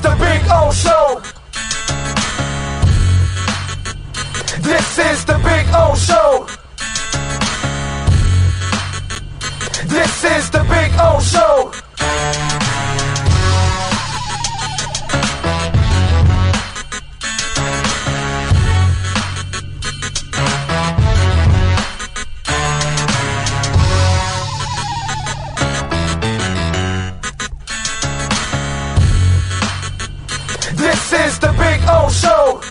the Big O Show. This is the Big O Show. This is the Big O Show. This is the Big O Show.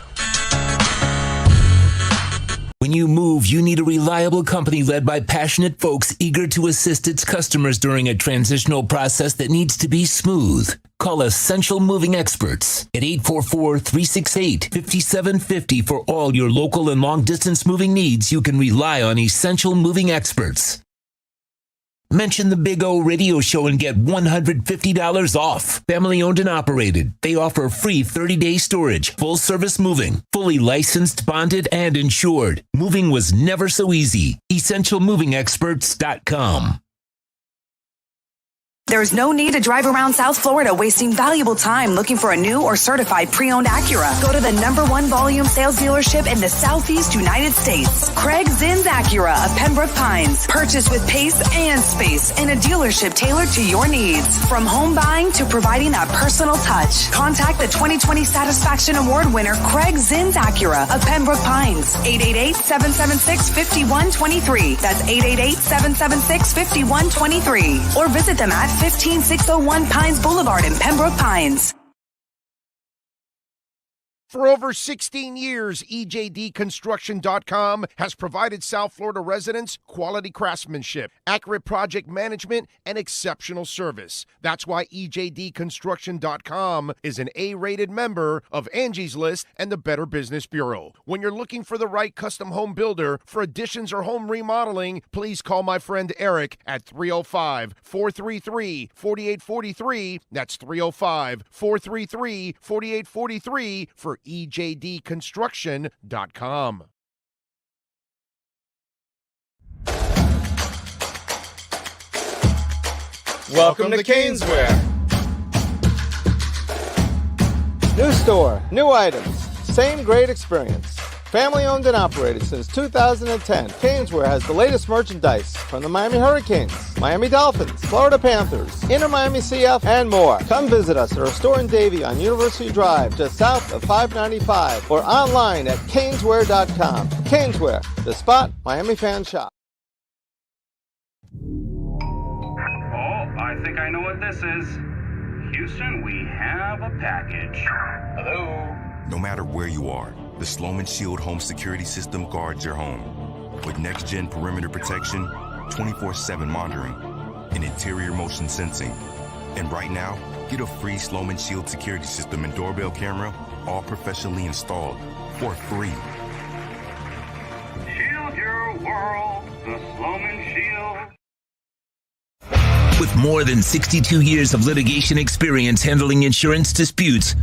When you move, you need a reliable company led by passionate folks eager to assist its customers during a transitional process that needs to be smooth. Call Essential Moving Experts at 844-368-5750 for all your local and long-distance moving needs. You can rely on Essential Moving Experts. Mention the Big O Radio Show and get $150 off. Family owned and operated. They offer free 30-day storage, full service moving, fully licensed, bonded, and insured. Moving was never so easy. EssentialMovingExperts.com. There's no need to drive around South Florida wasting valuable time looking for a new or certified pre-owned Acura. Go to the #1 volume sales dealership in the Southeast United States. Craig Zinn's Acura of Pembroke Pines. Purchase with pace and space in a dealership tailored to your needs. From home buying to providing that personal touch. Contact the 2020 Satisfaction Award winner Craig Zinn's Acura of Pembroke Pines. 888-776-5123. That's 888-776-5123. Or visit them at 15601 Pines Boulevard in Pembroke Pines. For over 16 years, EJDconstruction.com has provided South Florida residents quality craftsmanship, accurate project management, and exceptional service. That's why EJDconstruction.com is an A-rated member of Angie's List and the Better Business Bureau. When you're looking for the right custom home builder for additions or home remodeling, please call my friend Eric at 305-433-4843. That's 305-433-4843 for EJDconstruction.com. Welcome to Caneswear. New store, new items, same great experience. Family owned and operated since 2010, Caneswear has the latest merchandise from the Miami Hurricanes, Miami Dolphins, Florida Panthers, Inter Miami CF, and more. Come visit us at our store in Davie on University Drive, just south of 595, or online at caneswear.com. Caneswear, the spot Miami fans shop. Oh, I think I know what this is. Houston, we have a package. Hello? No matter where you are, the Sloman Shield home security system guards your home. With next-gen perimeter protection, 24/7 monitoring, and interior motion sensing. And right now, get a free Sloman Shield security system and doorbell camera, all professionally installed, for free. Shield your world, the Sloman Shield. With more than 62 years of litigation experience handling insurance disputes,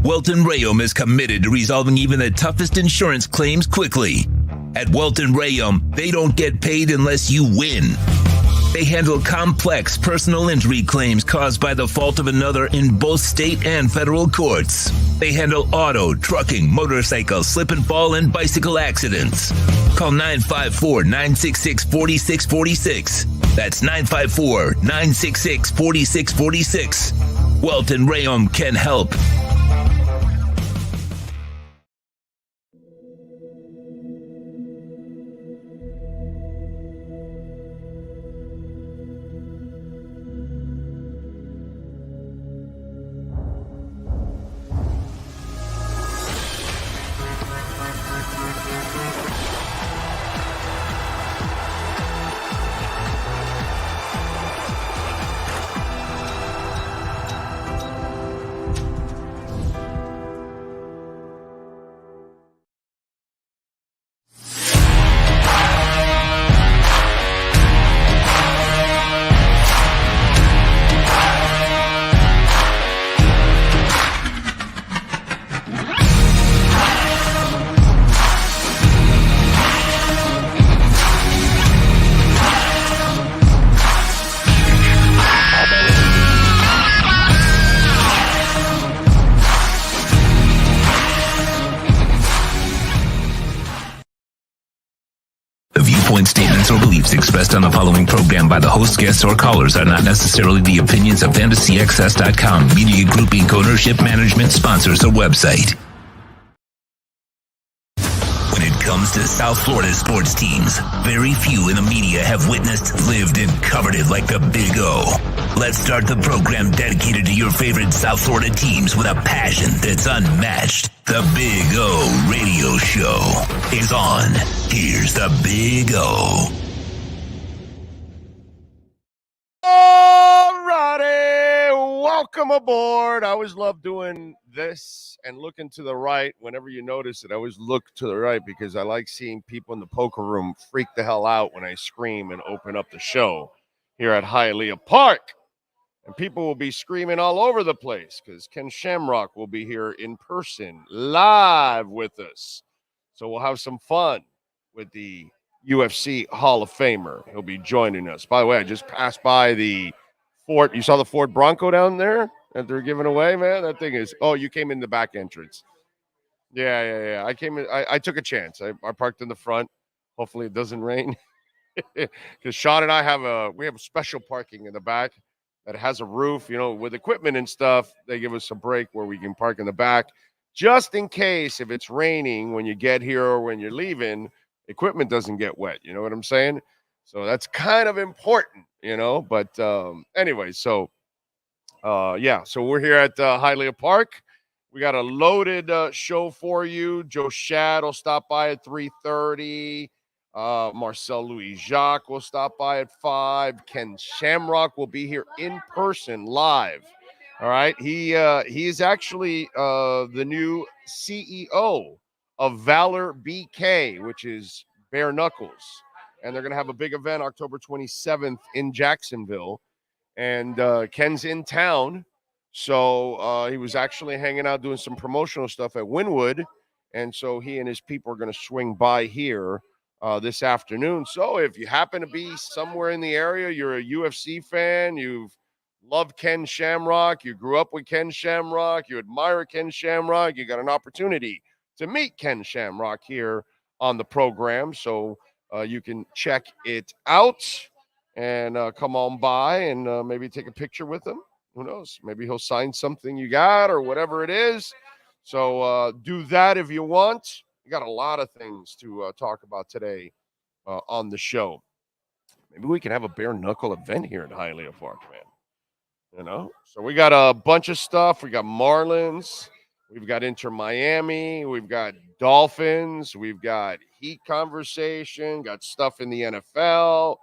Welton Rayum is committed to resolving even the toughest insurance claims quickly. At Welton Rayum, they don't get paid unless you win. They handle complex personal injury claims caused by the fault of another in both state and federal courts. They handle auto, trucking, motorcycle, slip and fall, and bicycle accidents. Call 954-966-4646. That's 954-966-4646. Welton Rayum can help. following statements or beliefs expressed on the following program by the host, guests, or callers are not necessarily the opinions of FantasyAccess.com, Media Group Inc. ownership, management, sponsors, or website. When it comes to South Florida sports teams, very few in the media have witnessed, lived, and covered it like the Big O. Let's start the program dedicated to your favorite South Florida teams with a passion that's unmatched. The Big O Radio Show is on. Here's the Big O. Alrighty, welcome aboard. I always love doing this and looking to the right. Whenever you notice it, I always look to the right because I like seeing people in the poker room freak the hell out when I scream and open up the show here at Hialeah Park. And people will be screaming all over the place because Ken Shamrock will be here in person, live with us. So we'll have some fun with the UFC Hall of Famer. He'll be joining us. By the way, I just passed by the Ford. You saw the Ford Bronco down there that they're giving away, man? That thing is, oh, you came in the back entrance. Yeah. I came in, I took a chance. I parked in the front. Hopefully it doesn't rain. Because Sean and I we have special parking in the back that has a roof, with equipment and stuff. They give us a break where we can park in the back just in case if it's raining when you get here or when you're leaving, equipment doesn't get wet. You know what I'm saying? So that's kind of important, but anyway, so so we're here at Hialeah Park. We got a loaded show for you. Joe Shad will stop by at 3:30. Marcel Louis-Jacques will stop by at 5. Ken Shamrock will be here in person live. All right. He is actually the new CEO of Valor BK, which is bare knuckles. And they're going to have a big event October 27th in Jacksonville. And Ken's in town. So he was actually hanging out doing some promotional stuff at Wynwood. And so he and his people are going to swing by here this afternoon. So if you happen to be somewhere in the area, you're a UFC fan, you've loved Ken Shamrock, you grew up with Ken Shamrock, you admire Ken Shamrock, you got an opportunity to meet Ken Shamrock here on the program. So you can check it out and come on by and maybe take a picture with him. Who knows? Maybe he'll sign something you got or whatever it is. So do that if you want. We got a lot of things to talk about today on the show. Maybe we can have a bare knuckle event here at Hialeah Park, man. So we got a bunch of stuff. We got Marlins. We've got Inter Miami. We've got Dolphins. We've got Heat conversation. Got stuff in the NFL.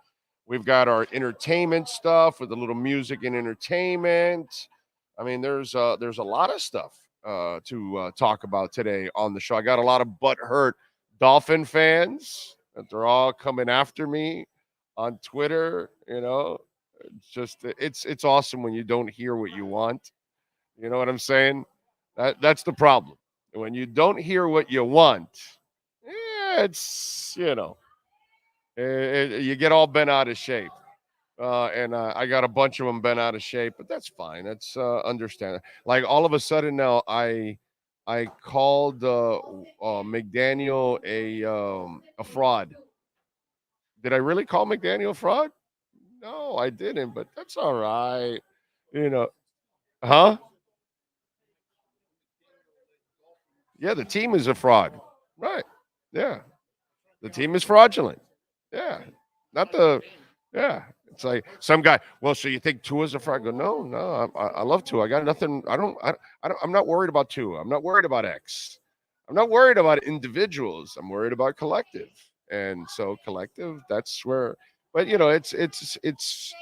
We've got our entertainment stuff with a little music and entertainment. I mean, there's a lot of stuff to talk about today on the show. I got a lot of butthurt Dolphin fans that they're all coming after me on Twitter. It's awesome when you don't hear what you want. You know what I'm saying? That's the problem. When you don't hear what you want, it's you get all bent out of shape. And I got a bunch of them bent out of shape, but that's fine. That's understandable. Like all of a sudden now, I called McDaniel a fraud. Did I really call McDaniel a fraud? No, I didn't. But that's all right. Huh? Yeah, the team is a fraud. Right. Yeah, the team is fraudulent. Yeah, not the. Yeah. It's like some guy. Well, so you think Tua's a fraud? I go, no. I love Tua. I got nothing. I'm not worried about Tua. I'm not worried about X. I'm not worried about individuals. I'm worried about collective. And so collective, that's where. But it's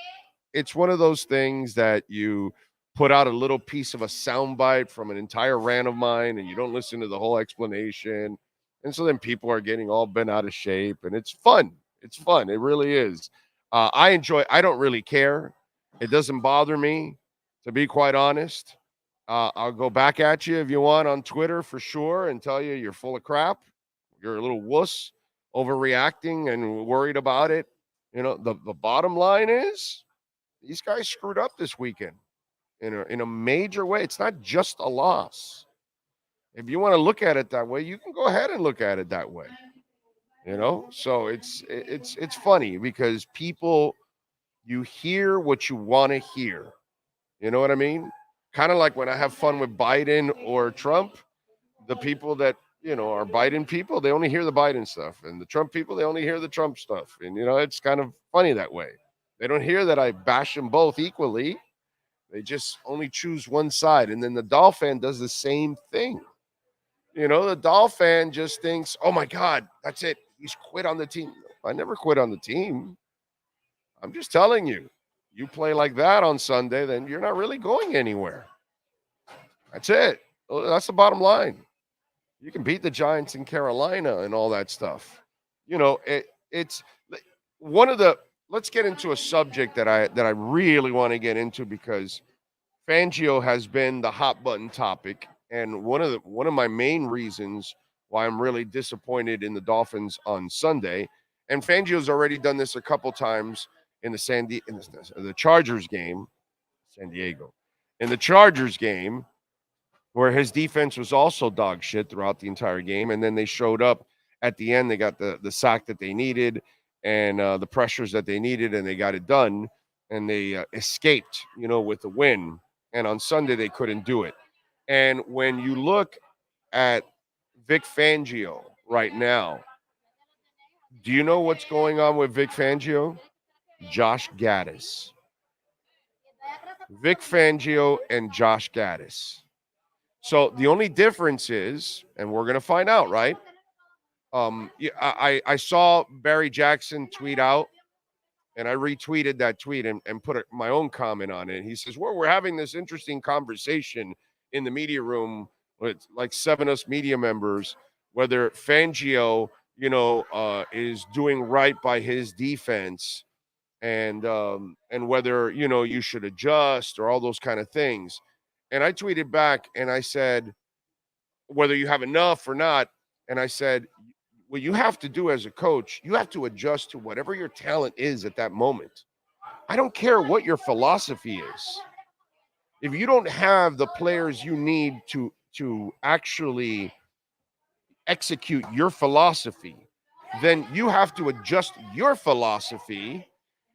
one of those things that you put out a little piece of a soundbite from an entire rant of mine, and you don't listen to the whole explanation. And so then people are getting all bent out of shape, and it's fun. It's fun. It really is. I don't really care. It doesn't bother me, to be quite honest. I'll go back at you if you want on Twitter for sure and tell you you're full of crap. You're a little wuss, overreacting and worried about it. The bottom line is these guys screwed up this weekend in a major way. It's not just a loss. If you want to look at it that way, you can go ahead and look at it that way. So it's funny because people, you hear what you want to hear. You know what I mean? Kind of like when I have fun with Biden or Trump, the people that are Biden people, they only hear the Biden stuff, and the Trump people, they only hear the Trump stuff. And it's kind of funny that way. They don't hear that I bash them both equally. They just only choose one side. And then the Dolphin does the same thing. The Dolphin just thinks, oh my God, that's it. He's quit on the team. I never quit on the team. I'm just telling you, you play like that on Sunday, then you're not really going anywhere. That's it. That's the bottom line. You can beat the Giants in Carolina and all that stuff. It's one of the. Let's get into a subject that I really want to get into because Fangio has been the hot button topic, and one of my main reasons why I'm really disappointed in the Dolphins on Sunday. And Fangio's already done this a couple times in the Chargers game, San Diego, in the Chargers game, where his defense was also dog shit throughout the entire game, and then they showed up at the end. They got the sack that they needed and the pressures that they needed, and they got it done, and they escaped, with the win. And on Sunday, they couldn't do it. And when you look at Vic Fangio right now, do you know what's going on with Vic Fangio? Josh Gaddis. Vic Fangio and Josh Gaddis. So the only difference is, and we're going to find out, right? I saw Barry Jackson tweet out, and I retweeted that tweet and put my own comment on it. He says, we're having this interesting conversation in the media room with like 7 us media members, whether Fangio, is doing right by his defense and whether, you should adjust or all those kind of things. And I tweeted back and I said, whether you have enough or not. And I said, what you have to do as a coach, you have to adjust to whatever your talent is at that moment. I don't care what your philosophy is. If you don't have the players you need to actually execute your philosophy, then you have to adjust your philosophy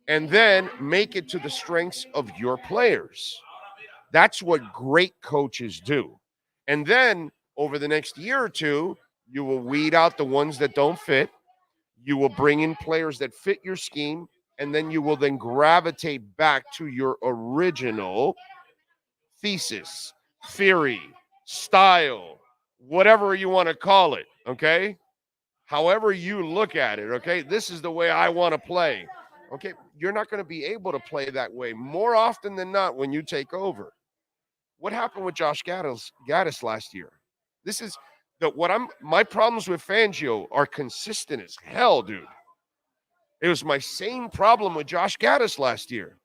and then make it to the strengths of your players. That's what great coaches do. And then over the next year or two, you will weed out the ones that don't fit. You will bring in players that fit your scheme, and then you will then gravitate back to your original thesis, theory, style, whatever you want to call it, okay? However you look at it, okay? This is the way I want to play. Okay, you're not going to be able to play that way more often than not when you take over. What happened with Josh Gaddis last year? This is my problems with Fangio are consistent as hell, dude. It was my same problem with Josh Gaddis last year.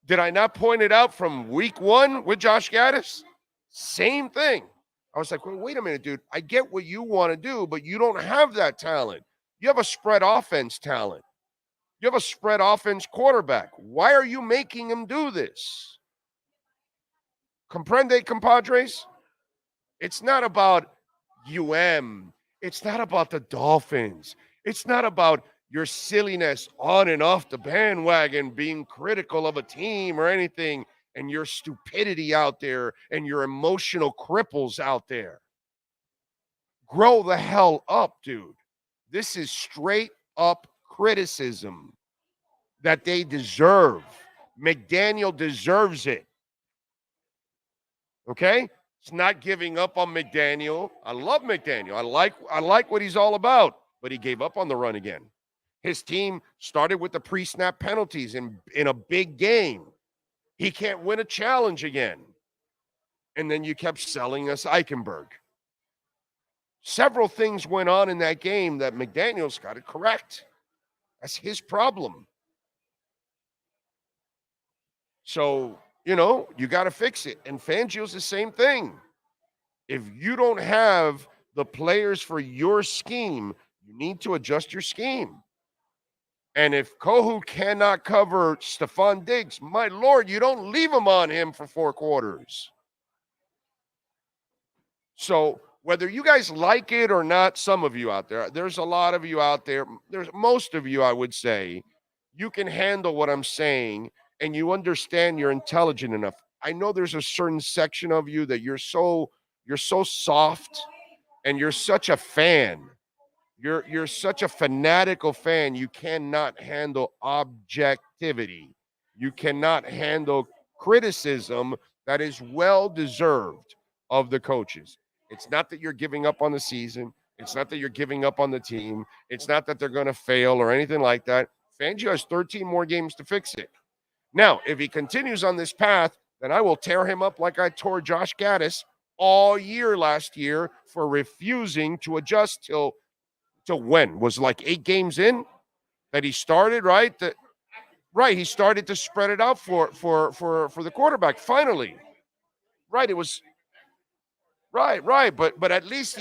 Did I not point it out from week 1 with Josh Gaddis? Same thing. I was like, well, wait a minute, dude. I get what you want to do, but you don't have that talent. You have a spread offense talent. You have a spread offense quarterback. Why are you making him do this? Comprende, compadres? It's not about It's not about the Dolphins. It's not about your silliness on and off the bandwagon, being critical of a team or anything, and your stupidity out there and your emotional cripples out there. Grow the hell up, dude. This is straight up criticism that they deserve. McDaniel deserves it. Okay? It's not giving up on McDaniel. I love McDaniel. I like what he's all about, but he gave up on the run again. His team started with the pre-snap penalties in a big game. He can't win a challenge again. And then you kept selling us Eichenberg. Several things went on in that game that McDaniel's got to correct. That's his problem. So, you got to fix it. And Fangio's the same thing. If you don't have the players for your scheme, you need to adjust your scheme. And if Kohu cannot cover Stephon Diggs, my Lord, you don't leave him on him for 4 quarters. So Whether you guys like it or not, some of you out there, there's a lot of you out there, there's most of you, I would say, you can handle what I'm saying and you understand you're intelligent enough. I know there's a certain section of you that you're so soft and you're such a fan. You're such a fanatical fan. You cannot handle objectivity. You cannot handle criticism that is well deserved of the coaches. It's not that you're giving up on the season. It's not that you're giving up on the team. It's not that they're going to fail or anything like that. Fangio has 13 more games to fix it. Now, if he continues on this path, then I will tear him up like I tore Josh Gaddis all year last year for refusing to adjust till when? Was like 8 games in that he started, right? He started to spread it out for the quarterback finally. Right, it was right, but at least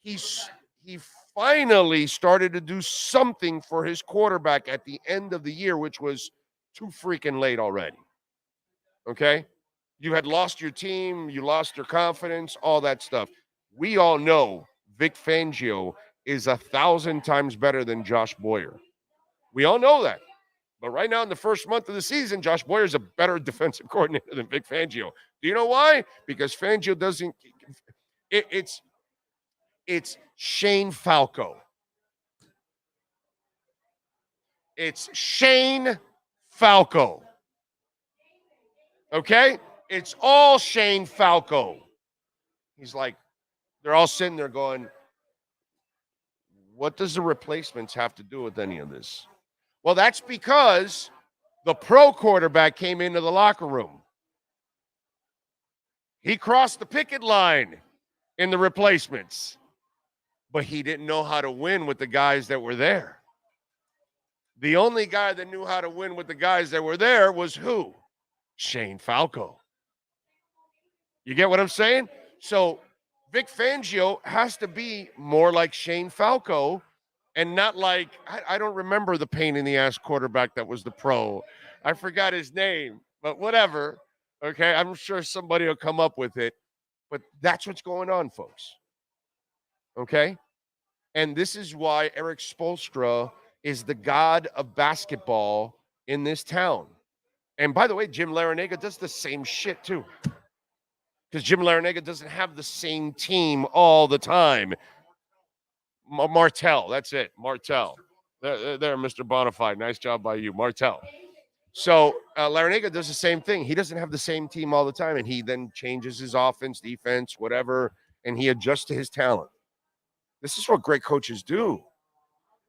he finally started to do something for his quarterback at the end of the year, which was too freaking late already. Okay? You had lost your team, you lost your confidence, all that stuff. We all know Vic Fangio is 1,000 times better than Josh Boyer. We all know that. But right now in the first month of the season, Josh Boyer is a better defensive coordinator than Vic Fangio. Do you know why? Because Fangio doesn't it's Shane Falco. It's Shane Falco. Okay? It's all Shane Falco. He's like, they're all sitting there going, what does the replacements have to do with any of this? Well, that's because the pro quarterback came into the locker room. He crossed the picket line in the replacements, but he didn't know how to win with the guys that were there. The only guy that knew how to win with the guys that were there was who? Shane Falco. You get what I'm saying? So Vic Fangio has to be more like Shane Falco and not like, I don't remember the pain in the ass quarterback that was the pro. I forgot his name, but whatever. Okay, I'm sure somebody will come up with it. But that's what's going on, folks. Okay? And this is why Eric Spoelstra is the god of basketball in this town. And by the way, Jim Larrañaga does the same shit too. Because Jim Larrañaga doesn't have the same team all the time. Martel, that's it. Martel. There, Mr. Bonafide. Nice job by you, Martel. So Larrañaga does the same thing. He doesn't have the same team all the time, and he then changes his offense, defense, whatever, and he adjusts to his talent. This is what great coaches do.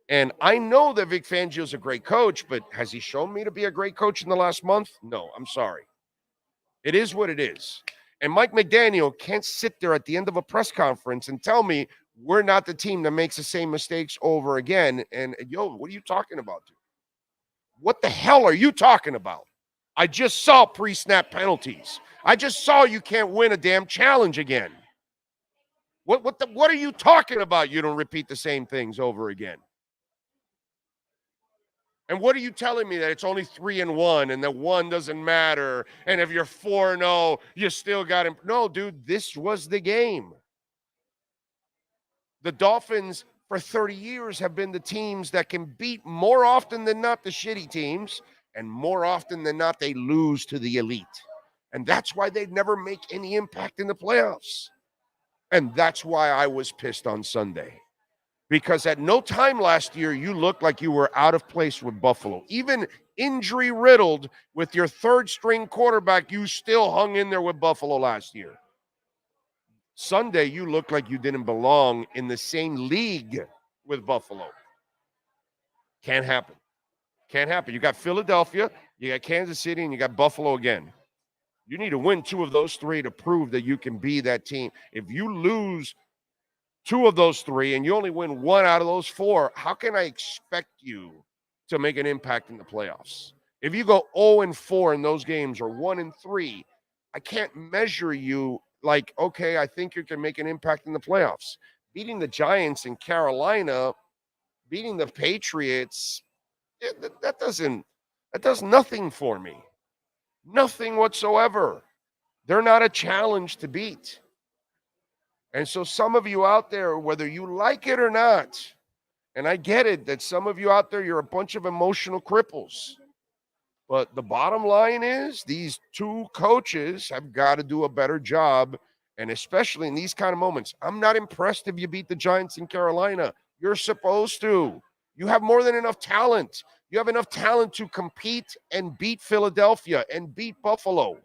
And I know that Vic Fangio is a great coach, but has he shown me to be a great coach in the last month? No, I'm sorry. It is what it is. And Mike McDaniel can't sit there at the end of a press conference and tell me we're not the team that makes the same mistakes over again. And yo, what are you talking about, dude? What the hell are you talking about? I just saw pre-snap penalties. I just saw you can't win a damn challenge again. What are you talking about? You don't repeat the same things over again. And what are you telling me that it's only 3-1 and that 1 doesn't matter? And if you're 4-0, you still got him. No, dude, this was the game. The Dolphins for 30 years have been the teams that can beat more often than not the shitty teams, and more often than not they lose to the elite. And that's why they'd never make any impact in the playoffs. And that's why I was pissed on Sunday. Because at no time last year, you looked like you were out of place with Buffalo. Even injury-riddled with your third-string quarterback, you still hung in there with Buffalo last year. Sunday, you looked like you didn't belong in the same league with Buffalo. Can't happen. Can't happen. You got Philadelphia, you got Kansas City, and you got Buffalo again. You need to win 2 of those 3 to prove that you can be that team. If you lose 2 of those 3 and you only win 1 out of those 4, how can I expect you to make an impact in the playoffs? If you go 0-4 in those games or 1-3, I can't measure you like, okay, I think you can make an impact in the playoffs. Beating the Giants in Carolina, beating the Patriots, that does nothing for me. Nothing whatsoever. They're not a challenge to beat. And so some of you out there, whether you like it or not, and I get it that some of you out there, you're a bunch of emotional cripples. But the bottom line is these two coaches have got to do a better job. And especially in these kind of moments, I'm not impressed if you beat the Giants in Carolina. You're supposed to. You have more than enough talent. You have enough talent to compete and beat Philadelphia and beat Buffalo.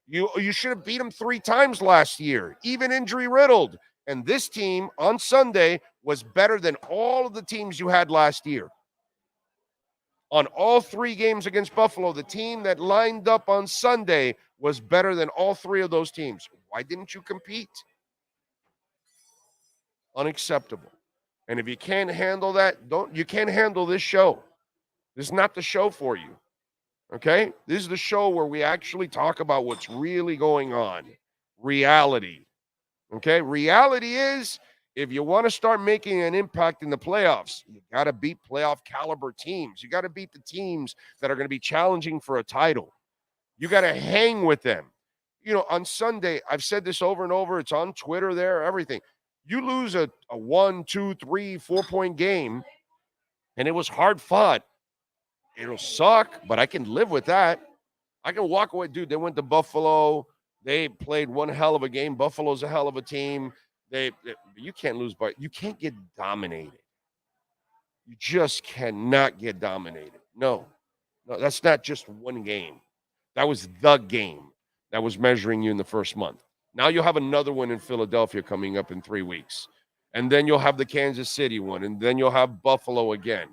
You should have beat them 3 times last year, even injury riddled. And this team on Sunday was better than all of the teams you had last year. On all 3 games against Buffalo, the team that lined up on Sunday was better than all 3 of those teams. Why didn't you compete? Unacceptable. And if you can't handle that, you can't handle this show. This is not the show for you. Okay? This is the show where we actually talk about what's really going on. Reality. Okay? Reality is, if you want to start making an impact in the playoffs, you got to beat playoff caliber teams. You got to beat the teams that are going to be challenging for a title. You got to hang with them. You know, on Sunday, I've said this over and over. It's on Twitter there, everything. You lose a 1, 2, 3, 4-point game, and it was hard fought. It'll suck, but I can live with that. I can walk away. Dude, they went to Buffalo. They played one hell of a game. Buffalo's a hell of a team. You can't lose, but you can't get dominated. You just cannot get dominated. No, that's not just one game. That was the game that was measuring you in the first month. Now you'll have another one in Philadelphia coming up in 3 weeks. And then you'll have the Kansas City one. And then you'll have Buffalo again.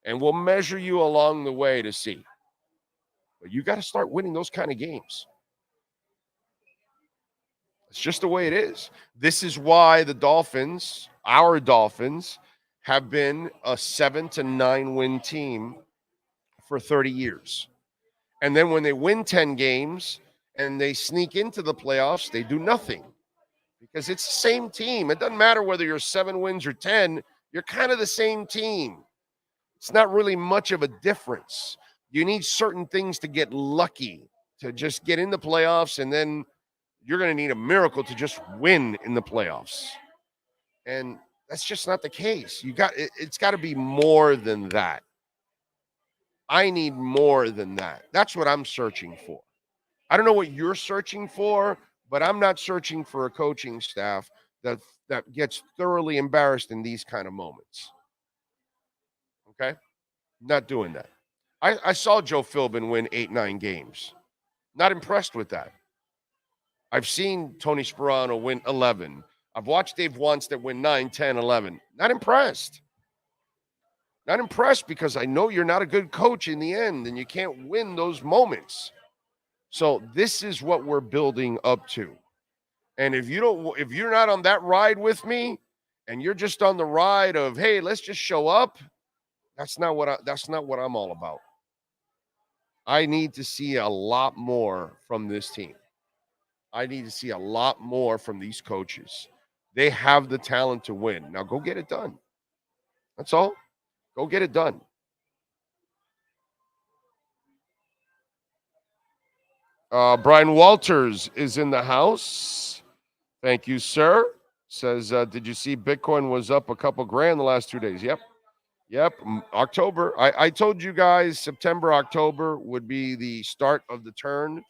And we'll measure you along the way to see. But you got to start winning those kind of games. It's just the way it is. This is why the Dolphins, our Dolphins, have been a 7 to 9 win team for 30 years. And then when they win 10 games and they sneak into the playoffs, they do nothing. Because it's the same team. It doesn't matter whether you're 7 wins or 10. You're kind of the same team. It's not really much of a difference. You need certain things to get lucky, to just get in the playoffs, and then you're going to need a miracle to just win in the playoffs. And that's just not the case. It's got to be more than that. I need more than that. That's what I'm searching for. I don't know what you're searching for, but I'm not searching for a coaching staff that gets thoroughly embarrassed in these kind of moments. Okay? Not doing that. I saw Joe Philbin win 8-9 games. Not impressed with that. I've seen Tony Sperano win 11. I've watched Dave Wannstedt win 9, 10, 11. Not impressed. Not impressed because I know you're not a good coach in the end and you can't win those moments. So this is what we're building up to. And if you're not on that ride with me and you're just on the ride of, hey, let's just show up, that's not what I'm all about. I need to see a lot more from this team. I need to see a lot more from these coaches. They have the talent to win. Now go get it done. That's all. Go get it done. Brian Walters is in the house. Thank you, sir. Says, did you see Bitcoin was up a couple grand the last 2 days? Yep. October. I told you guys September, October would be the start of the turn.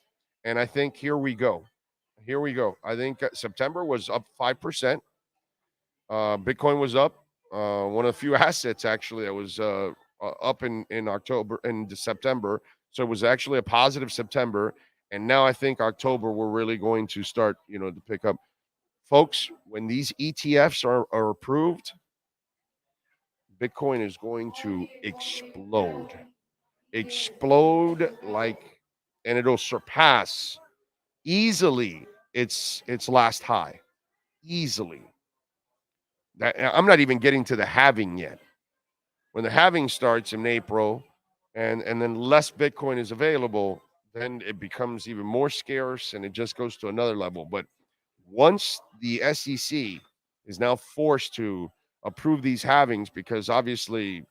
And I think here we go. I think September was up 5%. Bitcoin was up. One of the few assets, actually, that was up in October and September. So it was actually a positive September. And now I think October, we're really going to start, to pick up. Folks, when these ETFs are approved, Bitcoin is going to explode and it'll surpass easily its last high. Easily. I'm not even getting to the halving yet. When the halving starts in April and then less Bitcoin is available, then it becomes even more scarce and it just goes to another level. But once the SEC is now forced to approve these halvings, because obviously,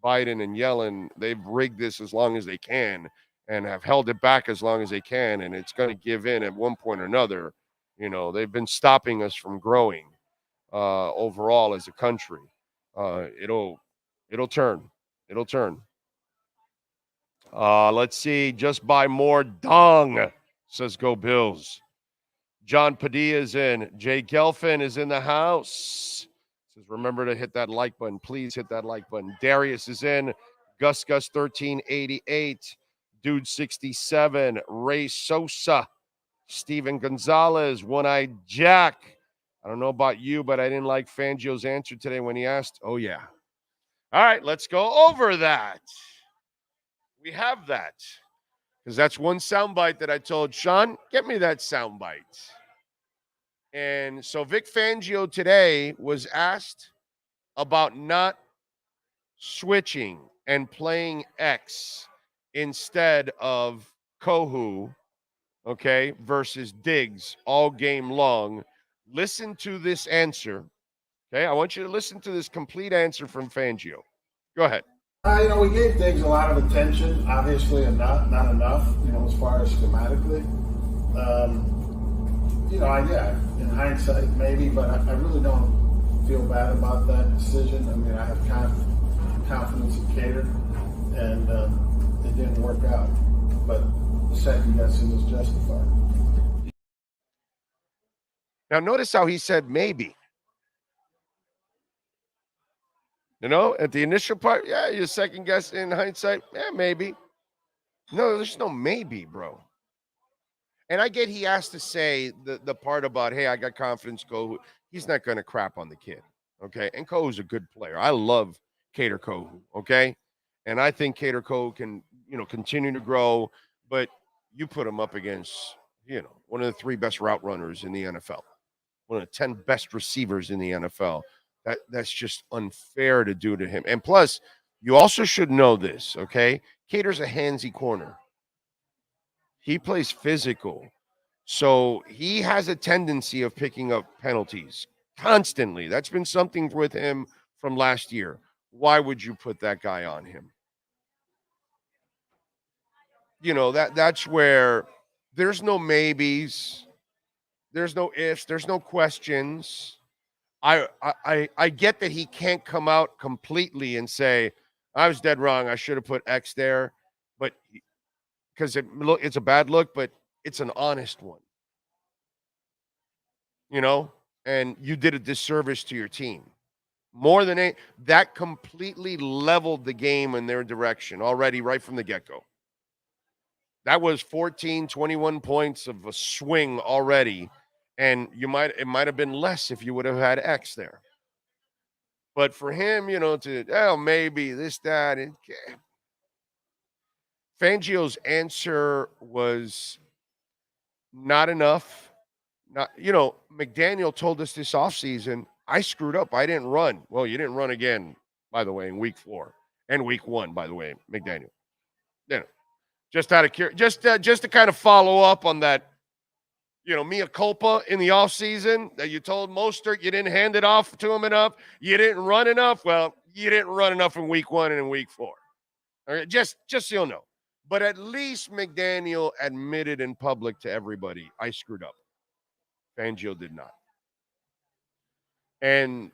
Biden and Yellen, they've rigged this as long as they can and have held it back as long as they can. And it's going to give in at one point or another. They've been stopping us from growing overall as a country. It'll turn. It'll turn. Let's see. Just buy more dung, says Go Bills. John Padilla's in. Jay Gelfin is in the house. Says, remember to hit that like button. Please hit that like button. Darius is in. Gus 1388. Dude 67. Ray Sosa. Steven Gonzalez. One-Eyed Jack. I don't know about you, but I didn't like Fangio's answer today when he asked. Oh, yeah. All right, let's go over that. We have that. Because that's one soundbite that I told Sean, get me that soundbite. And so Vic Fangio today was asked about not switching and playing X instead of Kohu, okay, versus Diggs all game long. Listen to this answer, okay? I want you to listen to this complete answer from Fangio. Go ahead. We gave Diggs a lot of attention, obviously, and not enough, as far as schematically. In hindsight, maybe, but I really don't feel bad about that decision. I mean, I have confidence in Cater, and it didn't work out. But the second guessing was justified. Now, notice how he said maybe. At the initial part, yeah, you're second guess in hindsight. Yeah, maybe. No, there's no maybe, bro. And I get he has to say the part about, hey, I got confidence, Kohu. He's not going to crap on the kid, okay? And Kohu's a good player. I love Kader Kohu, okay? And I think Kader Kohu can, continue to grow, but you put him up against, one of the 3 best route runners in the NFL, one of the 10 best receivers in the NFL. That's just unfair to do to him. And plus, you also should know this, okay? Cater's a handsy corner. He plays physical. So he has a tendency of picking up penalties constantly. That's been something with him from last year. Why would you put that guy on him? That's where there's no maybes. There's no ifs. There's no questions. I get that he can't come out completely and say, I was dead wrong. I should have put X there. But because it's a bad look, but it's an honest one. And you did a disservice to your team. More than that completely leveled the game in their direction already right from the get-go. That was 14, 21 points of a swing already. And it might have been less if you would have had X there. But for him, maybe this, that. Fangio's answer was not enough. McDaniel told us this offseason, I screwed up. I didn't run. Well, you didn't run again, by the way, in week 4 and week 1, by the way, McDaniel. Just out of curiosity, just to kind of follow up on that. Mea culpa in the offseason that you told Mostert you didn't hand it off to him enough. You didn't run enough. Well, you didn't run enough in week 1 and in week 4. All right, just so you'll know. But at least McDaniel admitted in public to everybody, I screwed up. Fangio did not. And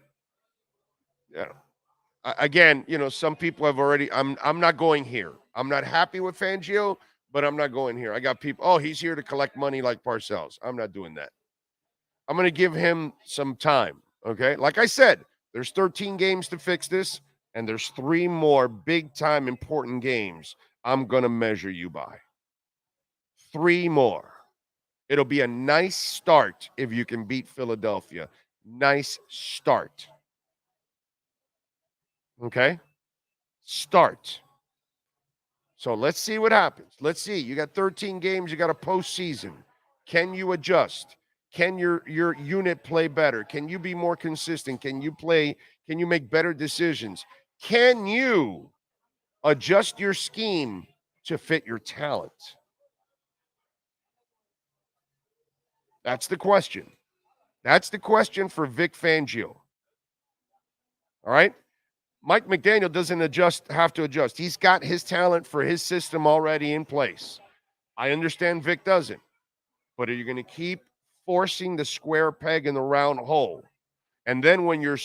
again, some people have already. I'm not going here. I'm not happy with Fangio. But I'm not going here. I got people, he's here to collect money like Parcells. I'm not doing that. I'm going to give him some time, okay? Like I said, there's 13 games to fix this, and there's 3 more big-time important games I'm going to measure you by. 3 more. It'll be a nice start if you can beat Philadelphia. Nice start. Okay? Start. So let's see what happens. Let's see. You got 13 games. You got a postseason. Can you adjust? Can your unit play better? Can you be more consistent? Can you make better decisions? Can you adjust your scheme to fit your talent? That's the question. That's the question for Vic Fangio. All right? Mike McDaniel doesn't have to adjust. He's got his talent for his system already in place. I understand Vic doesn't. But are you going to keep forcing the square peg in the round hole. And then when you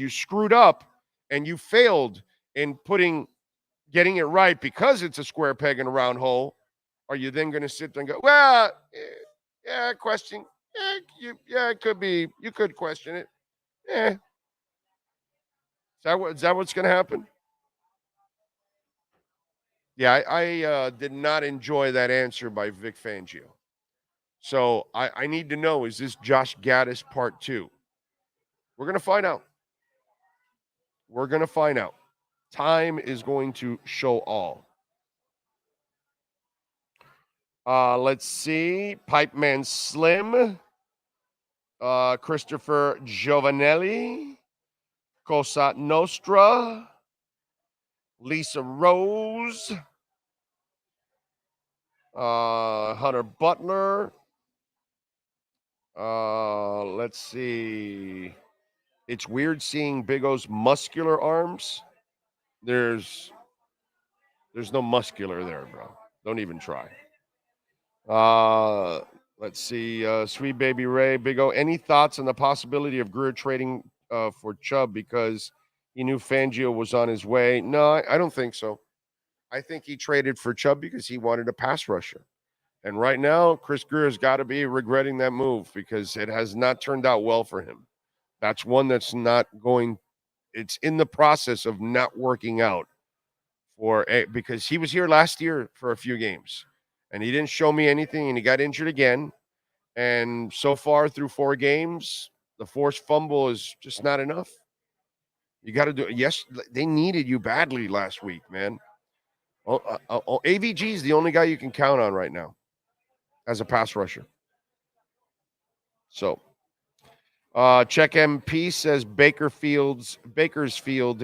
screwed up and you failed in getting it right because it's a square peg in a round hole, are you then going to sit there and go, well, question. It could be. You could question it. Is that what's going to happen? Yeah, I did not enjoy that answer by Vic Fangio. So I need to know, is this Josh Gaddis part 2? We're going to find out. We're going to find out. Time is going to show all. Let's see. Pipeman Slim. Christopher Giovanelli. Cosa Nostra. Lisa Rose. Hunter Butler. Let's see. It's weird seeing Big O's muscular arms. There's no muscular there, bro. Don't even try. Let's see. Sweet Baby Ray, Big O. Any thoughts on the possibility of Greer trading for Chubb because he knew Fangio was on his way? No, I don't think so. I think he traded for Chubb because he wanted a pass rusher. And right now, Chris Greer has got to be regretting that move because it has not turned out well for him. That's one that's not going – it's in the process of not working out because he was here last year for a few games, and he didn't show me anything, and he got injured again. And so far through 4 games, the forced fumble is just not enough. You got to do it. Yes, they needed you badly last week, man. AVG is the only guy you can count on right now as a pass rusher. So, Check MP says Bakersfield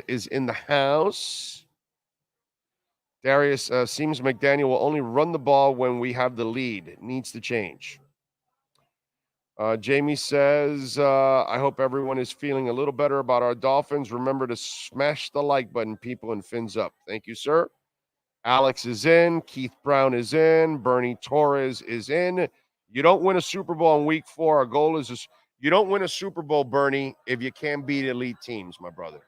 is in the house. Darius seems McDaniel will only run the ball when we have the lead. It needs to change. Jamie says, I hope everyone is feeling a little better about our Dolphins. Remember to smash the like button, people, and fins up. Thank you, sir. Alex is in. Keith Brown is in. Bernie Torres is in. You don't win a Super Bowl in week 4. Our goal is you don't win a Super Bowl, Bernie, if you can't beat elite teams, my brother.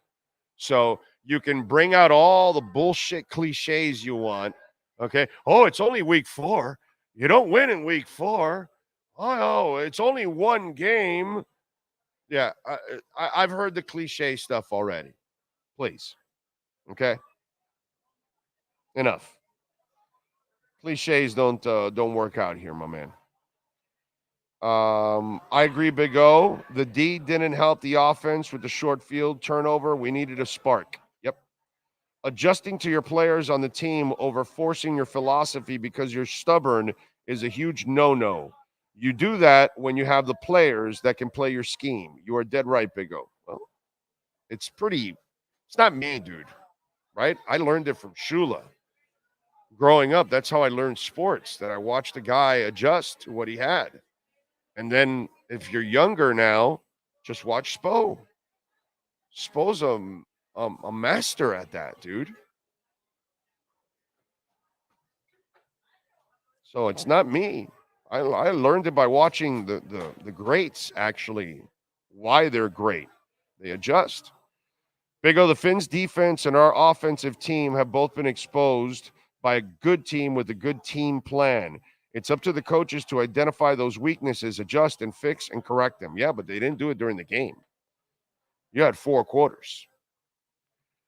So you can bring out all the bullshit cliches you want. Okay. Oh, it's only week 4. You don't win in week 4. Oh, it's only one game. Yeah, I've heard the cliche stuff already. Please. Okay. Enough. Cliches don't work out here, my man. I agree, Big O. The D didn't help the offense with the short field turnover. We needed a spark. Yep. Adjusting to your players on the team over forcing your philosophy because you're stubborn is a huge no-no. You do that when you have the players that can play your scheme. You are dead right, Big O. Well, it's not me, dude, right? I learned it from Shula. Growing up, that's how I learned sports, that I watched a guy adjust to what he had. And then if you're younger now, just watch Spo. Spo's a master at that, dude. So it's not me. I learned it by watching the greats, actually, why they're great. They adjust. Big O, the Finns defense and our offensive team have both been exposed by a good team with a good team plan. It's up to the coaches to identify those weaknesses, adjust and fix and correct them. Yeah, but they didn't do it during the game. You had 4 quarters.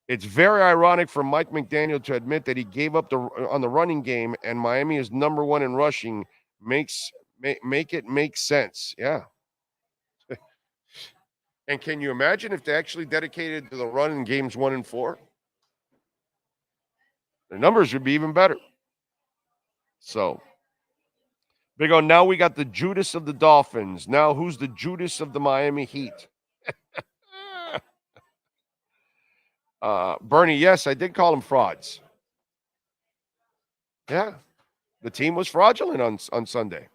It's very ironic for Mike McDaniel to admit that he gave up on the running game and Miami is number 1 in rushing. Make it make sense. Yeah. And can you imagine if they actually dedicated to the run in games 1 and 4? Their numbers would be even better. So, Big O, now we got the Judas of the Dolphins. Now who's the Judas of the Miami Heat? Bernie, yes, I did call them frauds. Yeah. The team was fraudulent on Sunday.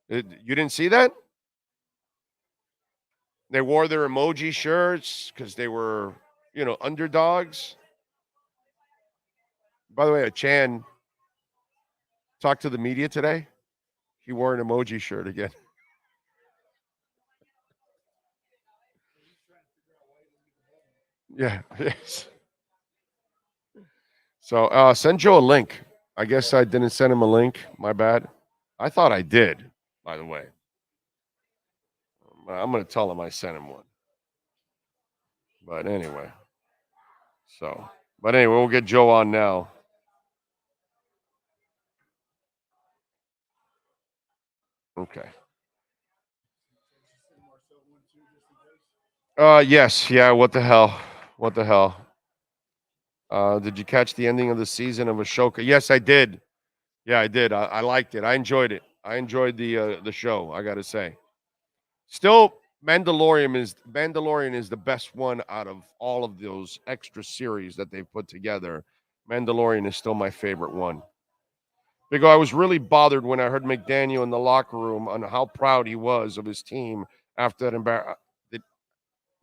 You didn't see that? They wore their emoji shirts because they were, underdogs. By the way, Chan talked to the media today. He wore an emoji shirt again. Yeah. So send Joe a link. I guess I didn't send him a link. My bad. I thought I did, by the way. I'm going to tell him I sent him one. But anyway. But anyway, we'll get Joe on now. Okay. Yes. Yeah. What the hell? What the hell? Did you catch the ending of the season of Ashoka? Yes, I did. Yeah, I did. I liked it. I enjoyed it. I enjoyed the show. I got to say. Still, Mandalorian is the best one out of all of those extra series that they've put together. Mandalorian is still my favorite one. Because I was really bothered when I heard McDaniel in the locker room on how proud he was of his team after that embarrassment.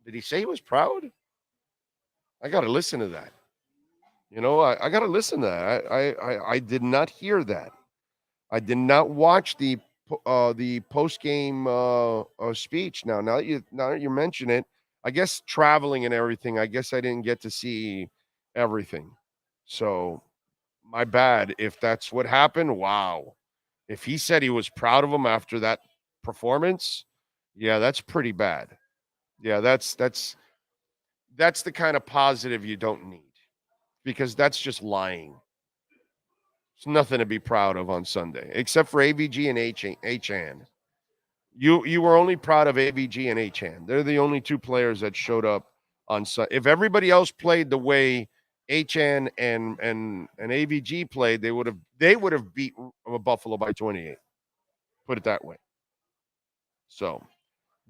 Did he say he was proud? I got to listen to that. I got to listen to that. I did not hear that. I did not watch the post game speech. Now that you mention it, I guess traveling and everything. I guess I didn't get to see everything. So my bad if that's what happened. Wow. If he said he was proud of him after that performance, yeah, that's pretty bad. Yeah, that's the kind of positive you don't need because that's just lying. There's nothing to be proud of on Sunday except for AVG and H-An. You were only proud of AVG and H-An. They're the only two players that showed up on Sunday. If everybody else played the way H-An and AVG played, they would have beat Buffalo by 28. Put it that way. So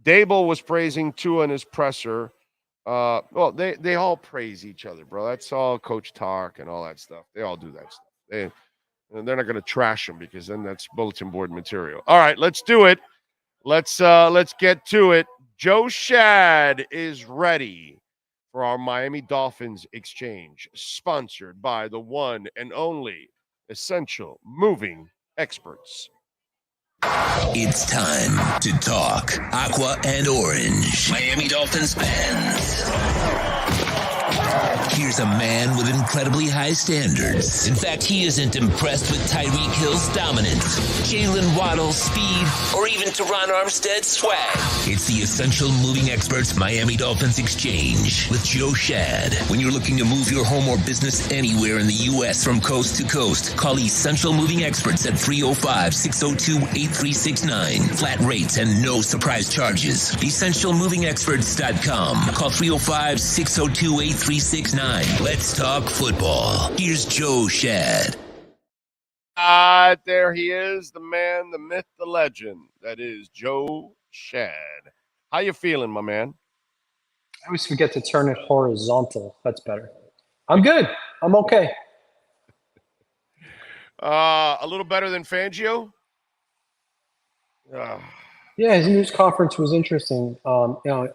Dable was praising Tua in his presser. Well, they all praise each other, bro. That's all coach talk and all that stuff. They all do that stuff. They're not going to trash him because then that's bulletin board material. All right, let's do it. Let's get to it. Joe Shad is ready for our Miami Dolphins exchange, sponsored by the one and only Essential Moving Experts. It's time to talk Aqua and Orange. Miami Dolphins fans. Here's a man with incredibly high standards. In fact, he isn't impressed with Tyreek Hill's dominance, Jalen Waddle's speed, or even Teron Armstead's swag. It's the Essential Moving Experts Miami Dolphins Exchange with Joe Shad. When you're looking to move your home or business anywhere in the U.S. from coast to coast, call Essential Moving Experts at 305-602-8369. Flat rates and no surprise charges. EssentialMovingExperts.com. Call 305-602-8369. Let's talk football. Here's Joe Shad. There he is, the man, the myth, the legend. That is Joe Shad. How you feeling, my man? I always forget to turn it horizontal. That's better. I'm good. I'm okay. A little better than Fangio? Yeah, his news conference was interesting.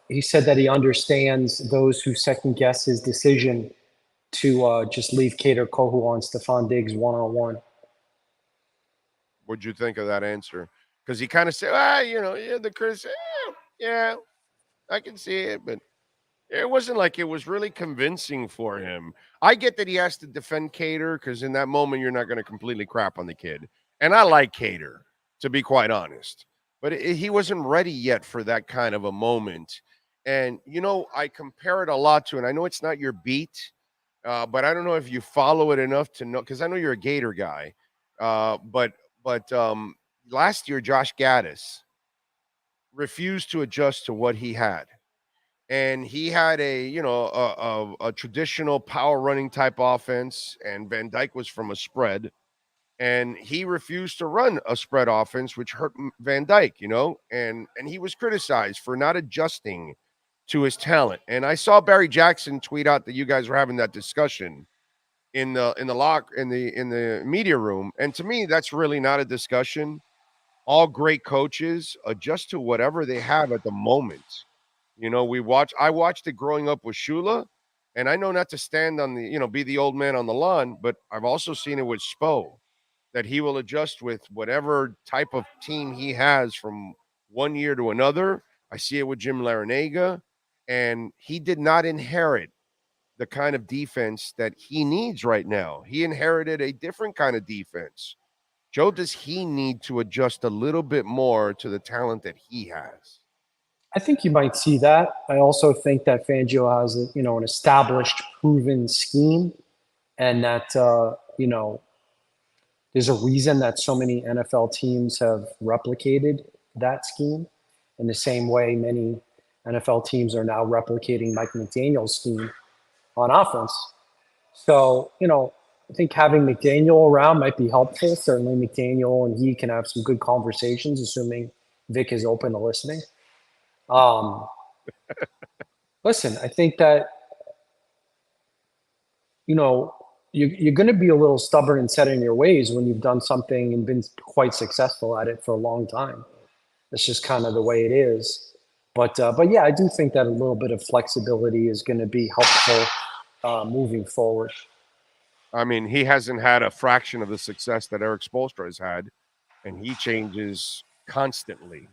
He said that he understands those who second guess his decision to just leave Cater Kohu on Stephon Diggs one-on-one. What'd you think of that answer? Because he kind of said, the Chris, yeah, I can see it, but it wasn't like it was really convincing for him. I get that he has to defend Cater because in that moment you're not going to completely crap on the kid. And I like Cater, to be quite honest. But he wasn't ready yet for that kind of a moment. And, I compare it a lot to, and I know it's not your beat, but I don't know if you follow it enough to know, because I know you're a Gator guy. But last year, Josh Gaddis refused to adjust to what he had. And he had a traditional power running type offense, and Van Dyke was from a spread. And he refused to run a spread offense, which hurt Van Dyke, and he was criticized for not adjusting to his talent. And I saw Barry Jackson tweet out that you guys were having that discussion in the media room. And to me, that's really not a discussion. All great coaches adjust to whatever they have at the moment. I watched it growing up with Shula, and I know not to stand on be the old man on the lawn, but I've also seen it with Spo, that he will adjust with whatever type of team he has from one year to another. I see it with Jim Larinaga, and he did not inherit the kind of defense that he needs right now. He inherited a different kind of defense. Joe, does he need to adjust a little bit more to the talent that he has? I think you might see that. I also think that Fangio has, an established, proven scheme, and that there's a reason that so many NFL teams have replicated that scheme. In the same way, many NFL teams are now replicating Mike McDaniel's scheme on offense. So, I think having McDaniel around might be helpful. Certainly, McDaniel and he can have some good conversations, assuming Vic is open to listening. Listen, I think that, you're going to be a little stubborn and set in your ways when you've done something and been quite successful at it for a long time. It's just kind of the way it is. But yeah, I do think that a little bit of flexibility is going to be helpful moving forward. I mean, he hasn't had a fraction of the success that Eric Spoelstra has had, and he changes constantly.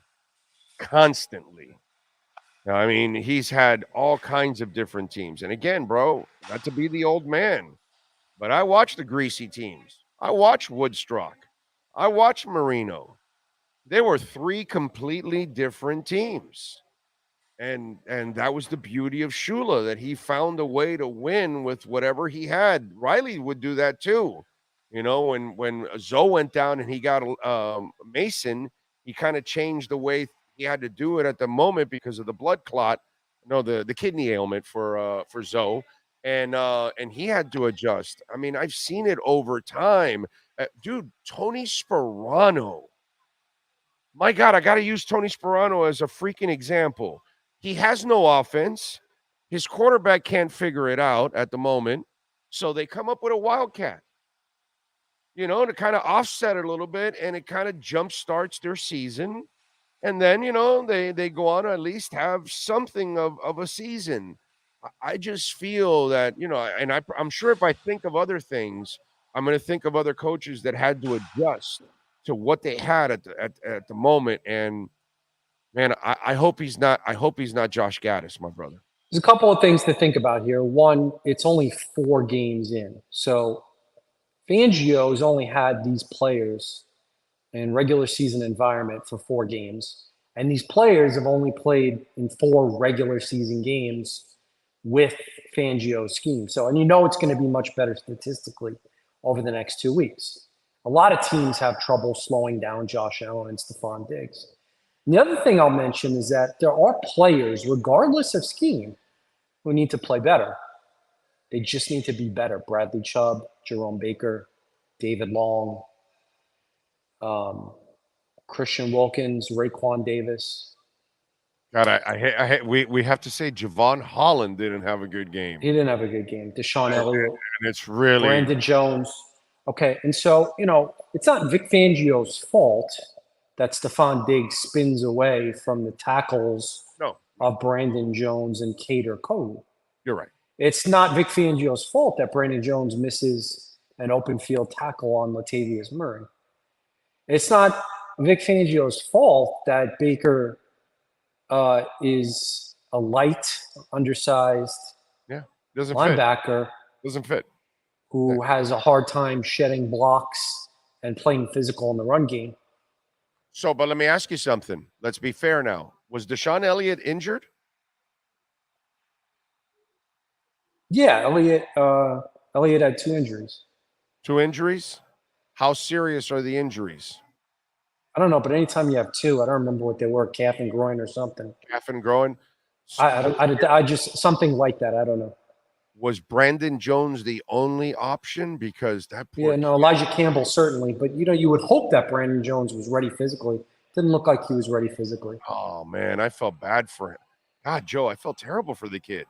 Now, I mean, he's had all kinds of different teams. And again, bro, not to be the old man, but I watched the greasy teams. I watched Woodstock. I watched Marino. They were three completely different teams. And that was the beauty of Shula, that he found a way to win with whatever he had. Riley would do that too. When Zoe went down and he got Mason, he kind of changed the way he had to do it at the moment because of the blood clot, the kidney ailment for Zoe. And he had to adjust. I mean, I've seen it over time. Dude, Tony Sperano. My God, I got to use Tony Sperano as a freaking example. He has no offense. His quarterback can't figure it out at the moment. So they come up with a wildcat, to kind of offset it a little bit, and it kind of jump starts their season. And then, they go on to at least have something of a season. I just feel that, and I'm sure if I think of other things, I'm going to think of other coaches that had to adjust to what they had at the moment. And man, I hope he's not Josh Gaddis, my brother. There's a couple of things to think about here. One, it's only 4 games in. So Fangio has only had these players in regular season environment for 4 games. And these players have only played in 4 regular season games with Fangio's scheme. So, and it's going to be much better statistically over the next 2 weeks. A lot of teams have trouble slowing down Josh Allen and Stephon Diggs. And the other thing I'll mention is that there are players, regardless of scheme, who need to play better. They just need to be better. Bradley Chubb, Jerome Baker, David Long, Christian Wilkins, Raekwon Davis. God, I hate we have to say Javon Holland didn't have a good game. He didn't have a good game. Deshaun Elliott. And it's really Brandon Jones. Okay, and so, it's not Vic Fangio's fault that Stephon Diggs spins away from the tackles of Brandon Jones and Kader Kohu. You're right. It's not Vic Fangio's fault that Brandon Jones misses an open field tackle on Latavius Murray. It's not Vic Fangio's fault that Baker is a light, undersized linebacker. Doesn't fit. Who has a hard time shedding blocks and playing physical in the run game. So, but let me ask you something. Let's be fair now. Was Deshaun Elliott injured? Yeah, Elliott had 2 injuries. 2 injuries? How serious are the injuries? I don't know, but anytime you have 2, I don't remember what they were, calf and groin or something. Calf and groin? I just, something like that. I don't know. Was Brandon Jones the only option? Because that poor Elijah Campbell certainly, but you would hope that Brandon Jones was ready physically. Didn't look like he was ready physically. Oh man, I felt bad for him. God, Joe, I felt terrible for the kid.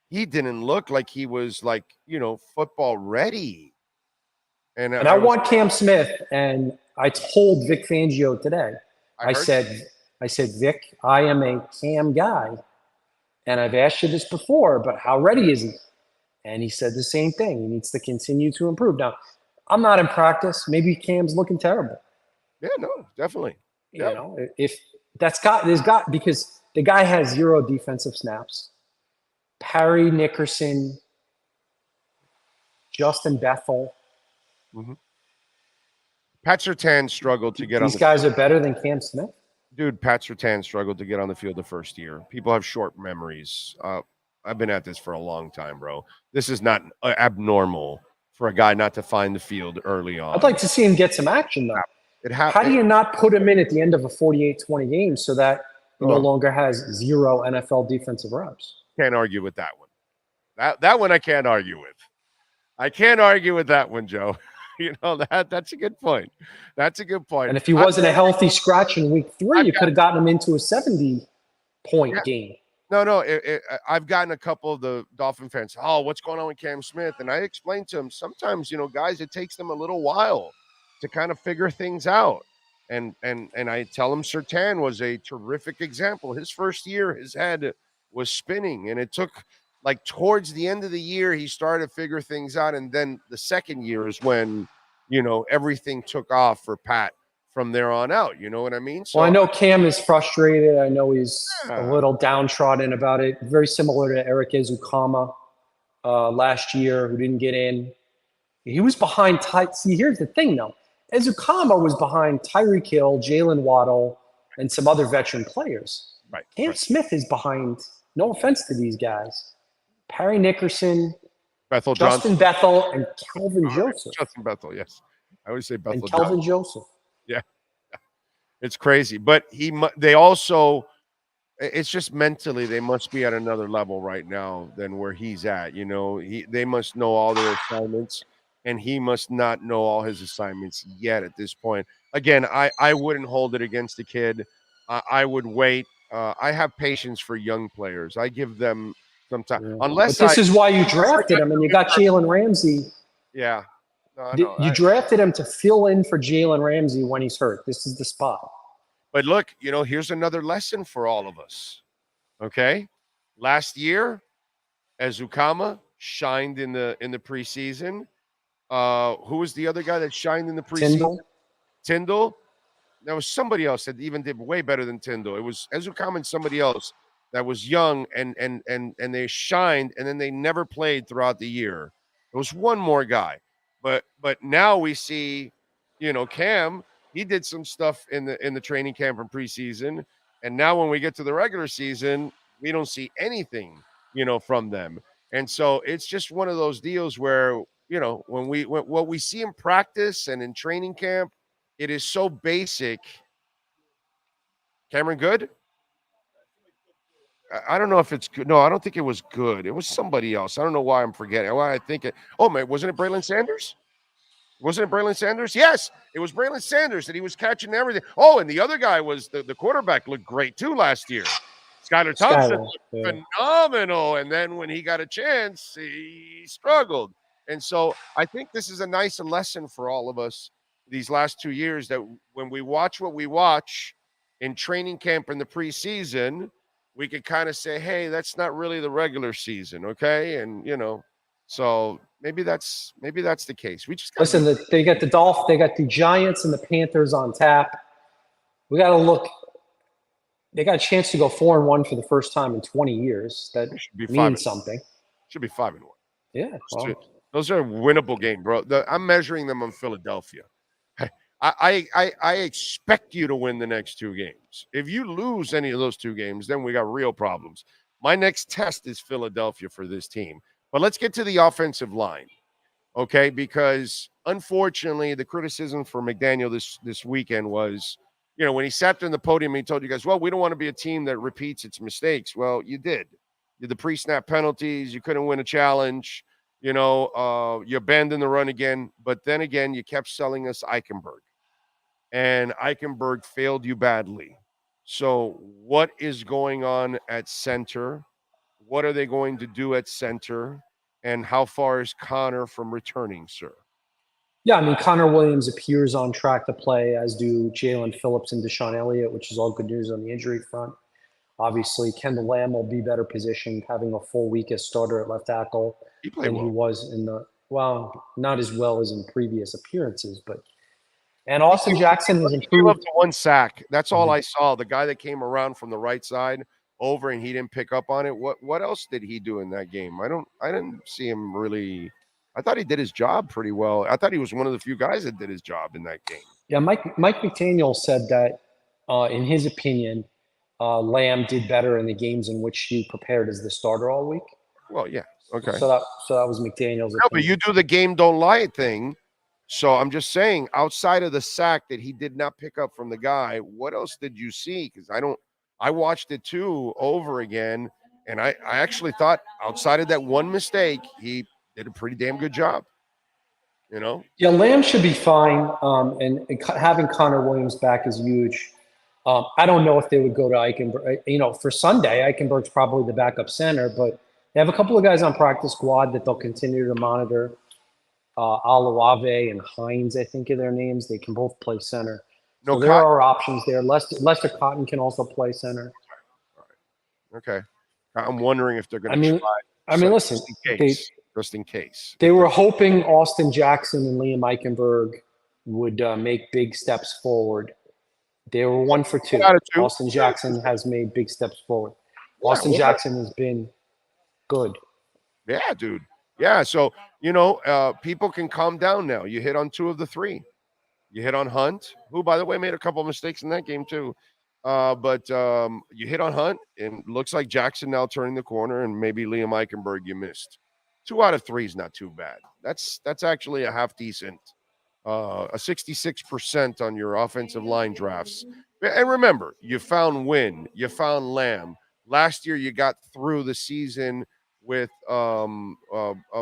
He didn't look like he was football ready. And I want Cam Smith, and I told Vic Fangio today. I said, Vic, I am a Cam guy, and I've asked you this before, but how ready is he? And he said the same thing. He needs to continue to improve. Now, I'm not in practice. Maybe Cam's looking terrible. Yeah, no, definitely. If because the guy has 0 defensive snaps. Parry Nickerson Justin Bethel. Mm-hmm. Pat Surtain struggled to get on These guys are better than Cam Smith? Dude, Pat Surtain struggled to get on the field the first year. People have short memories. I've been at this for a long time, bro. This is not abnormal for a guy not to find the field early on. I'd like to see him get some action, though. How do you not put him in at the end of a 48-20 game so that he no longer has 0 NFL defensive reps? Can't argue with that one. That one I can't argue with. I can't argue with that one, Joe. You know, that's a good point. That's a good point. And if he wasn't a healthy scratch in week 3, you could have gotten him into a 70-point game. No. I've gotten a couple of the Dolphin fans, what's going on with Cam Smith? And I explained to them, sometimes, guys, it takes them a little while to kind of figure things out. And I tell them Surtain was a terrific example. His first year, his head was spinning, and it took towards the end of the year, he started to figure things out. And then the second year is when, everything took off for Pat from there on out. You know what I mean? So, well, I know Cam is frustrated. I know he's a little downtrodden about it. Very similar to Eric Ezukama last year, who didn't get in. He was behind. See, here's the thing, though. Ezukama was behind Tyreek Hill, Jalen Waddle, and some other veteran players. Right. Cam Smith is behind. No offense to these guys. Perry Nickerson, Justin Bethel, and Kelvin Joseph. Justin Bethel, yes. I always say Bethel. And Kelvin Joseph. Yeah. It's crazy. But they also, it's just mentally, they must be at another level right now than where he's at. They must know all their assignments, and he must not know all his assignments yet at this point. Again, I wouldn't hold it against the kid. I would wait. I have patience for young players. I give them some time. Yeah. Unless this is why you drafted him, and you got Jalen Ramsey. Yeah. You drafted him to fill in for Jalen Ramsey when he's hurt. This is the spot. But look, here's another lesson for all of us. Okay? Last year, Ezukama shined in the preseason. Who was the other guy that shined in the preseason? Tyndall. There was somebody else that even did way better than Tyndall. It was Ezukama and somebody else that was young and they shined, and then they never played throughout the year. There was one more guy. But now we see, Cam, he did some stuff in the training camp and preseason, and now when we get to the regular season, we don't see anything, from them. And so it's just one of those deals where, when what we see in practice and in training camp, it is so basic. Cameron Good? I don't know if it's good. No, I don't think it was Good. It was somebody else. I don't know why I'm forgetting. Why I think it. Oh, man, wasn't it Braylon Sanders? Wasn't it Braylon Sanders? Yes, it was Braylon Sanders that he was catching everything. Oh, and the other guy was the quarterback looked great too last year. Skylar Thompson looked phenomenal. And then when he got a chance, he struggled. And so I think this is a nice lesson for all of us these last 2 years, that when we watch what we watch in training camp in the preseason, we could kind of say, hey, that's not really the regular season, okay? And, so maybe that's the case. We just listen, they got the Dolphins, they got the Giants and the Panthers on tap. We got to look. They got a chance to go 4-1 for the first time in 20 years. That means something. Should be 5-1. Yeah. Those are winnable games, bro. I'm measuring them on Philadelphia. I expect you to win the next 2 games. If you lose any of those 2 games, then we got real problems. My next test is Philadelphia for this team. But let's get to the offensive line, okay? Because unfortunately, the criticism for McDaniel this weekend was, when he sat there in the podium, he told you guys, well, we don't want to be a team that repeats its mistakes. Well, you did. You did the pre-snap penalties. You couldn't win a challenge. You abandoned the run again. But then again, you kept selling us Eichenberg. And Eichenberg failed you badly. So what is going on at center? What are they going to do at center? And how far is Connor from returning, sir? Yeah, I mean, Connor Williams appears on track to play, as do Jalen Phillips and Deshaun Elliott, which is all good news on the injury front. Obviously, Kendall Lamb will be better positioned, having a full week as starter at left tackle than he was in not as well as in previous appearances, but and Austin Jackson has improved. Up to 1 sack. That's all I saw. The guy that came around from the right side over and he didn't pick up on it. What else did he do in that game? I didn't see him really I thought he did his job pretty well. I thought he was one of the few guys that did his job in that game. Yeah, Mike McDaniel said that, in his opinion, Lamb did better in the games in which he prepared as the starter all week. Well, yeah, okay. So that was McDaniel's opinion. No, but you do the game don't lie thing. So I'm just saying, outside of the sack that he did not pick up from the guy, what else did you see? Because I watched it too over again, and I actually thought outside of that one mistake, he did a pretty damn good job. You know? Yeah, Lamb should be fine, and having Connor Williams back is huge. I don't know if they would go to Eichenberg. For Sunday, Eichenberg's probably the backup center, but they have a couple of guys on practice squad that they'll continue to monitor. Alawave and Hines, I think are their names. They can both play center. So there are options there. Lester Cotton can also play center. All right. Okay. I'm wondering if they're going to try. Listen, just in case. They were hoping Austin Jackson and Liam Eichenberg would make big steps forward. They were 1 for 2. Austin Jackson has made big steps forward. Austin Jackson has been good. Yeah, dude. Yeah, so, people can calm down now. You hit on 2 of the 3. You hit on Hunt, who, by the way, made a couple of mistakes in that game too. But you hit on Hunt, and looks like Jackson now turning the corner, and maybe Liam Eichenberg you missed. 2 out of 3 is not too bad. That's actually a half decent. A 66% on your offensive line drafts. And remember, you found Wynn, you found Lamb. Last year, you got through the season with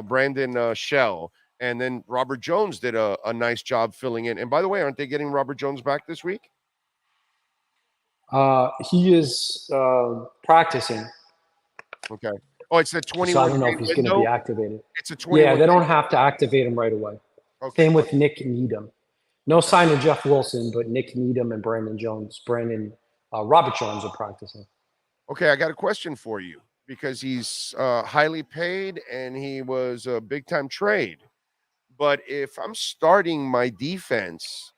Brandon Shell, and then Robert Jones did a nice job filling in. And by the way, aren't they getting Robert Jones back this week? He is practicing. Okay. Oh, it's a 21. So I don't know if he's going to be activated. It's a 21. Yeah, they don't have to activate him right away. Okay. Same with Nick Needham. No sign of Jeff Wilson, but Nick Needham and Robert Jones are practicing. Okay, I got a question for you, because he's highly paid and he was a big-time trade. But if I'm starting my defense,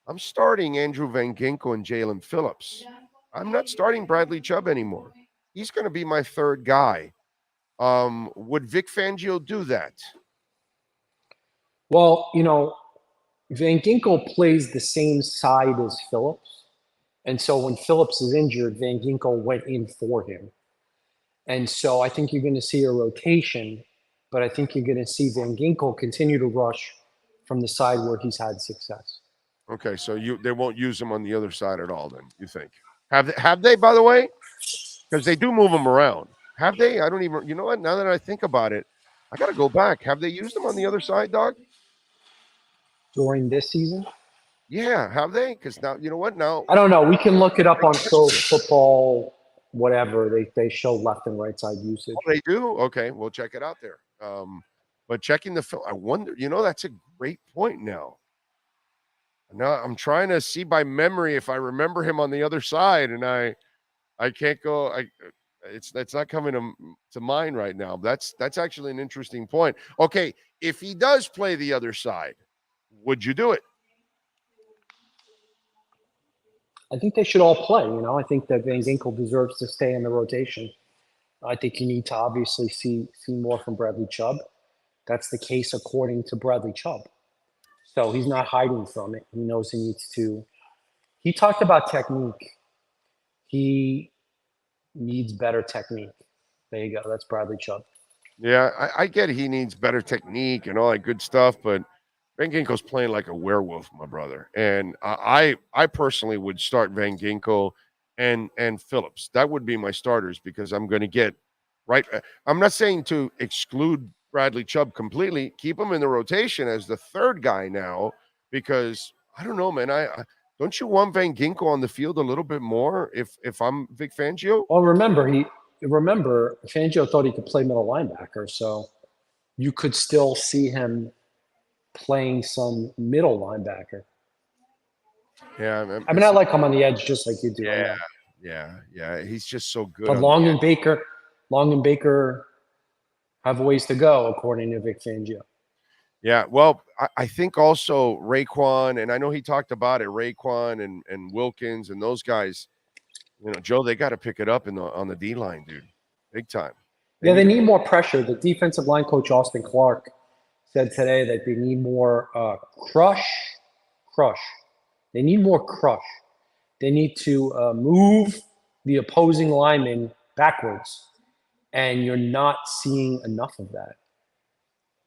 I'm starting Andrew Van Ginkel and Jalen Phillips. I'm not starting Bradley Chubb anymore. He's going to be my third guy. Would Vic Fangio do that? Well, Van Ginkel plays the same side as Phillips. And so when Phillips is injured, Van Ginkel went in for him. And so I think you're going to see a rotation, but I think you're going to see Van Ginkel continue to rush from the side where he's had success. Okay, so they won't use him on the other side at all then, you think? Have they, by the way? Because they do move him around. Have they? I don't even, you know what? Now that I think about it, I got to go back. Have they used him on the other side, dog? During this season? Yeah, have they? Because now, you know what? Now I don't know. We can look it up on Pro Football, whatever. They show left and right side usage. Oh, they do? Okay, we'll check it out there. But checking the film, I wonder, that's a great point now. Now I'm trying to see by memory if I remember him on the other side, and I can't go. It's not coming to mind right now. That's actually an interesting point. Okay, if he does play the other side, would you do it? I think they should all play. I think that Van Ginkel deserves to stay in the rotation. I think you need to obviously see more from Bradley Chubb. That's the case according to Bradley Chubb. So he's not hiding from it. He knows he needs to. He talked about technique. He needs better technique. There you go. That's Bradley Chubb. Yeah, I get he needs better technique and all that good stuff, but Van Ginkel's playing like a werewolf, my brother. And I personally would start Van Ginkel and Phillips. That would be my starters, because I'm going to get right. I'm not saying to exclude Bradley Chubb completely. Keep him in the rotation as the third guy now, because I don't know, man. I don't you want Van Ginkel on the field a little bit more if I'm Vic Fangio? Well, remember Fangio thought he could play middle linebacker, so you could still see him playing some middle linebacker. Yeah, I like him on the edge just like you do. Yeah. He's just so good. But Long and Baker have ways to go, according to Vic Fangio. Yeah, well, I think also Raekwon, and I know he talked about it, Raekwon and Wilkins and those guys, Joe, they got to pick it up on the D-line, dude. Big time. They need more pressure. The defensive line coach, Austin Clark, said today that they need more crush. They need more crush. They need to move the opposing lineman backwards, and you're not seeing enough of that.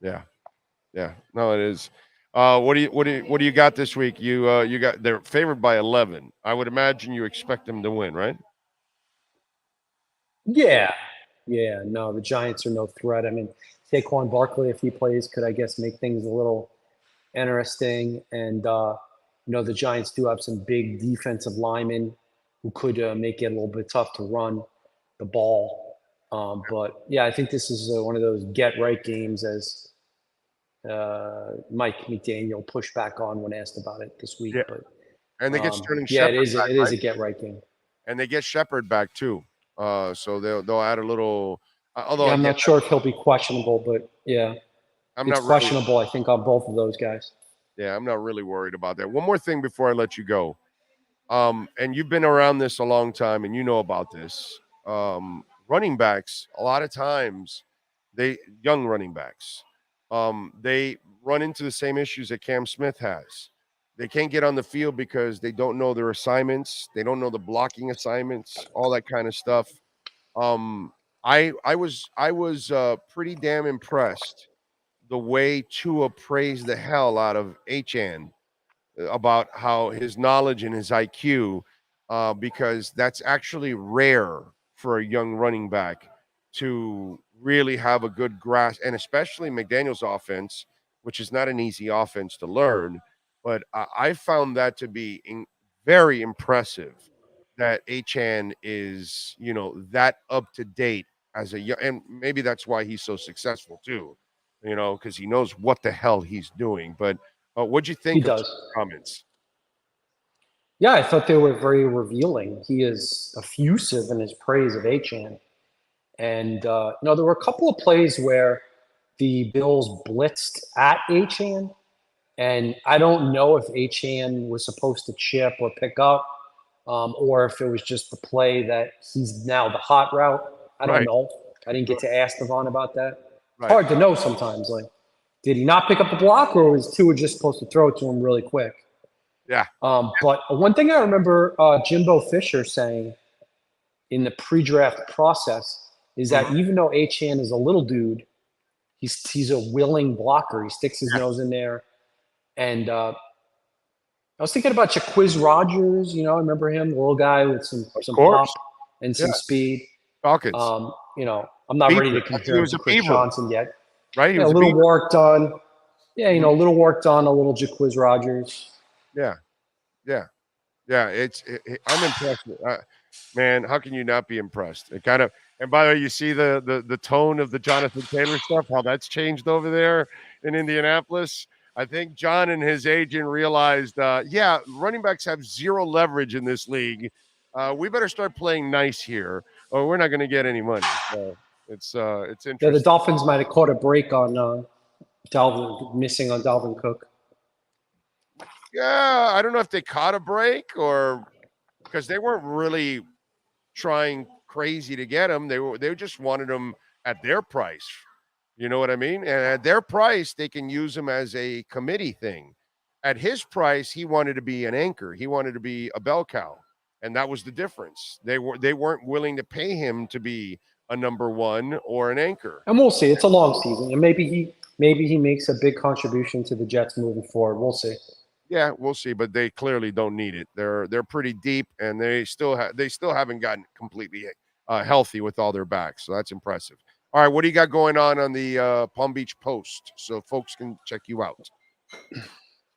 Yeah. No, it is. What do you got this week? You got they're favored by 11. I would imagine you expect them to win, right? Yeah. No, the Giants are no threat. I mean, Saquon Barkley, if he plays, could I guess make things a little interesting. And the Giants do have some big defensive linemen who could make it a little bit tough to run the ball. But yeah, I think this is one of those get right games, as Mike McDaniel pushed back on when asked about it this week. Yeah. But and they get Sterling yeah, Shepard it back, is right? a get right game. And they get Shepard back too. So they'll add a little. Although I'm not sure if he'll be questionable, but yeah, it's questionable. I think on both of those guys. Yeah, I'm not really worried about that. One more thing before I let you go. And you've been around this a long time, and you know about this. Running backs, a lot of times, young running backs, they run into the same issues that Cam Smith has. They can't get on the field because they don't know their assignments. They don't know the blocking assignments, all that kind of stuff. I was pretty damn impressed the way Tua praised the hell out of Achan about how his knowledge and his IQ, because that's actually rare for a young running back to really have a good grasp, and especially McDaniel's offense, which is not an easy offense to learn. But I found that to be very impressive that Achan is, that up to date as a young, and maybe that's why he's so successful too, because he knows what the hell he's doing. But what'd you think of the comments? Yeah, I thought they were very revealing. He is effusive in his praise of Achan. And, there were a couple of plays where the Bills blitzed at Achan. And I don't know if Achan was supposed to chip or pick up, or if it was just the play that he's now the hot route. I don't know. I didn't get to ask Devon about that. It's hard to know sometimes. Like, did he not pick up the block, or was Tua just supposed to throw it to him really quick? Yeah. But one thing I remember Jimbo Fisher saying in the pre-draft process is that even though Achan is a little dude, he's a willing blocker. He sticks his nose in there. And I was thinking about Jaquiz Rogers. I remember him, the little guy with some pop and some speed. Falcons. I'm not ready to compare him to Chris Johnson yet. Right? A little work done. Yeah, a little work done, a little Jaquiz Rogers. Yeah. I'm impressed. Man, how can you not be impressed? It kind of, and by the way, you see the tone of the Jonathan Taylor stuff, how that's changed over there in Indianapolis. I think John and his agent realized, running backs have zero leverage in this league. We better start playing nice here, or we're not going to get any money. So it's interesting. Yeah, the Dolphins might have caught a break on missing on Dalvin Cook. Yeah, I don't know if they caught a break or because they weren't really trying crazy to get him. They just wanted him at their price. You know what I mean? And at their price, they can use him as a committee thing. At his price, he wanted to be an anchor. He wanted to be a bell cow. And that was the difference. They weren't willing to pay him to be a number one or an anchor. And we'll see. It's a long season. And maybe he makes a big contribution to the Jets moving forward. We'll see. Yeah, we'll see, but they clearly don't need it. They're pretty deep, and they still haven't gotten completely healthy with all their backs. So that's impressive. All right, what do you got going on the Palm Beach Post so folks can check you out?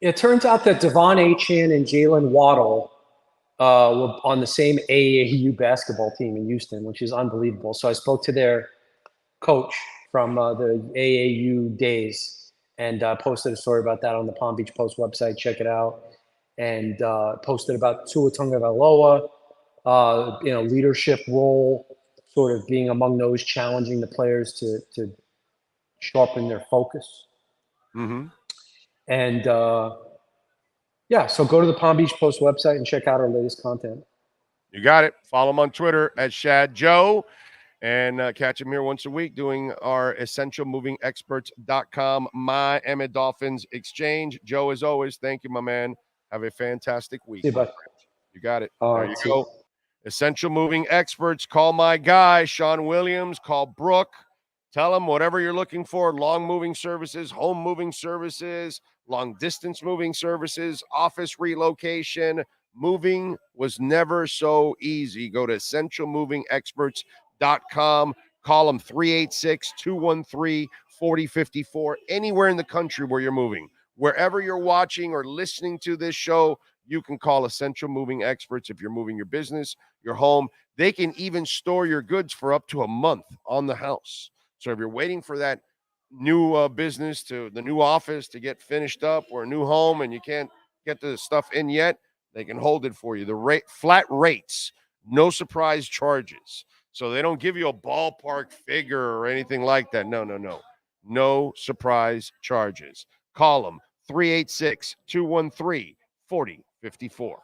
It turns out that Devon Achan and Jalen Waddle were on the same AAU basketball team in Houston, which is unbelievable. So I spoke to their coach from the AAU days and posted a story about that on the Palm Beach Post website. Check it out. And posted about Tua Tagovailoa, leadership role, sort of being among those challenging the players to sharpen their focus. Mm-hmm. And so go to the Palm Beach Post website and check out our latest content. You got it. Follow him on Twitter at Shad Joe. And catch him here once a week doing our essentialmovingexperts.com Miami Dolphins exchange. Joe, as always, thank you, my man. Have a fantastic week. See you, bud. You got it. All there right, you see go. you. Essential Moving Experts. Call my guy, Sean Williams. Call Brooke. Tell him whatever you're looking for. Long moving services, home moving services, long distance moving services, office relocation. Moving was never so easy. Go to essentialmovingexperts.com. Call them 386-213-4054. Anywhere in the country where you're moving. Wherever you're watching or listening to this show, you can call Essential Moving Experts if you're moving your business, your home. They can even store your goods for up to a month on the house. So if you're waiting for that new business to the new office to get finished up or a new home and you can't get the stuff in yet, they can hold it for you. The flat rates, no surprise charges. So they don't give you a ballpark figure or anything like that. No. No surprise charges. Call them 386-213-4054.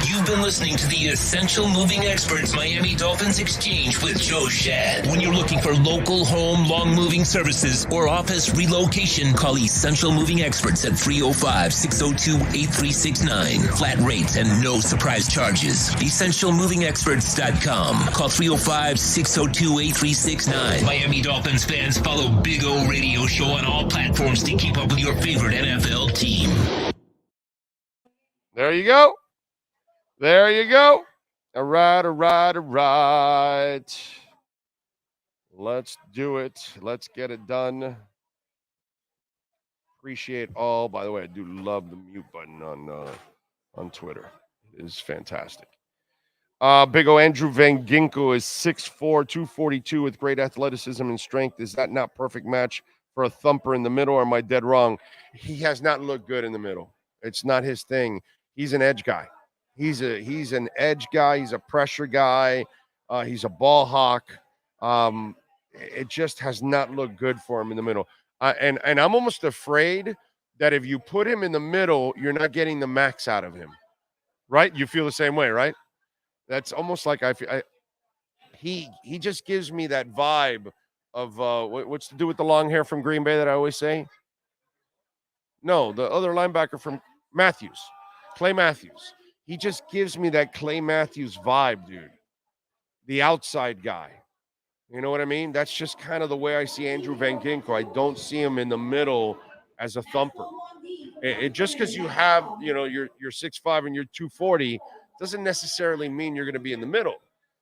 You've been listening to the Essential Moving Experts Miami Dolphins Exchange with Joe Shad. When you're looking for local, home, long moving services or office relocation, call Essential Moving Experts at 305-602-8369. Flat rates and no surprise charges. EssentialMovingExperts.com. Call 305-602-8369. Miami Dolphins fans, follow Big O Radio Show on all platforms to keep up with your favorite NFL team. There you go. There you go. All right. Let's do it. Let's get it done. Appreciate all. By the way, I do love the mute button on Twitter. It is fantastic. Big O Andrew Van Ginkel is 6'4", 242 with great athleticism and strength. Is that not perfect match for a thumper in the middle, or am I dead wrong? He has not looked good in the middle. It's not his thing. He's an edge guy. He's an edge guy. He's a pressure guy. He's a ball hawk. It just has not looked good for him in the middle. And I'm almost afraid that if you put him in the middle, you're not getting the max out of him. Right? You feel the same way, right? That's almost like he just gives me that vibe of what's to do with the long hair from Green Bay that I always say? No, the other linebacker from Matthews, Clay Matthews. He just gives me that Clay Matthews vibe, dude. The outside guy. You know what I mean? That's just kind of the way I see Andrew Van Ginkel. I don't see him in the middle as a thumper. It just because you have, you're 6'5" and you're 240 doesn't necessarily mean you're going to be in the middle.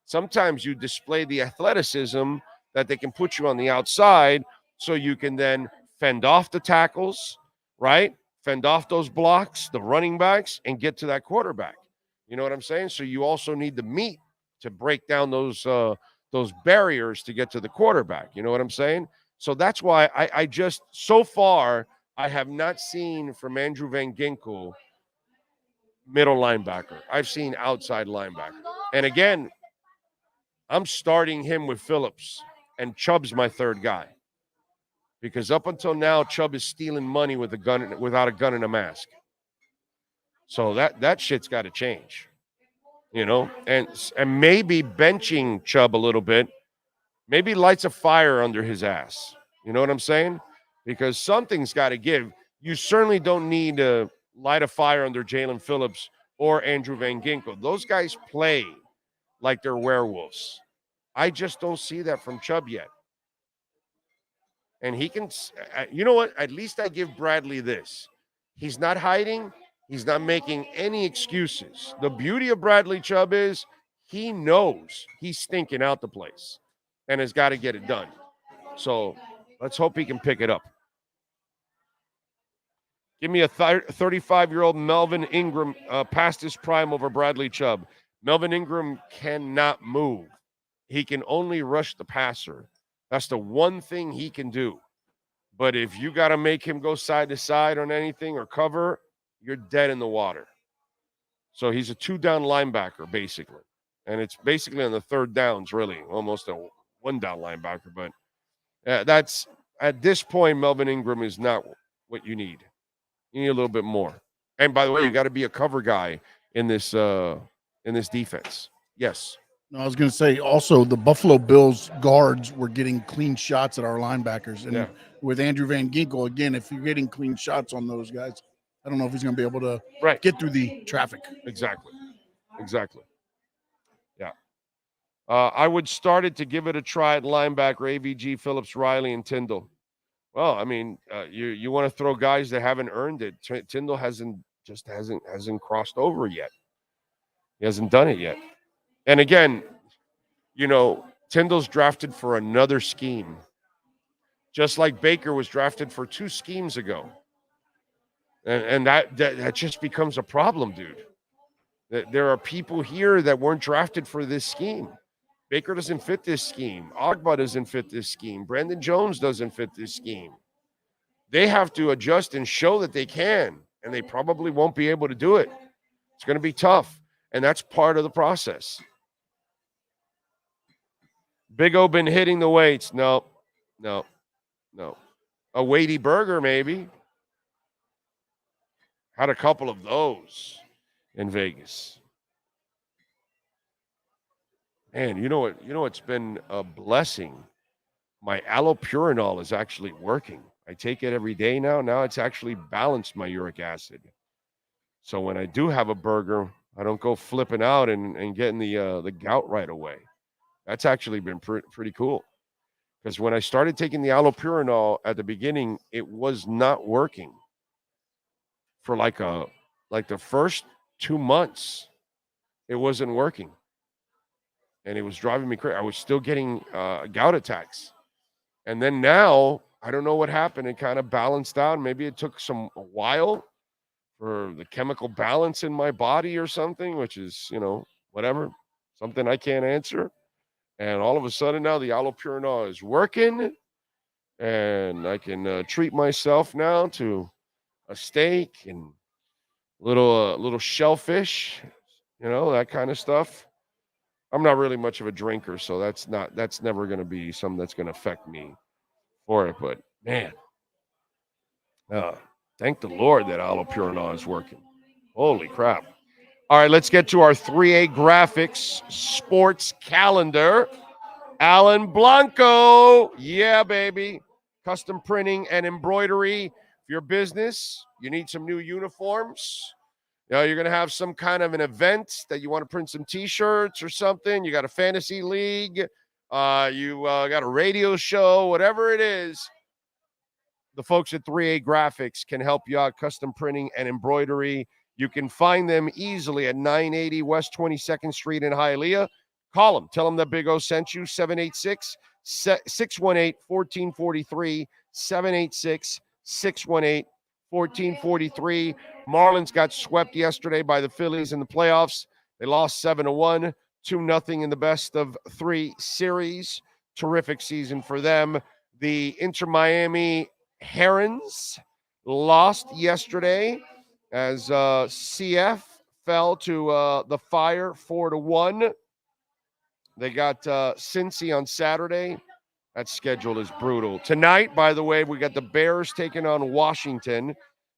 Sometimes you display the athleticism that they can put you on the outside so you can then fend off the tackles, right? Fend off those blocks, the running backs, and get to that quarterback. You know what I'm saying? So you also need the meat to break down those barriers to get to the quarterback. You know what I'm saying? So that's why I just, so far, I have not seen from Andrew Van Ginkel middle linebacker. I've seen outside linebacker. And again, I'm starting him with Phillips, and Chubb's my third guy. Because up until now, Chubb is stealing money with a gun, without a gun and a mask. So that shit's got to change, and maybe benching Chubb a little bit, maybe lights a fire under his ass. You know what I'm saying? Because something's got to give. You certainly don't need to light a fire under Jalen Phillips or Andrew Van Ginkel. Those guys play like they're werewolves. I just don't see that from Chubb yet. And he can, you know what? At least I give Bradley this. He's not hiding. He's not making any excuses. The beauty of Bradley Chubb is he knows he's stinking out the place and has got to get it done. So let's hope he can pick it up. Give me a 35-year-old Melvin Ingram past his prime over Bradley Chubb. Melvin Ingram cannot move. He can only rush the passer. That's the one thing he can do. But if you got to make him go side to side on anything or cover, you're dead in the water. So he's a 2-down linebacker, basically. And it's basically on the third downs, really, almost a 1-down linebacker. But that's, at this point, Melvin Ingram is not what you need. You need a little bit more. And by the way, you got to be a cover guy in this defense. Yes, No, I was going to say also the Buffalo Bills guards were getting clean shots at our linebackers. And with Andrew Van Ginkel, again, if you're getting clean shots on those guys, I don't know if he's going to be able to get through the traffic. Exactly. Yeah. I would start it to give it a try at linebacker, AVG, Phillips, Riley, and Tyndall. Well, I mean, you want to throw guys that haven't earned it. Tyndall hasn't crossed over yet. He hasn't done it yet. And again, Tyndall's drafted for another scheme, just like Baker was drafted for 2 schemes ago. And that just becomes a problem, dude. There are people here that weren't drafted for this scheme. Baker doesn't fit this scheme. Ogba doesn't fit this scheme. Brandon Jones doesn't fit this scheme. They have to adjust and show that they can, and they probably won't be able to do it. It's going to be tough, and that's part of the process. Big O been hitting the weights. No. A weighty burger, maybe. Had a couple of those in Vegas. Man, you know what's been a blessing? My allopurinol is actually working. I take it every day now. Now it's actually balanced my uric acid. So when I do have a burger, I don't go flipping out and getting the gout right away. That's actually been pretty cool. Because when I started taking the allopurinol at the beginning, it was not working. For like the first 2 months, it wasn't working. And it was driving me crazy. I was still getting gout attacks. And then now, I don't know what happened. It kind of balanced out. Maybe it took a while for the chemical balance in my body or something, which is, whatever, something I can't answer. And all of a sudden now the allopurinol is working, and I can treat myself now to a steak and little shellfish, that kind of stuff. I'm not really much of a drinker, so that's never going to be something that's going to affect me for it. But man, thank the Lord that allopurinol is working. Holy crap. All right, let's get to our 3A graphics sports calendar. Alan Blanco. Yeah, baby. Custom printing and embroidery. If your business, you need some new uniforms. You're going to have some kind of an event that you want to print some T-shirts or something. You got a fantasy league. You got a radio show, whatever it is. The folks at 3A Graphics can help you out, custom printing and embroidery. You can find them easily at 980 West 22nd Street in Hialeah. Call them. Tell them that Big O sent you. 786-618-1443. 786-618-1443. Marlins got swept yesterday by the Phillies in the playoffs. They lost 7-1, 2-0 in the best of 3 series. Terrific season for them. The Inter Miami Herons lost yesterday as CF fell to the Fire 4-1. They got Cincy on Saturday. That schedule is brutal. Tonight, by the way, we got the Bears taking on Washington.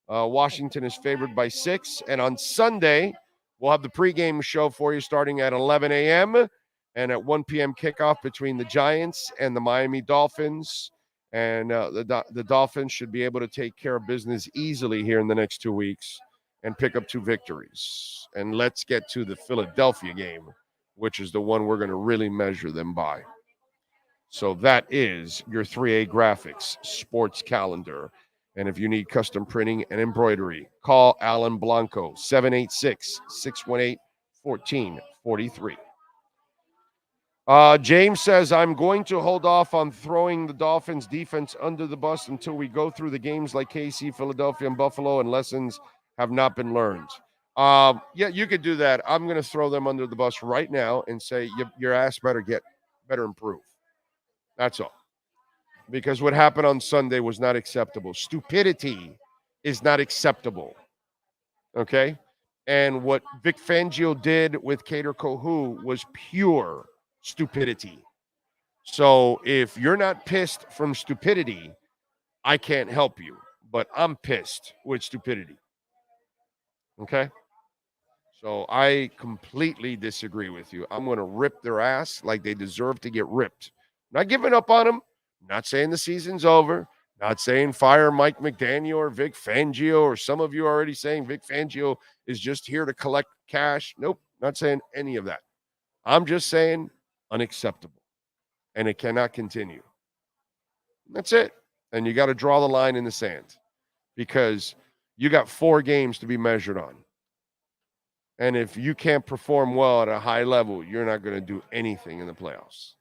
Washington is favored by 6. And on Sunday, we'll have the pregame show for you starting at 11 a.m. and at 1 p.m. kickoff between the Giants and the Miami Dolphins. And the Dolphins should be able to take care of business easily here in the next 2 weeks and pick up 2 victories. And let's get to the Philadelphia game, which is the one we're going to really measure them by. So that is your 3A Graphics sports calendar. And if you need custom printing and embroidery, call Alan Blanco, 786-618-1443. James says, I'm going to hold off on throwing the Dolphins defense under the bus until we go through the games like KC, Philadelphia, and Buffalo, and lessons have not been learned. Yeah, you could do that. I'm going to throw them under the bus right now and say, your ass better improve. That's all. Because what happened on Sunday was not acceptable. Stupidity is not acceptable. Okay? And what Vic Fangio did with Kader Kohu was pure stupidity. So if you're not pissed from stupidity, I can't help you. But I'm pissed with stupidity. Okay? So I completely disagree with you. I'm going to rip their ass like they deserve to get ripped. Not giving up on them. Not saying the season's over. Not saying fire Mike McDaniel or Vic Fangio, or some of you are already saying Vic Fangio is just here to collect cash. Nope, not saying any of that. I'm just saying unacceptable, and it cannot continue. That's it. And you got to draw the line in the sand because you got 4 games to be measured on. And if you can't perform well at a high level, you're not going to do anything in the playoffs.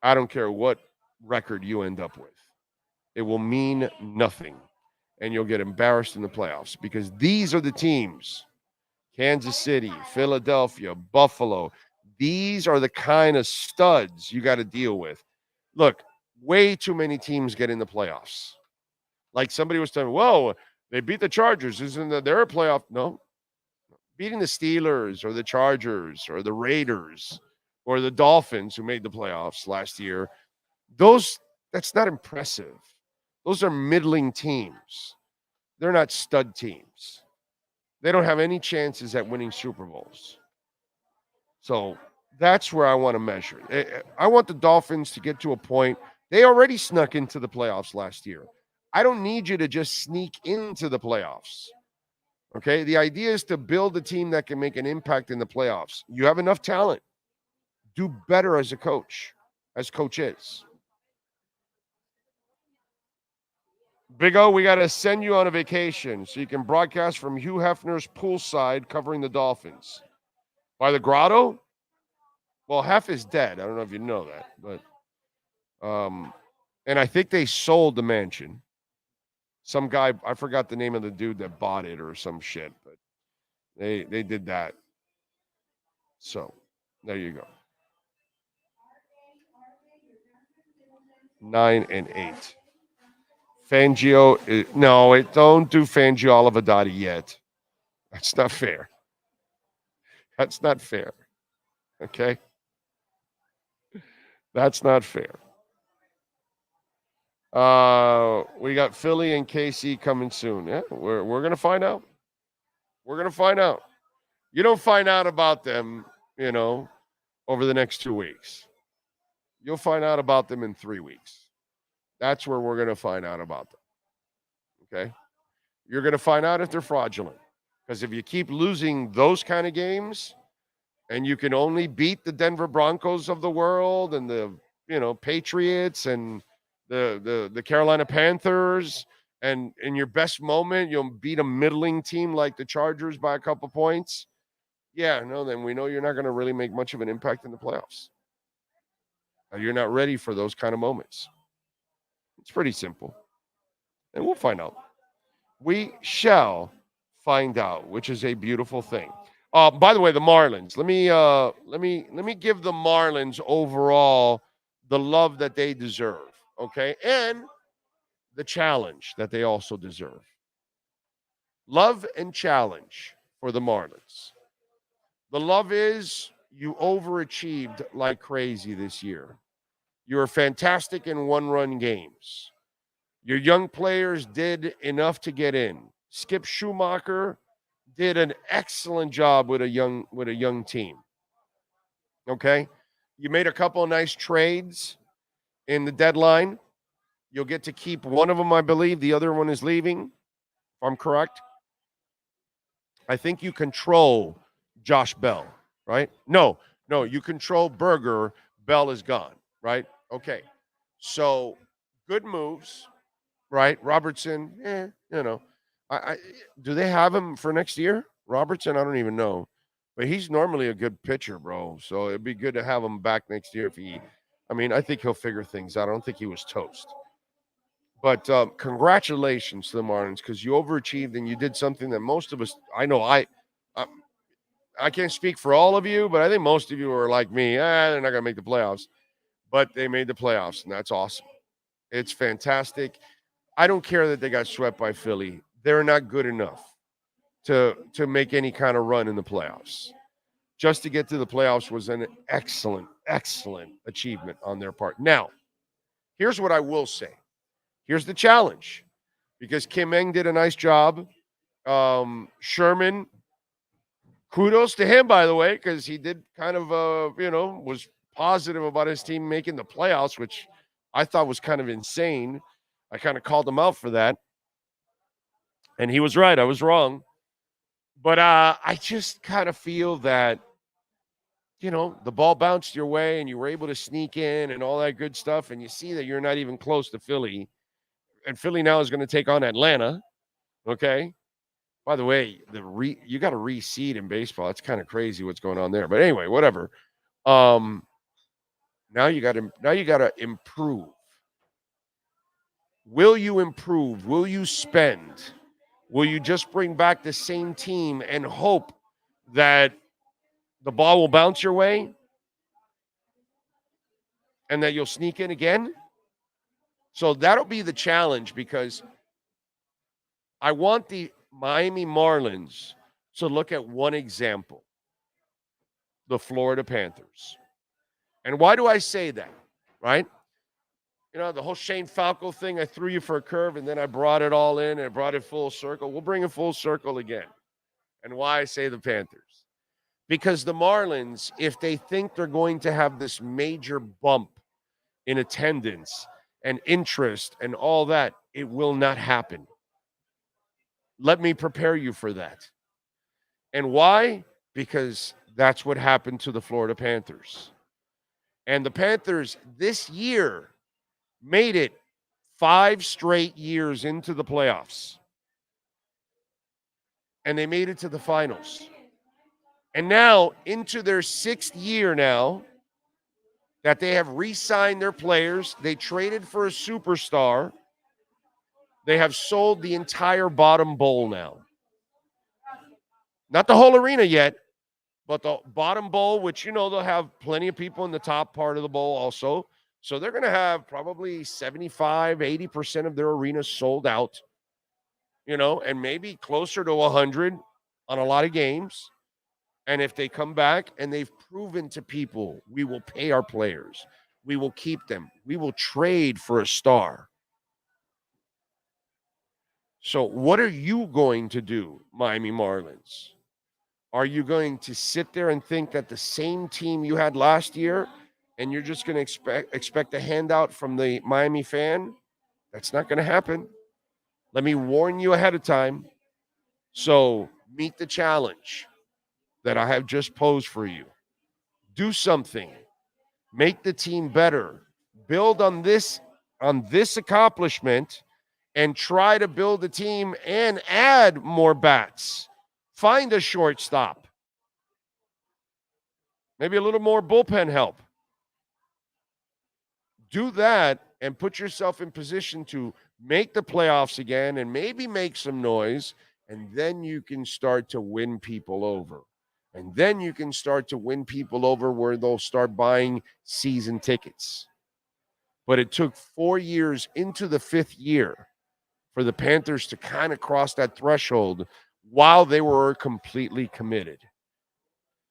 I don't care what record you end up with. It will mean nothing. And you'll get embarrassed in the playoffs because these are the teams, Kansas City, Philadelphia, Buffalo. These are the kind of studs you got to deal with. Look, way too many teams get in the playoffs. Like somebody was telling me, whoa, they beat the Chargers. Isn't that their playoff? No. Beating the Steelers or the Chargers or the Raiders or the Dolphins, who made the playoffs last year, that's not impressive. Those are middling teams. They're not stud teams. They don't have any chances at winning Super Bowls. So that's where I want to measure. I want the Dolphins to get to a point. They already snuck into the playoffs last year. I don't need you to just sneak into the playoffs. Okay, the idea is to build a team that can make an impact in the playoffs. You have enough talent. Do better as a coach, as coach is. Big O, we got to send you on a vacation so you can broadcast from Hugh Hefner's poolside covering the Dolphins. By the grotto? Well, Hef is dead. I don't know if you know that, but and I think they sold the mansion. Some guy, I forgot the name of the dude that bought it or some shit, but they did that. So, there you go. 9 and 8. Fangio, don't do Fangio Olivedati yet. That's not fair. That's not fair. Okay? That's not fair. We got Philly and KC coming soon. Yeah, we're going to find out. We're going to find out. You don't find out about them, over the next 2 weeks. You'll find out about them in 3 weeks. That's where we're going to find out about them. Okay? You're going to find out if they're fraudulent. Because if you keep losing those kind of games and you can only beat the Denver Broncos of the world and the, Patriots and the Carolina Panthers, and in your best moment, you'll beat a middling team like the Chargers by a couple points. Then we know you're not going to really make much of an impact in the playoffs. You're not ready for those kind of moments. It's pretty simple. And we'll find out. We shall find out, which is a beautiful thing. By the way, the Marlins. Let me give the Marlins overall the love that they deserve, okay? And the challenge that they also deserve. Love and challenge for the Marlins. The love is you overachieved like crazy this year. You were fantastic in one-run games. Your young players did enough to get in. Skip Schumacher did an excellent job with a young team. Okay? You made a couple of nice trades in the deadline. You'll get to keep one of them, I believe. The other one is leaving, if I'm correct. I think you control Josh Bell, right? No, you control Berger. Bell is gone, right? Okay. So, good moves, right? Robertson, I do they have him for next year? Robertson, I don't even know. But he's normally a good pitcher, bro. So, it'd be good to have him back next year I think he'll figure things out. I don't think he was toast. But congratulations to the Marlins because you overachieved and you did something that most of us, I can't speak for all of you, but I think most of you are like me. They're not going to make the playoffs. But they made the playoffs, and that's awesome. It's fantastic. I don't care that they got swept by Philly. They're not good enough to make any kind of run in the playoffs. Just to get to the playoffs was an excellent, excellent achievement on their part. Now, here's what I will say. Here's the challenge. Because Kim Eng did a nice job. Sherman kudos to him, by the way, because he did kind of, was positive about his team making the playoffs, which I thought was kind of insane. I kind of called him out for that. And he was right. I was wrong. But I just kind of feel that, the ball bounced your way and you were able to sneak in and all that good stuff. And you see that you're not even close to Philly. And Philly now is going to take on Atlanta. Okay. By the way, you got to reseed in baseball. It's kind of crazy what's going on there. But anyway, whatever. Now you got to improve. Will you improve? Will you spend? Will you just bring back the same team and hope that the ball will bounce your way and that you'll sneak in again? So that'll be the challenge, because I want the Miami Marlins to look at one example, the Florida Panthers. And why do I say that, right? The whole Shane Falco thing, I threw you for a curve and then I brought it all in and I brought it full circle. We'll bring it full circle again. And why I say the Panthers? Because the Marlins, if they think they're going to have this major bump in attendance and interest and all that, it will not happen. Let me prepare you for that. And why? Because that's what happened to the Florida Panthers. And the Panthers this year made it 5 straight years into the playoffs. And they made it to the finals. And now into their 6th year now that they have re-signed their players. They traded for a superstar. They have sold the entire bottom bowl now. Not the whole arena yet, but the bottom bowl, which, they'll have plenty of people in the top part of the bowl also. So they're going to have probably 75, 80% of their arena sold out, and maybe closer to 100 on a lot of games. And if they come back and they've proven to people, we will pay our players, we will keep them, we will trade for a star. So what are you going to do, Miami Marlins? Are you going to sit there and think that the same team you had last year and you're just going to expect a handout from the Miami fan? That's not going to happen. Let me warn you ahead of time. So meet the challenge that I have just posed for you. Do something. Make the team better. Build on this accomplishment and try to build a team and add more bats. Find a shortstop. Maybe a little more bullpen help. Do that and put yourself in position to make the playoffs again and maybe make some noise, and then you can start to win people over. And then you can start to win people over where they'll start buying season tickets. But it took 4 years into the 5th year for the Panthers to kind of cross that threshold while they were completely committed.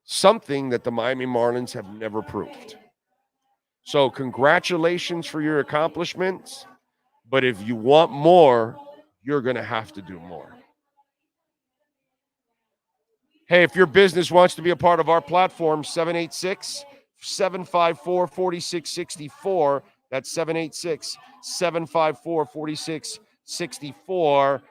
Something that the Miami Marlins have never proved. So congratulations for your accomplishments. But if you want more, you're going to have to do more. Hey, if your business wants to be a part of our platform, 786-754-4664. That's 786-754-4664.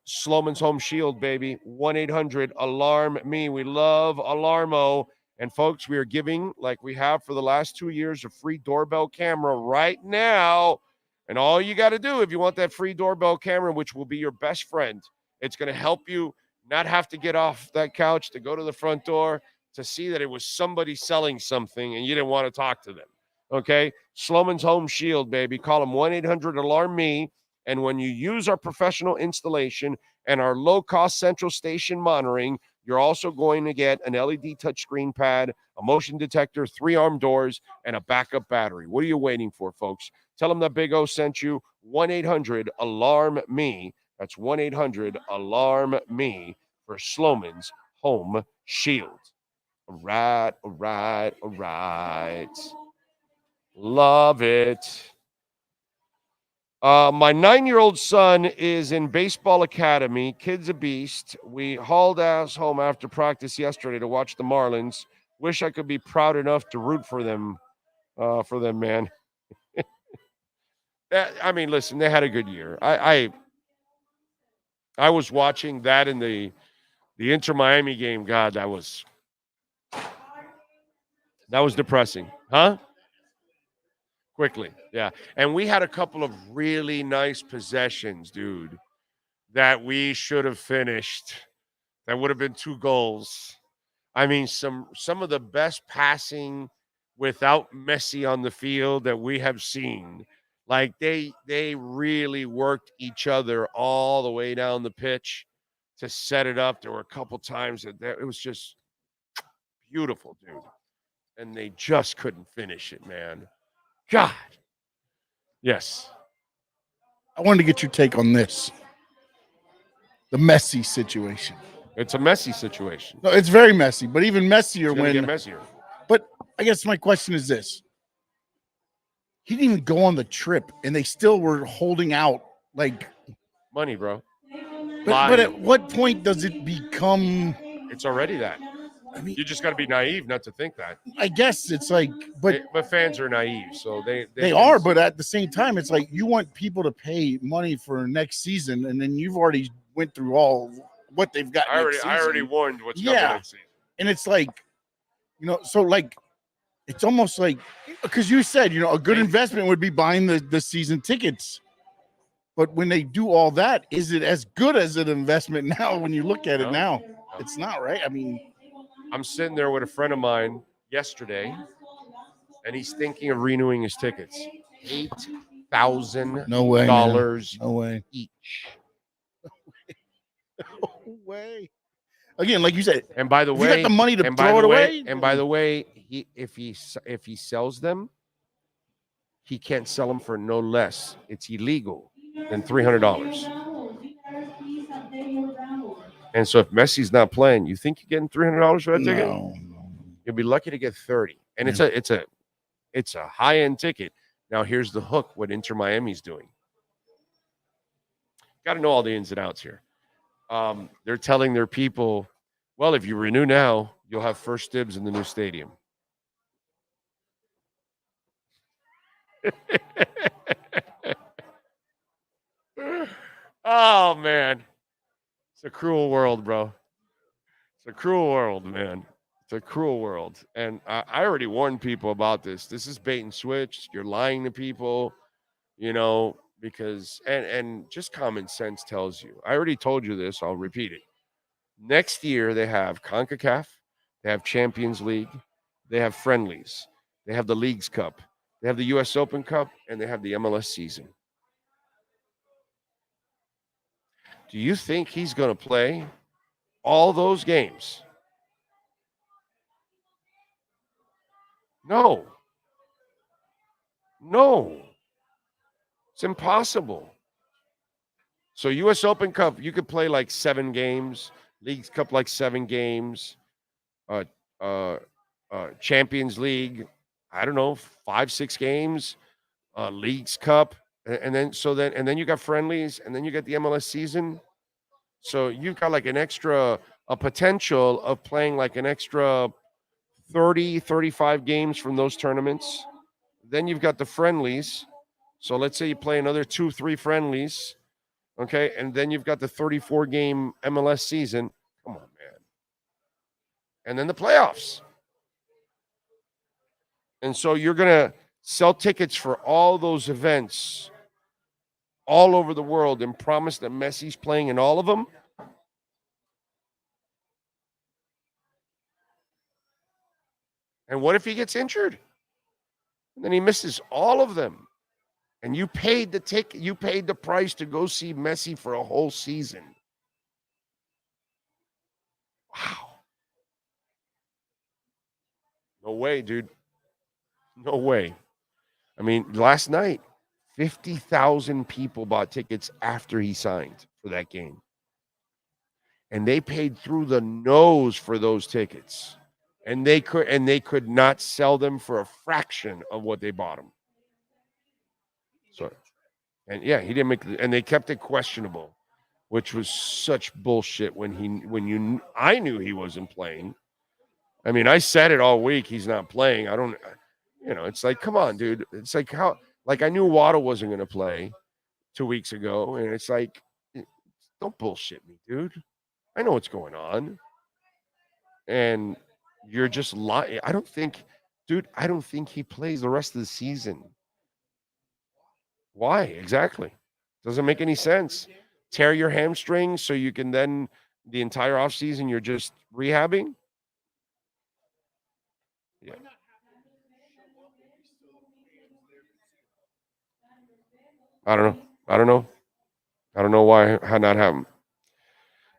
Sloman's Home Shield, baby. 1-800-ALARM-ME. We love Alarmo. And folks, we are giving, like we have for the last 2 years, a free doorbell camera right now. And all you got to do, if you want that free doorbell camera, which will be your best friend, it's going to help you not have to get off that couch to go to the front door to see that it was somebody selling something and you didn't want to talk to them. Okay? Sloman's Home Shield, baby. Call them 1-800-ALARM-ME. And when you use our professional installation and our low-cost central station monitoring, you're also going to get an LED touchscreen pad, a motion detector, 3-arm doors, and a backup battery. What are you waiting for, folks? Tell them that Big O sent you. 1-800-ALARM-ME. That's 1-800-ALARM-ME for Sloman's Home Shield. All right. Love it. My 9-year-old son is in baseball academy. Kid's a beast. We hauled ass home after practice yesterday to watch the Marlins. Wish I could be proud enough to root for them, man. I mean, listen, they had a good year. I was watching that in the Inter Miami game. God, that was depressing, huh? Quickly, yeah. And we had a couple of really nice possessions, dude, that we should have finished. That would have been 2 goals. I mean, some of the best passing without Messi on the field that we have seen. Like they really worked each other all the way down the pitch to set it up. There were a couple times that it was just beautiful, dude. And they just couldn't finish it, man. God. Yes. I wanted to get your take on this. The Messi situation. It's a messy situation. No, it's very messy, but even messier It's when get messier. But I guess my question is this. He didn't even go on the trip, and they still were holding out like money, bro. But at what point does it become? It's already that. I mean, you just got to be naive not to think that. I guess it's like, but fans are naive, so they are. But at the same time, it's like you want people to pay money for next season, and then you've already went through all what they've got. I already warned what's coming next season. And it's like, so like, it's almost like because you said, a good investment would be buying the season tickets. But when they do all that, is it as good as an investment now? When you look at it now, it's not, right? I mean, I'm sitting there with a friend of mine yesterday, and he's thinking of renewing his tickets. $8,000 no way each. No way. Again, like you said, and by the way, you got the money to throw it away. And by the way, if he sells them, he can't sell them for no less. It's illegal than $300. And so if Messi's not playing, you think you're getting $300 for that ticket? No. You'll be lucky to get 30. And it's a high-end ticket. Now here's the hook, what Inter Miami's doing. Got to know all the ins and outs here. They're telling their people, well, if you renew now, you'll have first dibs in the new stadium. Oh, man. It's a cruel world, bro. It's a cruel world, man. It's a cruel world. And I already warned people about this. This is bait and switch. You're lying to people, because and just common sense tells you. I already told you this. I'll repeat it. Next year, they have CONCACAF. They have Champions League. They have friendlies. They have the Leagues Cup. They have the U.S. Open Cup. And they have the MLS season. Do you think he's going to play all those games? No. It's impossible. So U.S. Open Cup, you could play like 7 games. Leagues Cup like 7 games. Champions League, I don't know, 5-6 games. Leagues Cup. And then you got friendlies, and then you get the MLS season. So you've got like a potential of playing like an extra 30, 35 games from those tournaments. Then you've got the friendlies. So let's say you play another 2-3 friendlies. Okay. And then you've got the 34-game MLS season. Come on, man. And then the playoffs. And so you're going to sell tickets for all those events all over the world and promise that Messi's playing in all of them? And what if he gets injured? And then he misses all of them. And you paid the ticket, you paid the price to go see Messi for a whole season. Wow. No way, dude. No way. I mean, last night, 50,000 people bought tickets after he signed for that game. And they paid through the nose for those tickets. And they could not sell them for a fraction of what they bought them. So And yeah, he didn't make and they kept it questionable, which was such bullshit I knew he wasn't playing. I mean, I said it all week, he's not playing. I don't it's like, come on, dude. It's like I knew Waddle wasn't going to play 2 weeks ago, and it's like, don't bullshit me, dude. I know what's going on. And you're just lying. I don't think he plays the rest of the season. Why? Exactly. Doesn't make any sense. Tear your hamstring so you can then the entire offseason you're just rehabbing? Yeah. I don't know. I don't know why not have him.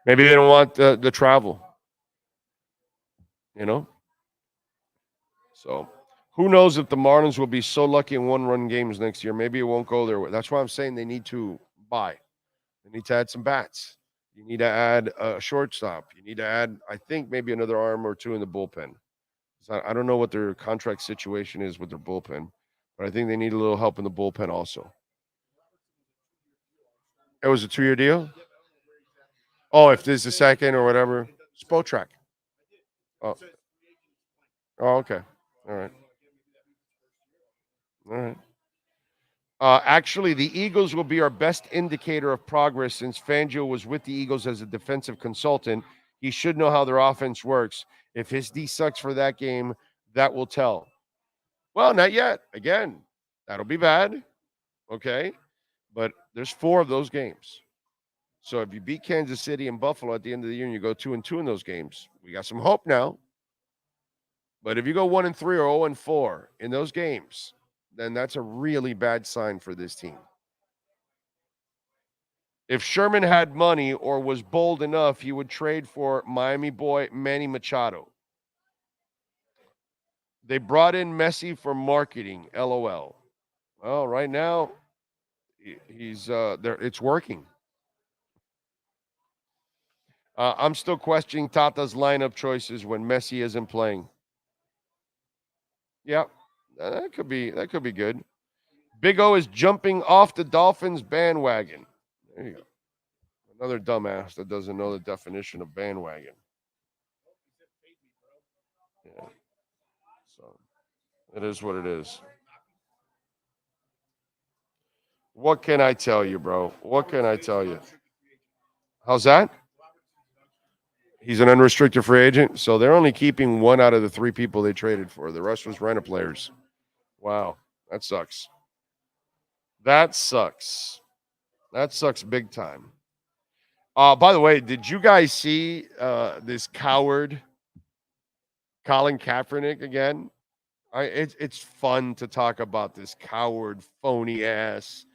Maybe they don't want the travel. So who knows if the Marlins will be so lucky in one-run games next year. Maybe it won't go their way. That's why I'm saying they need to buy. They need to add some bats. You need to add a shortstop. You need to add, I think, maybe another arm or two in the bullpen. So I don't know what their contract situation is with their bullpen, but I think they need a little help in the bullpen also. It was a 2-year deal? Oh, if this is the second or whatever. Spotrac. Oh, okay. All right. All right. Actually, the Eagles will be our best indicator of progress since Fangio was with the Eagles as a defensive consultant. He should know how their offense works. If his D sucks for that game, that will tell. Well, not yet. Again, that'll be bad. Okay. But there's 4 of those games. So if you beat Kansas City and Buffalo at the end of the year and you go 2-2 in those games, we got some hope now. But if you go 1-3 or 0-4 in those games, then that's a really bad sign for this team. If Sherman had money or was bold enough, he would trade for Miami boy Manny Machado. They brought in Messi for marketing, LOL. Well, right now, he's there. It's working. I'm still questioning Tata's lineup choices when Messi isn't playing. Yeah, that could be good. Big O is jumping off the Dolphins bandwagon. There you go. Another dumbass that doesn't know the definition of bandwagon. Yeah. So it is what it is. What can I tell you, bro? What can I tell you? How's that? He's an unrestricted free agent, so they're only keeping 1 out of the 3 people they traded for. The rest was rent players. Wow, that sucks. That sucks. That sucks big time. By the way, did you guys see this coward Colin Kaepernick again? It's fun to talk about this coward, phony ass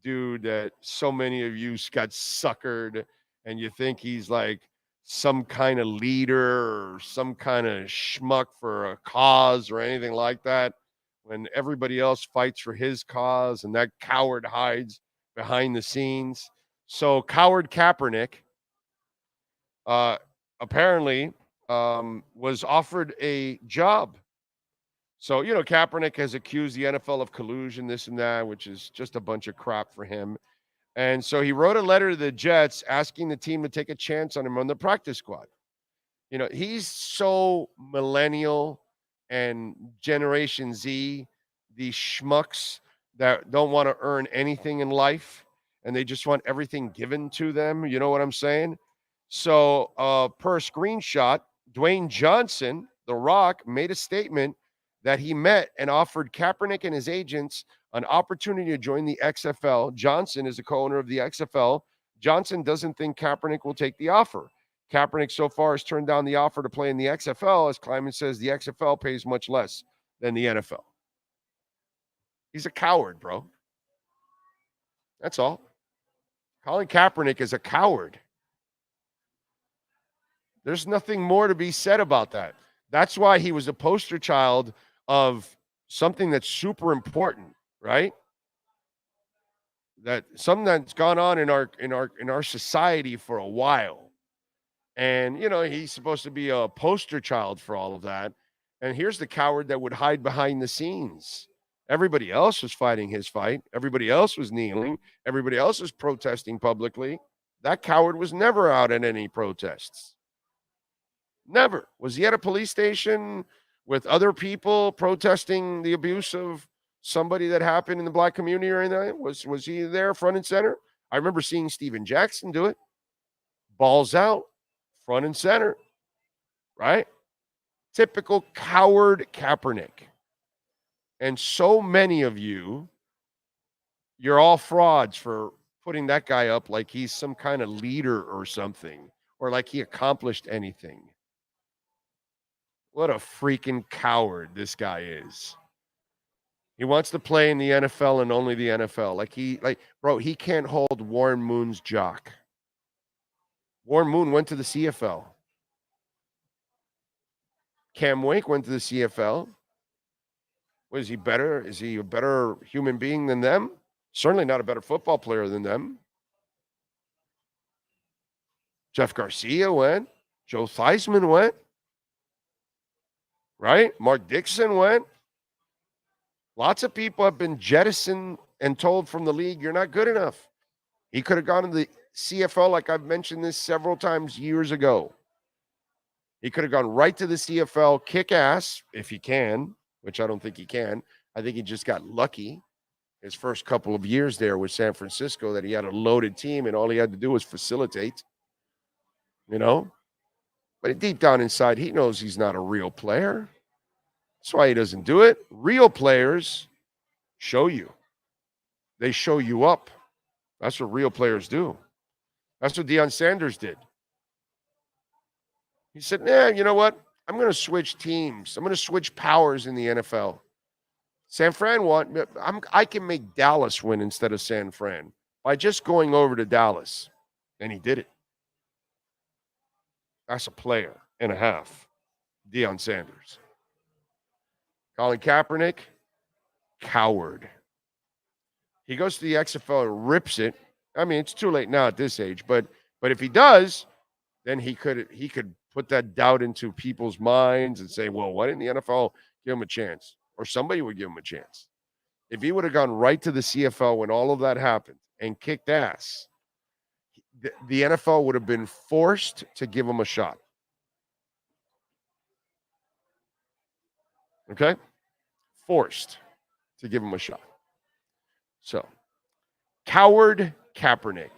dude that so many of you got suckered, and you think he's like some kind of leader or some kind of schmuck for a cause or anything like that, when everybody else fights for his cause and that coward hides behind the scenes. So coward Kaepernick apparently was offered a job. So, Kaepernick has accused the NFL of collusion, this and that, which is just a bunch of crap for him. And so he wrote a letter to the Jets asking the team to take a chance on him on the practice squad. He's so millennial and Generation Z, these schmucks that don't want to earn anything in life and they just want everything given to them. You know what I'm saying? So, per screenshot, Dwayne Johnson, The Rock, made a statement that he met and offered Kaepernick and his agents an opportunity to join the XFL. Johnson is a co-owner of the XFL. Johnson doesn't think Kaepernick will take the offer. Kaepernick so far has turned down the offer to play in the XFL, as Kleiman says the XFL pays much less than the NFL. He's a coward, bro. That's all. Colin Kaepernick is a coward. There's nothing more to be said about that. That's why he was a poster child of something that's super important, right? That something that's gone on in our society for a while. And he's supposed to be a poster child for all of that. And here's the coward that would hide behind the scenes Everybody else was fighting his fight. Everybody else was kneeling. Everybody else was protesting publicly. That coward was never out at any protests. Never. Was he at a police station with other people protesting the abuse of somebody that happened in the black community or anything? Was he there front and center? I remember seeing Steven Jackson do it. Balls out, front and center, right? Typical coward Kaepernick. And so many of you, you're all frauds for putting that guy up like he's some kind of leader or something, or like he accomplished anything. What a freaking coward this guy is. He wants to play in the NFL and only the NFL. Bro, he can't hold Warren Moon's jock. Warren Moon went to the CFL. Cam Wake went to the CFL. Was he better? Is he a better human being than them? Certainly not a better football player than them. Jeff Garcia went. Joe Theismann went. Right? Mark Dixon went. Lots of people have been jettisoned and told from the league, you're not good enough. He could have gone to the CFL, like I've mentioned this several times years ago. He could have gone right to the CFL, kick ass, if he can, which I don't think he can. I think he just got lucky his first couple of years there with San Francisco that he had a loaded team and all he had to do was facilitate, you know. But deep down inside, he knows he's not a real player. That's why he doesn't do it. Real players show you. They show you up. That's what real players do. That's what Deion Sanders did. He said, you know what? I'm going to switch teams. I'm going to switch powers in the NFL. San Fran I can make Dallas win instead of San Fran by just going over to Dallas. And he did it. That's a player and a half. Deion Sanders. Colin Kaepernick, coward. He goes to the XFL and rips it. I mean, it's too late now at this age, but if he does, then he could put that doubt into people's minds and say, well, why didn't the NFL give him a chance? Or somebody would give him a chance. If he would have gone right to the CFL when all of that happened and kicked ass, the NFL would have been forced to give him a shot. Okay? Forced to give him a shot. So, coward Kaepernick.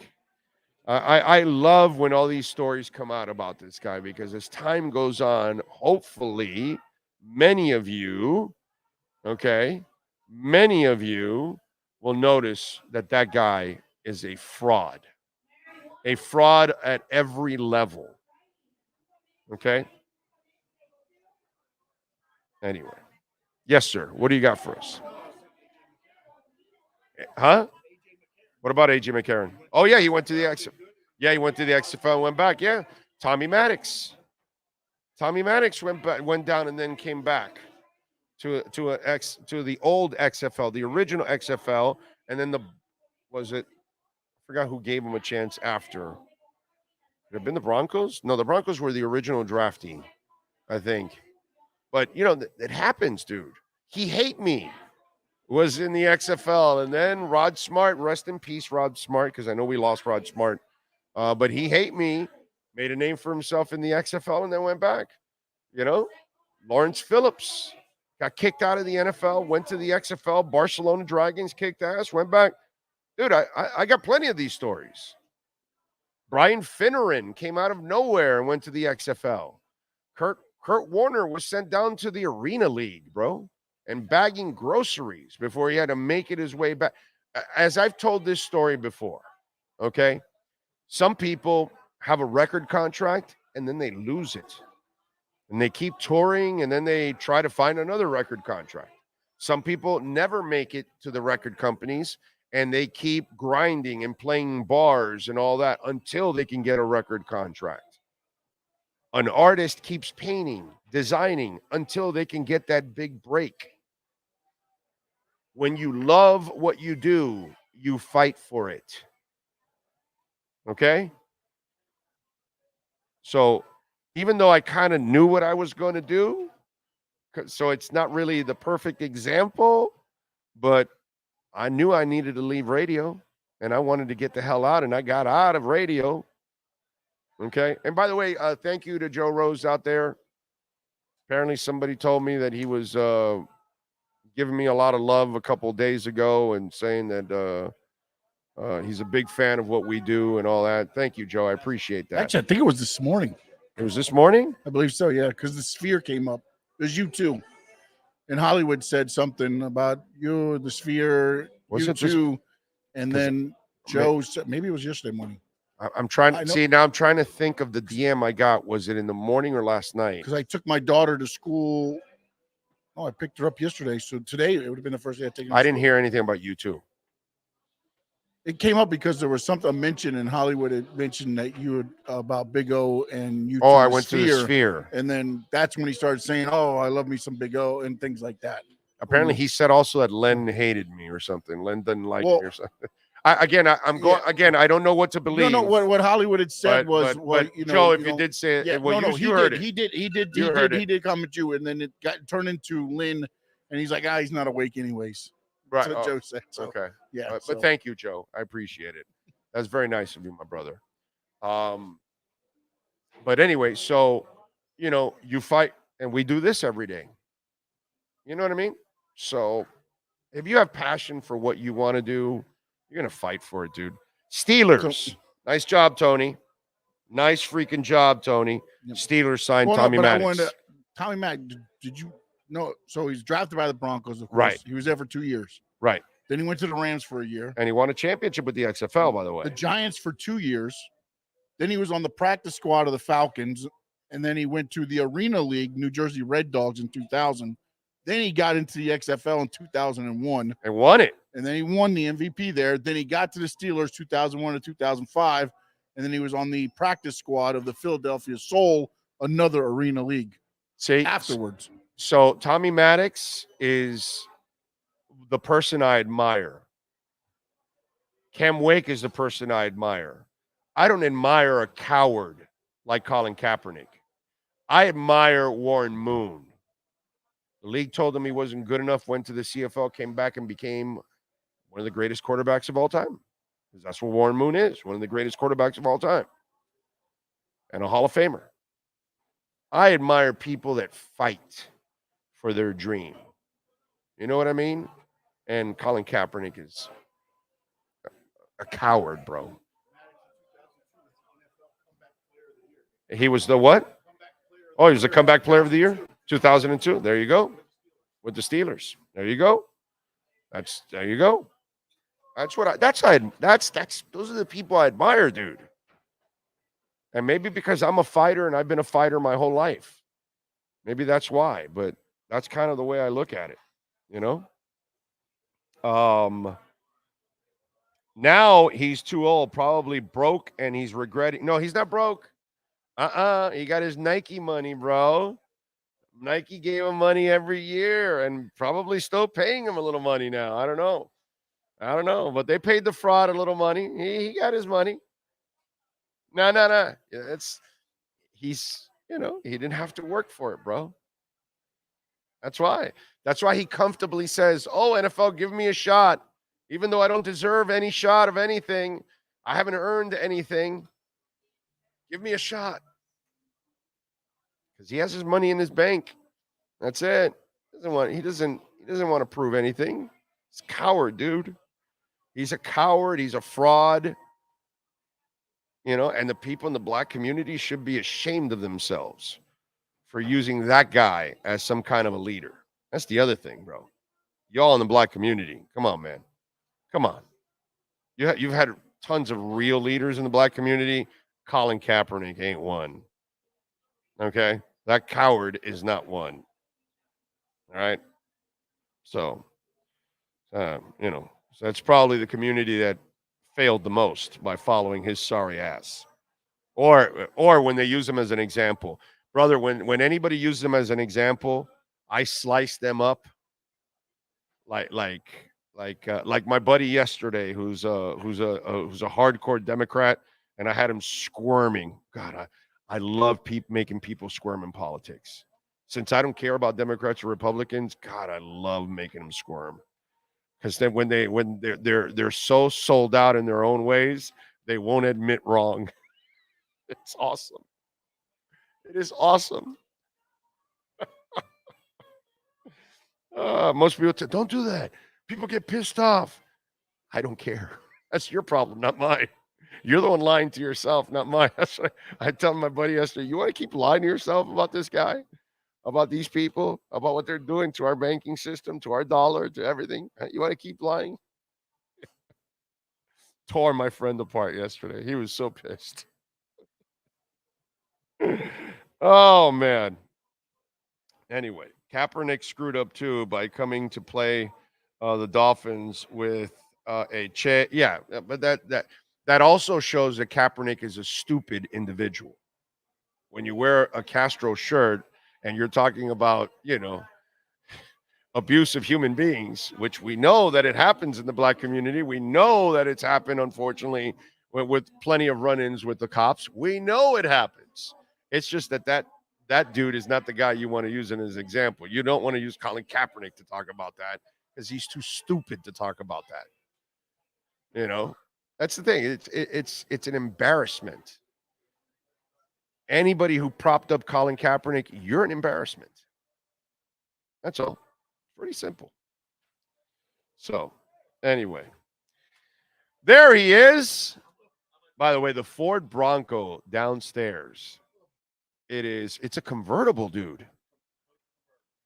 I love when all these stories come out about this guy because as time goes on, hopefully, many of you will notice that guy is a fraud at every level. Okay? Anyway. Yes, sir. What do you got for us? Huh? What about A.J. McCarron? Oh, yeah, he went to the XFL. Yeah, he went to the XFL and went back. Yeah. Tommy Maddox went down and then came back to the old XFL, the original XFL, and then I forgot who gave him a chance after. Could it have been the Broncos? No, the Broncos were the original draftee, I think. But, it happens, dude. He hate me. Was in the XFL. And then Rod Smart, rest in peace, Rod Smart, because I know we lost Rod Smart. But he hate me, made a name for himself in the XFL, and then went back. Lawrence Phillips got kicked out of the NFL, went to the XFL, Barcelona Dragons, kicked ass, went back. Dude, I got plenty of these stories. Brian Finneran came out of nowhere and went to the XFL. Kurt Warner was sent down to the Arena League, bro, and bagging groceries before he had to make it his way back. As I've told this story before, okay, some people have a record contract and then they lose it. And they keep touring and then they try to find another record contract. Some people never make it to the record companies and they keep grinding and playing bars and all that until they can get a record contract. An artist keeps painting, designing until they can get that big break. When you love what you do, you fight for it. Okay? So even though I kind of knew what I was going to do, so it's not really the perfect example, but I knew I needed to leave radio, and I wanted to get the hell out, and I got out of radio. Okay. And by the way, thank you to Joe Rose out there. Apparently somebody told me that he was giving me a lot of love a couple of days ago and saying that he's a big fan of what we do and all that. Thank you, Joe. I appreciate that. Actually, I think it was this morning. It was this morning? I believe so, yeah, because the Sphere came up. It was you too. And Hollywood said something about you, the Sphere, Was you it this- too. And then Joe said, maybe it was yesterday morning. I'm trying to see now. I'm trying to think of the DM I got. Was it in the morning or last night? Because I took my daughter to school. Oh, I picked her up yesterday. So today it would have been the first day I taken her I to didn't school. hear anything about you too. It came up because there was something mentioned in Hollywood. It mentioned that you had about Big O and you. Oh, I went to the Sphere. And then that's when he started saying, "Oh, I love me some Big O" and things like that. Apparently, he said also that Len hated me or something. Len didn't like me or something. I'm going again. I don't know what to believe. No. What Hollywood had said was, Joe, if you did say it, you heard it. He did comment you, and then it got turned into Lynn, and he's like, he's not awake anyways. Right. That's what Joe said. So, okay. Yeah. But thank you, Joe. I appreciate it. That's very nice of you, my brother. But anyway, so you fight, and we do this every day. You know what I mean? So if you have passion for what you want to do, you're going to fight for it, dude. Steelers. Nice job, Tony. Nice freaking job, Tony. Steelers signed Tommy Maddox. Tommy Maddox, did you know? So he's drafted by the Broncos, of course. Right. He was there for 2 years. Right. Then he went to the Rams for a year. And he won a championship with the XFL, by the way. The Giants for 2 years. Then he was on the practice squad of the Falcons. And then he went to the Arena League, New Jersey Red Dogs in 2000. Then he got into the XFL in 2001. And won it. And then he won the MVP there. Then he got to the Steelers 2001 to 2005. And then he was on the practice squad of the Philadelphia Soul, another Arena League. See, afterwards. So Tommy Maddox is the person I admire. Cam Wake is the person I admire. I don't admire a coward like Colin Kaepernick. I admire Warren Moon. The league told him he wasn't good enough, went to the CFL, came back and became one of the greatest quarterbacks of all time. Because that's what Warren Moon is, one of the greatest quarterbacks of all time. And a Hall of Famer. I admire people that fight for their dream. You know what I mean? And Colin Kaepernick is a coward, bro. He was the what? Oh, he was the comeback player of the year, 2002. There you go, with the Steelers. There you go. There you go. Those are the people I admire, dude. And maybe because I'm a fighter and I've been a fighter my whole life, maybe that's why. But that's kind of the way I look at it, you know. Now he's too old, probably broke, and he's regretting. No, he's not broke. He got his Nike money, bro. Nike gave him money every year and probably still paying him a little money now. I don't know. But they paid the fraud a little money. He got his money. No. He didn't have to work for it, bro. That's why he comfortably says, "Oh, NFL, give me a shot. Even though I don't deserve any shot of anything, I haven't earned anything. Give me a shot." Because he has his money in his bank. That's it. He doesn't want to prove anything. He's a coward, dude. He's a coward. He's a fraud. And the people in the black community should be ashamed of themselves for using that guy as some kind of a leader. That's the other thing, bro. Y'all in the black community, come on, man. Come on. You've had tons of real leaders in the black community. Colin Kaepernick ain't one. Okay? That coward is not one. All right? So, so that's probably the community that failed the most by following his sorry ass. Or when they use him as an example. Brother, when anybody uses him as an example, I slice them up like my buddy yesterday who's a hardcore Democrat, and I had him squirming. God, I love making people squirm in politics. Since I don't care about Democrats or Republicans, God, I love making them squirm. Because then when they're so sold out in their own ways, they won't admit wrong. It's awesome. It is awesome. Most people say, don't do that. People get pissed off. I don't care. That's your problem, not mine. You're the one lying to yourself, not mine. That's what I tell my buddy yesterday. You want to keep lying to yourself about this guy, about these people, about what they're doing to our banking system, to our dollar, to everything? You want to keep lying? Tore my friend apart yesterday. He was so pissed. Oh, man. Anyway, Kaepernick screwed up too by coming to play the Dolphins with a chair. Yeah, but that also shows that Kaepernick is a stupid individual. When you wear a Castro shirt and you're talking about, abuse of human beings, which we know that it happens in the black community. We know that it's happened, unfortunately, with plenty of run-ins with the cops. We know it happens. It's just that dude is not the guy you want to use in as an example. You don't want to use Colin Kaepernick to talk about that because he's too stupid to talk about that. That's the thing. It's an embarrassment. Anybody who propped up Colin Kaepernick, you're an embarrassment. That's all. Pretty simple. So, anyway, there he is. By the way, the Ford Bronco downstairs. It's a convertible, dude.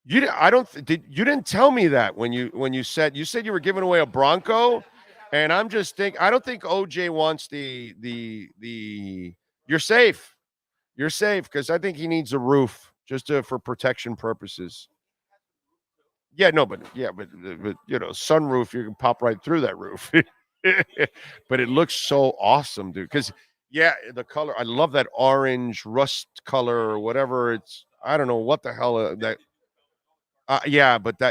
You didn't tell me that when you said you were giving away a Bronco, and I'm just I don't think OJ wants the you're safe. You're safe because I think he needs a roof just for protection purposes. Yeah, no, but sunroof, you can pop right through that roof. But it looks so awesome, dude. Because the color, I love that orange rust color or whatever. I don't know what the hell that.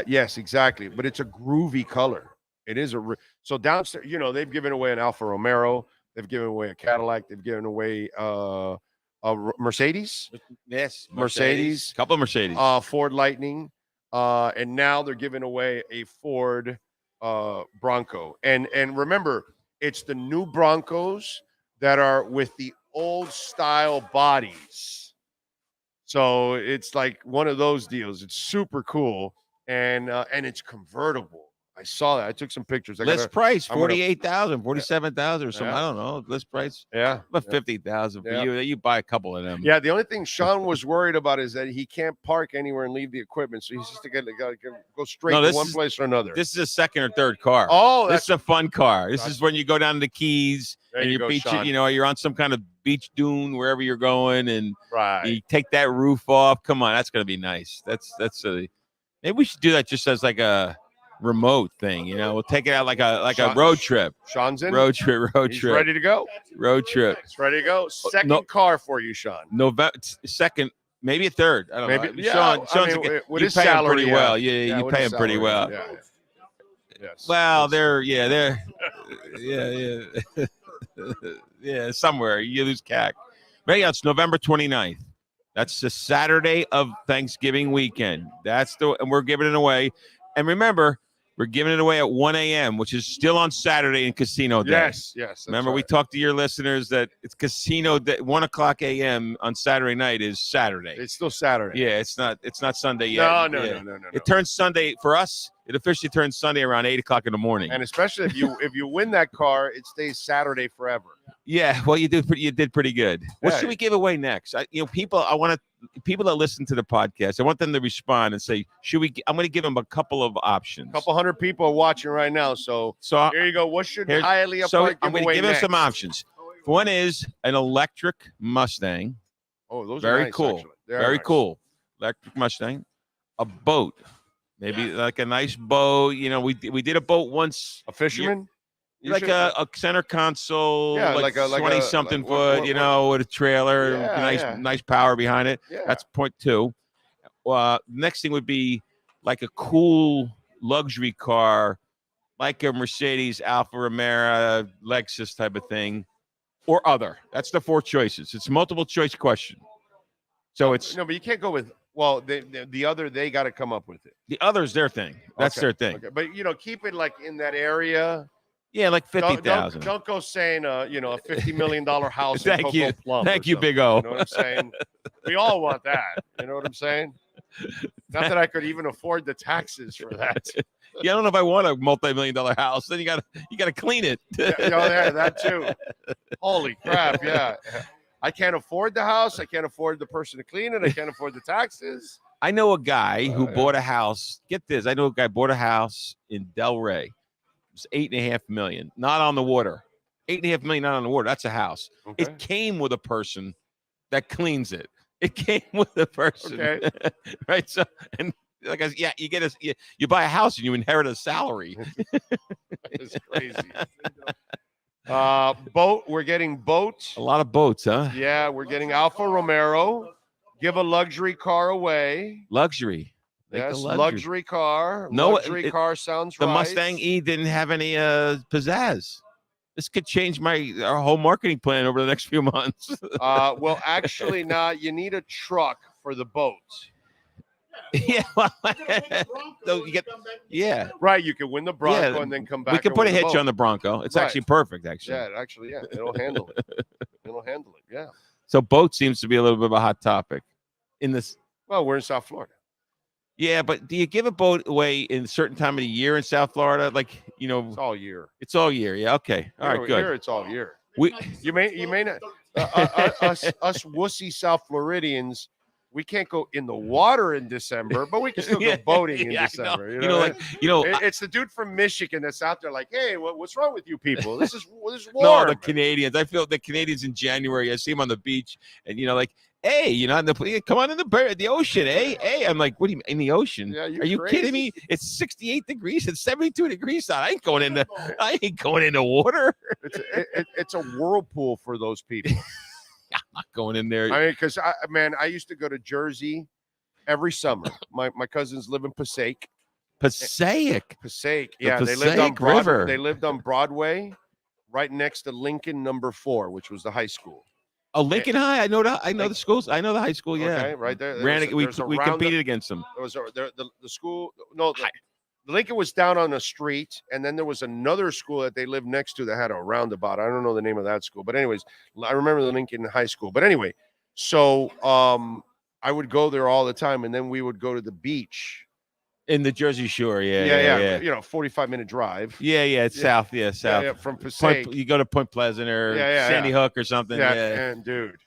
Yes, exactly. But it's a groovy color. It is so downstairs. They've given away an Alfa Romero. They've given away a Cadillac. They've given away a Mercedes. Yes, Mercedes. Couple of Mercedes. Ford Lightning. And now they're giving away a Ford Bronco. And remember, it's the new Broncos that are with the old style bodies. So it's like one of those deals. It's super cool. And it's convertible. I saw that. I took some pictures. List price, 48,000, 47,000 or something. Yeah. I don't know. List price. Yeah. About 50,000 for you. You buy a couple of them. Yeah. The only thing Sean was worried about is that he can't park anywhere and leave the equipment. So he's just got to go straight to one place or another. This is a second or third car. Oh, this is a fun car. This is when you go down to the Keys and you're on some kind of beach dune, wherever you're going, and you take that roof off. Come on. That's going to be nice. Maybe we should do that just as like a remote thing, we'll take it out like a road trip. Sean's in road trip. He's ready to go. Road trip. It's ready to go. Second car for you, Sean. November second, maybe a third. I don't know. Sean's you pay him pretty well. Yeah, you pay him pretty well. Yeah. Yes. Well, they're somewhere you lose CAC. But yeah, it's November 29th. That's the Saturday of Thanksgiving weekend. And we're giving it away. And remember, we're giving it away at 1 a.m., which is still on Saturday in casino day. Yes. Remember, we talked to your listeners that it's casino day. 1 o'clock a.m. on Saturday night is Saturday. It's still Saturday. Yeah, it's not Sunday yet. No. It turns Sunday for us. It officially turns Sunday around 8 o'clock in the morning. And especially if you win that car, it stays Saturday forever. Yeah, well, you did pretty good. What should we give away next? People that listen to the podcast, I want them to respond and say, I'm going to give them a couple of options. A couple hundred people are watching right now, so here you go. What should Hialeah Park I'm going to give them some options. One is an electric Mustang. Oh, those are very nice, cool. Very nice. Cool. Electric Mustang. A boat. Maybe like a nice boat. We did a boat once. A fisherman? Like a center console, like 20-something foot, with a trailer, nice power behind it. Yeah. That's point two. Next thing would be like a cool luxury car, like a Mercedes, Alfa Romero, Lexus type of thing, or other. That's the four choices. It's a multiple choice question. So it's no, but you can't go with Well, the other, they got to come up with it. The other's their thing. That's their thing. Okay. But keep it like in that area. Yeah, like 50,000. Don't go saying a $50 million house. Thank you, Plum thank you, Big O. You know what I'm saying? We all want that. You know what I'm saying? Not that I could even afford the taxes for that. Yeah, I don't know if I want a multi-million-dollar house. Then you gotta clean it. Yeah, that too. Holy crap! Yeah, I can't afford the house. I can't afford the person to clean it. I can't afford the taxes. I know a guy who bought a house. Get this. I know a guy bought a house in Delray. It was $8.5 million, not on the water. $8.5 million not on the water. That's a house. Okay. It came with a person that cleans it. It came with a person. Okay. Right. So, and like I said, yeah, you buy a house and you inherit a salary. It's crazy. Boat. We're getting boats. A lot of boats, huh? Yeah, we're getting Alfa Romero. Give a luxury car away. Luxury. Yes, luxury car. No, luxury car sounds right. The Mustang E didn't have any pizzazz. This could change our whole marketing plan over the next few months. Well, actually, you need a truck for the boat. Yeah. So right. You can win the Bronco and then come back. We can put a hitch on the Bronco. It's actually perfect, actually. Yeah, it'll handle it. It'll handle it. Yeah. So boat seems to be a little bit of a hot topic in this. Well, we're in South Florida. Yeah, but do you give a boat away in a certain time of the year in South Florida? Like, it's all year. It's all year. Yeah. Okay. All right. Good. Here it's all year. You may not. Us wussy South Floridians, we can't go in the water in December, but we can still go boating in December. It's the dude from Michigan that's out there like, hey, what's wrong with you people? This is warm. No, the Canadians. I feel the Canadians in January. I see them on the beach, and like, hey, come on in the ocean, eh? Hey, I'm like, what do you mean in the ocean? Yeah, are you crazy? Kidding me? It's 68 degrees. It's 72 degrees out. I ain't going in the water. It's a whirlpool for those people. I'm not going in there. I mean, because I used to go to Jersey every summer. My cousins live in Passaic. Passaic. Yeah, they lived on Broadway. They lived on Broadway, right next to Lincoln No. 4, which was the high school. Oh, Lincoln High. I know the schools. I know the high school. Yeah, okay, right there. We competed against them. There was the school. No, Lincoln was down on the street, and then there was another school that they lived next to that had a roundabout. I don't know the name of that school, but anyways, I remember the Lincoln High School. But anyway, so I would go there all the time, and then we would go to the beach. In the Jersey Shore, yeah. 45-minute drive. Yeah, it's south. Yeah, south. Yeah, from Passaic. You go to Point Pleasant or Sandy Hook or something. Yeah, and dude,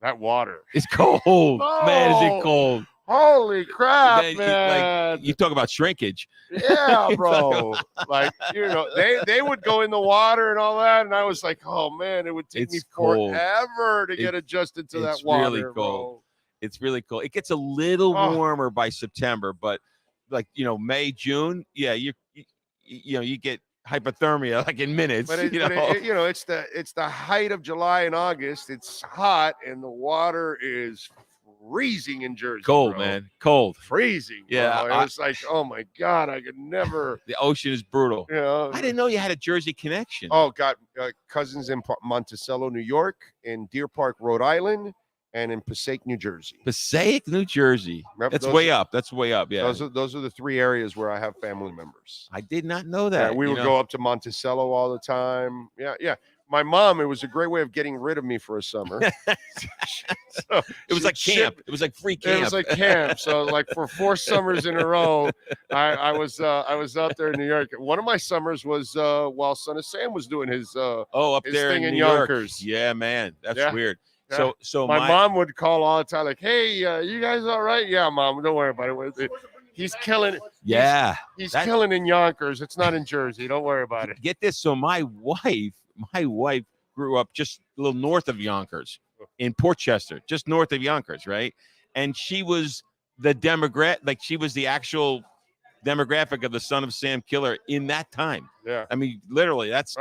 that water. It's cold. Oh, man, is it cold. Holy crap, man. You talk about shrinkage. Yeah, bro. They would go in the water and all that, and I was like, oh, man, it would take me forever to get adjusted to that water. It's really cold. Bro. It's really cool. It gets a little warmer by September, but May, June, you get hypothermia like in minutes. But it's the height of July and August. It's hot and the water is freezing in Jersey. Cold, bro. Man. Cold. Freezing. Yeah. Bro. It's like, oh my God, I could never. The ocean is brutal. Yeah. I didn't know you had a Jersey connection. Oh, got cousins in Monticello, New York, in Deer Park, Rhode Island, and in Passaic, New Jersey. Passaic, New Jersey. That's way up. That's way up. Yeah. Those are the three areas where I have family members. I did not know that. Yeah, we would go up to Monticello all the time. Yeah. My mom, it was a great way of getting rid of me for a summer. So it was like camp. It was like free camp. It was like camp. So like for 4 summers in a row, I was out there in New York. One of my summers was while Son of Sam was doing his up his there thing in New Yonkers. York. Yeah, man, that's weird. Yeah. So my mom would call all the time, like, "Hey, you guys all right? Yeah, Mom, don't worry about it. He's killing. Yeah, he's killing in Yonkers. It's not in Jersey. Don't worry about it." Get this. So my wife grew up just a little north of Yonkers, in Portchester, just north of Yonkers, right? And she was the she was the actual demographic of the Son of Sam killer in that time. Yeah, I mean, literally, that's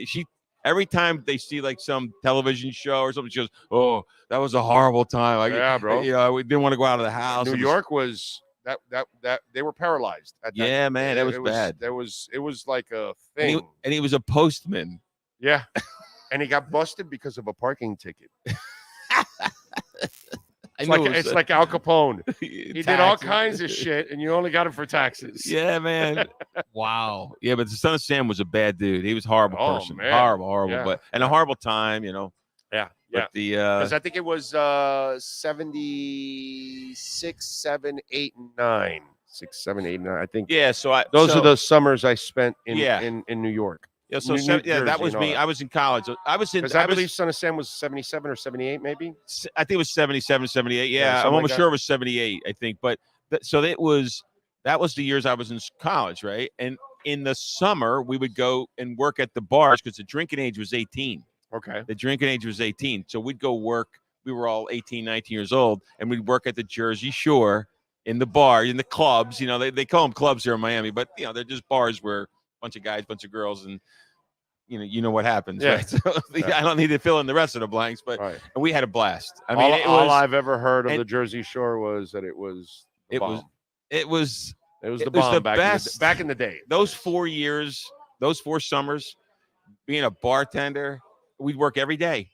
she. Every time they see like some television show or something, she goes, "Oh, that was a horrible time." Yeah, bro. We didn't want to go out of the house. New York was that they were paralyzed. Yeah, man, that was bad. It was like a thing. And he was a postman. Yeah, and he got busted because of a parking ticket. It's like Al Capone. He did all kinds of shit, and you only got him for taxes. Yeah, man. Wow. Yeah, but the son of Sam was a bad dude. He was a horrible person. Man. Horrible. Yeah. But a horrible time, Yeah. But because I think it was 76, 7, 8, and 9. 6, 7, 8, and 9. I think. Yeah. Those are the summers I spent in New York. Yeah. So New that was me. I was in college. I believe Son of Sam was 77 or 78, maybe. I think it was 77, 78. Yeah, I'm almost sure it was 78. I think, but that was the years I was in college, right? And in the summer, we would go and work at the bars because the drinking age was 18. Okay. The drinking age was 18. So we'd go work. We were all 18, 19 years old, and we'd work at the Jersey Shore in the bar, in the clubs. They call them clubs here in Miami, but, they're just bars where a bunch of guys, bunch of girls, and, you know what happens, yeah. right? So I don't need to fill in the rest of the blanks, but and we had a blast. I mean, mean, all I've ever heard of the Jersey Shore was that it was the bomb. It was the bomb back in the day. Those 4 years, those 4 summers, being a bartender, we'd work every day.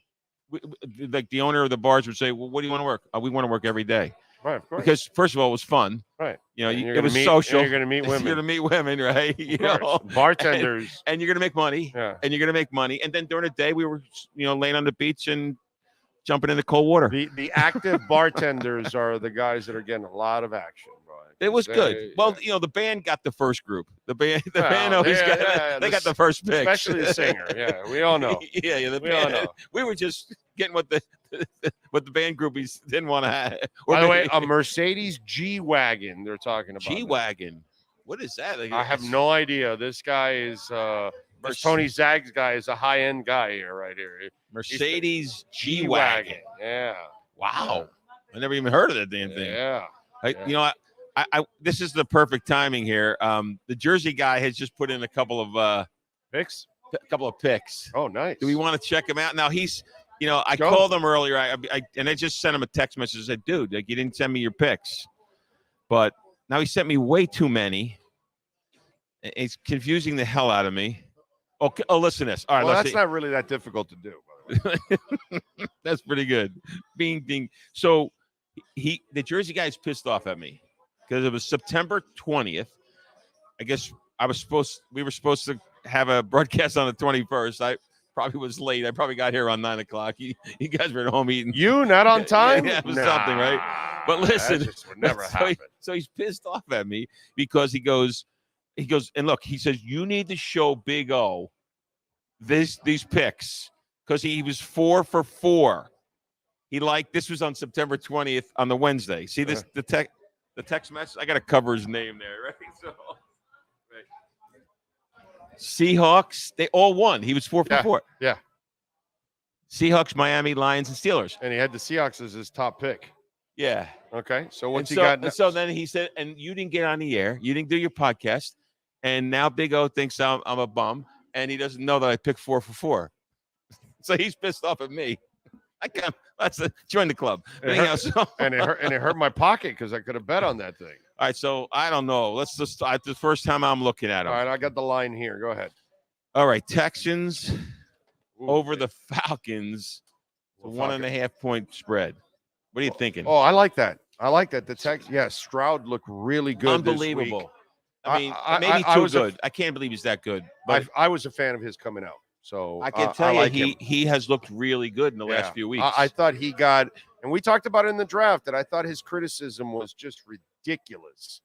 Like the owner of the bars would say, "Well, what do you want to work? We want to work every day." Right, of course. Because first of all, it was fun. Right. It was social. You're going to meet women. You're going to meet women, right? Bartenders. And you're going to make money. Yeah. And you're going to make money. And then during the day, we were, laying on the beach and jumping in the cold water. The active bartenders are the guys that are getting a lot of action. It was good. Well, the band got the first group. The band always got the first pick. Especially the singer. Yeah, we all know. We all know. We were just getting what the band groupies didn't want to have. By the way, a Mercedes G-Wagon they're talking about. G-Wagon. What is that? I have no idea. This guy is Tony Zagg's guy is a high-end guy here, right here. Mercedes G-Wagon. Yeah. Wow. I never even heard of that damn thing. Yeah. I this is the perfect timing here. The Jersey guy has just put in a couple of picks. Oh, nice. Do we want to check him out? Now he's, I called him earlier. And I just sent him a text message. I said, dude, you didn't send me your picks, but now he sent me way too many. It's confusing the hell out of me. Okay. Oh, listen to this. All right. Well, that's not really that difficult to do. By the way. That's pretty good. So the Jersey guy's pissed off at me. Because it was September 20th. I guess we were supposed to have a broadcast on the 21st. I probably was late. I probably got here around 9 o'clock. You guys were at home eating. You not on time? Yeah, it was something, right? But listen, that would never happen. So he's pissed off at me because he goes, and look, he says, you need to show Big O these picks because he was 4 for 4. This was on September 20th on the Wednesday. See this, the text message, I got to cover his name there, right? So, Seahawks, they all won. He was 4 for 4. Yeah. Seahawks, Miami, Lions, and Steelers. And he had the Seahawks as his top pick. Yeah. Okay. So what's he got next? So then he said, and you didn't get on the air. You didn't do your podcast. And now Big O thinks I'm a bum. And he doesn't know that I picked 4 for 4. So he's pissed off at me. Join the club. And it hurt my pocket because I could have bet on that thing. All right, so I don't know. Let's just start. The first time I'm looking at him. All right, I got the line here. Go ahead. All right, Texans over the Falcons, 1.5 point spread. What are you thinking? Oh, I like that. The Stroud looked really good. Unbelievable. This week. I mean, maybe too good. I can't believe he's that good. But I was a fan of his coming out. So I can tell you, he has looked really good in the last few weeks. I thought he got, and we talked about it in the draft, that I thought his criticism was just ridiculous.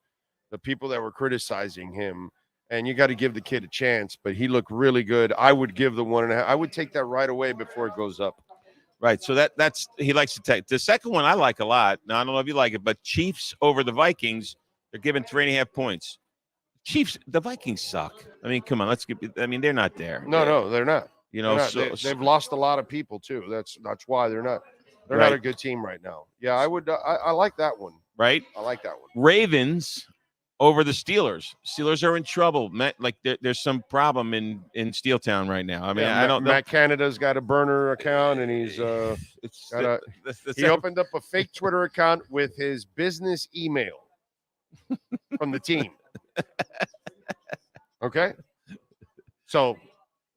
The people that were criticizing him, and you got to give the kid a chance, but he looked really good. I would give the 1.5. I would take that right away before it goes up. Right. So that's he likes to take. The second one I like a lot. Now I don't know if you like it, but Chiefs over the Vikings, they're giving 3.5 points. Chiefs, the Vikings suck. I mean, come on, they're not there. No, they're not. They've lost a lot of people too. That's why they're not. They're not a good team right now. Yeah, I would. I like that one. Right. I like that one. Ravens over the Steelers. Steelers are in trouble. Like there's some problem in Steeltown right now. I mean, I don't know. Matt Canada's got a burner account, and he's he opened up a fake Twitter account with his business email from the team. Okay. So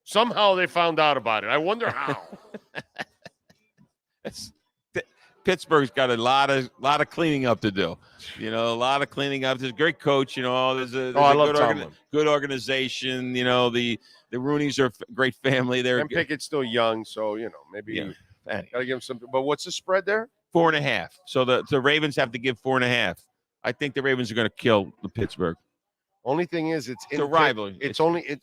somehow they found out about it. I wonder how. Pittsburgh's got a lot of cleaning up to do. A lot of cleaning up. There's a great coach. There's a good organization. The Rooneys are a great family. And Pickett's still young, so maybe gotta give him some. But what's the spread there? 4.5. So the Ravens have to give 4.5. I think the Ravens are going to kill the Pittsburgh. Only thing is, it's a rivalry.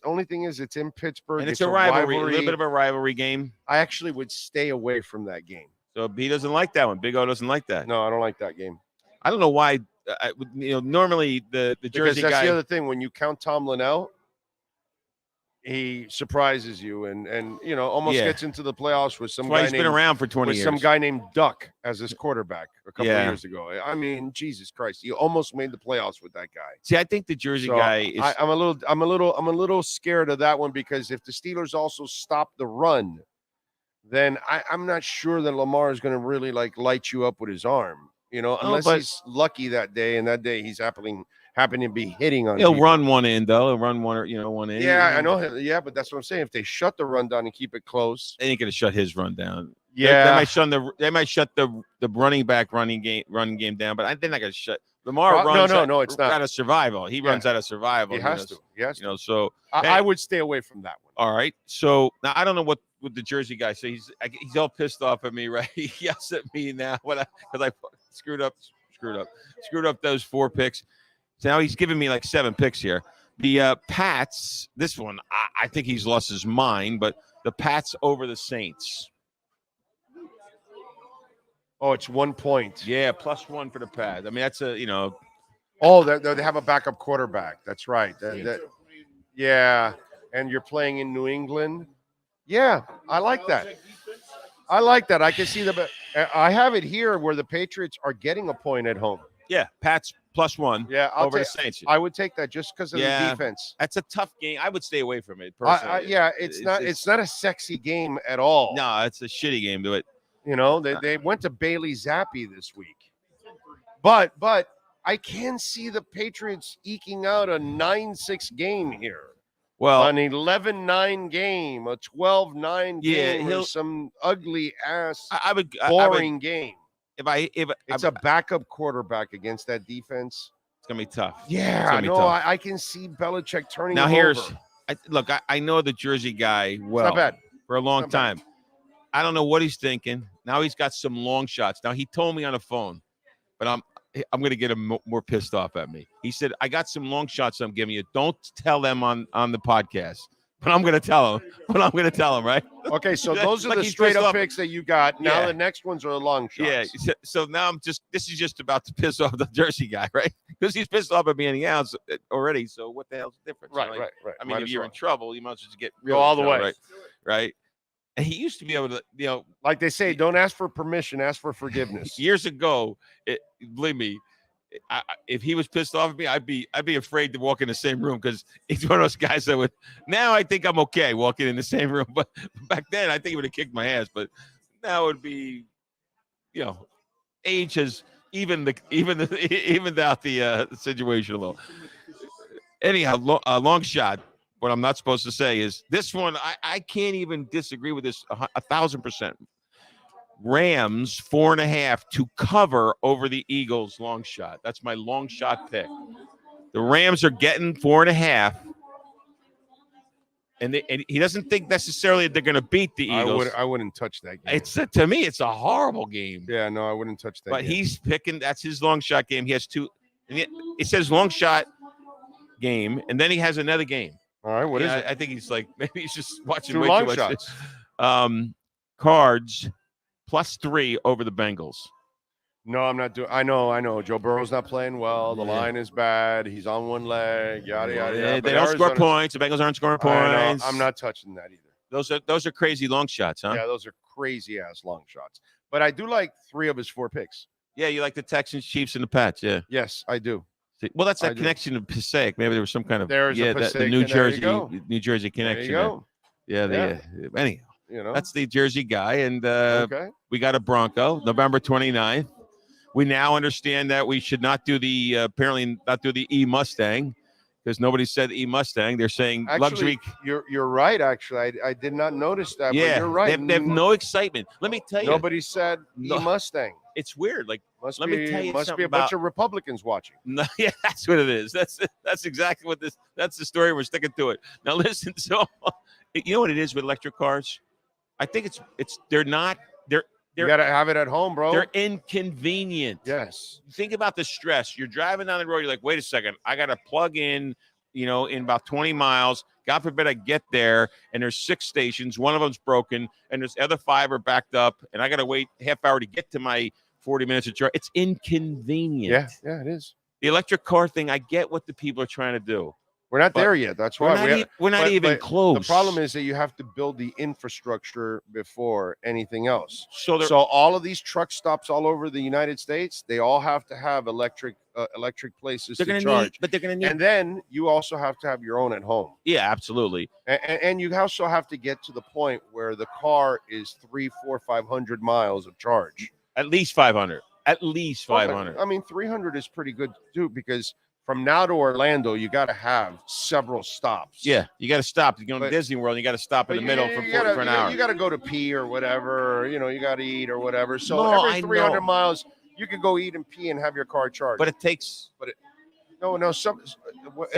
Only thing is, it's in Pittsburgh. And it's a rivalry, a little bit of a rivalry game. I actually would stay away from that game. So he doesn't like that one. Big O doesn't like that. No, I don't like that game. I don't know why. Normally the Jersey that's guy. The other thing. When you count Tomlin out, he surprises you and almost gets into the playoffs with some guy he's been around for 20 years. Some guy named Duck as his quarterback a couple of years ago. I mean, Jesus Christ, he almost made the playoffs with that guy. See, I think the Jersey guy is. I'm a little scared of that one because if the Steelers also stop the run, then I'm not sure that Lamar is going to really light you up with his arm. Unless he's lucky that day, and that day he's happening to be hitting on. He'll run one in though. He'll run one in. Yeah, I know. Yeah, but that's what I'm saying. If they shut the run down and keep it close, they ain't gonna shut his run down. Yeah, they might shut the running back running game down, but they're not gonna shut. Lamar runs. No, it's not out of survival. He runs out of survival. He has to. Yes. So I would stay away from that one. All right. So now I don't know what the Jersey guy. So he's all pissed off at me, right? He yells at me now because I screwed up those 4 picks. So now he's giving me like 7 picks here. The Pats, this one, I think he's lost his mind, but the Pats over the Saints. Oh, it's 1 point. Yeah, +1 for the Pats. I mean, that's Oh, they have a backup quarterback. That's right. Yeah, and you're playing in New England. Yeah, I like that. I can see I have it here where the Patriots are getting a point at home. Yeah, Pats +1. Yeah, over the Saints. I would take that just because of the defense. That's a tough game. I would stay away from it personally. It's not a sexy game at all. No, it's a shitty game to it. They went to Bailey Zappi this week, but I can see the Patriots eking out a 9-6 game here. Well, an 11-9 game, a 12-9 game, or some ugly ass boring game. If it's a backup quarterback against that defense, it's gonna be tough. Yeah, I can see Belichick turning. Now look, I know the Jersey guy well. It's not bad. For a long time. I don't know what he's thinking. Now he's got some long shots. Now he told me on the phone, but I'm going to get him more pissed off at me. He said, I got some long shots I'm giving you. Don't tell them on the podcast. But I'm going to tell him. Right? Okay, so those are the straight-up picks that you got. Now the next ones are the long shots. Yeah, so now this is just about to piss off the Jersey guy, right? Because he's pissed off at me anything else already, so what the hell's the difference? Right. I mean, if you're in trouble, you might as well just get real all the way. Right? And he used to be able to, like they say, don't ask for permission, ask for forgiveness. Years ago, believe me, if he was pissed off at me, I'd be afraid to walk in the same room because he's one of those guys that would. Now I think I'm okay walking in the same room, but back then I think he would have kicked my ass. But now it would be, age has evened out the situation a little. Anyhow, long shot. What I'm not supposed to say is this one. I can't even disagree with this 1,000%. Rams 4.5 to cover over the Eagles long shot. That's my long shot pick. The Rams are getting 4.5, and he doesn't think necessarily they're going to beat the Eagles. I wouldn't touch that game. To me, it's a horrible game. Yeah, no, I wouldn't touch that. But game. He's picking. That's his long shot game. He has 2. And it says long shot game, and then he has another game. All right, what is it? I think he's maybe he's just watching 2 way long too much. shots. Cards +3 over the Bengals. No, I'm not doing. I know. Joe Burrow's not playing well. The line is bad. He's on one leg. Yada yada. Yada. They don't score points. The Bengals aren't scoring points. I'm not touching that either. Those are crazy long shots, huh? Yeah, those are crazy ass long shots. But I do like 3 of his 4 picks. Yeah, you like the Texans, Chiefs, and the Pats. Yeah. Yes, I do. Well, that's that connection to Passaic. Maybe there was some kind of the New Jersey connection. There you go. Yeah. Anyhow, that's the Jersey guy, and we got a Bronco, November 29th. We now understand that we should not do the E Mustang because nobody said E Mustang. They're saying luxury. You're right. Actually, I did not notice that. Yeah, but you're right. They have no excitement. Let me tell you, nobody said E Mustang. it's weird. Like, Must let be, me tell you must something be a about, bunch of Republicans watching. No, yeah, that's what it is. That's exactly what this. That's the story. We're sticking to it. Now, listen. So, you know what it is with electric cars? I think they're not. You got to have it at home, bro. They're inconvenient. Yes. Think about the stress. You're driving down the road. You're like, wait a second. I got to plug in, in about 20 miles. God forbid I get there, and there's 6 stations. One of them's broken, and there's other 5 are backed up, and I got to wait half hour to get to my 40 minutes of charge. It's inconvenient. Yeah, it is. The electric car thing, I get what the people are trying to do. We're not there yet. That's why we're not even close. The problem is that you have to build the infrastructure before anything else. So all of these truck stops all over the United States, they all have to have electric places to charge. But they're going to need. And then you also have to have your own at home. Yeah, absolutely. And you also have to get to the point where the car is 300, 400, 500 miles of charge. At least 500. At least 500. I mean, 300 is pretty good too, because from now to Orlando, you got to have several stops. Yeah, you got to stop. You go to Disney World, you got to stop in the middle for an hour. You got to go to pee or whatever, or, you got to eat or whatever. So every 300 miles, you can go eat and pee and have your car charged. But it takes. It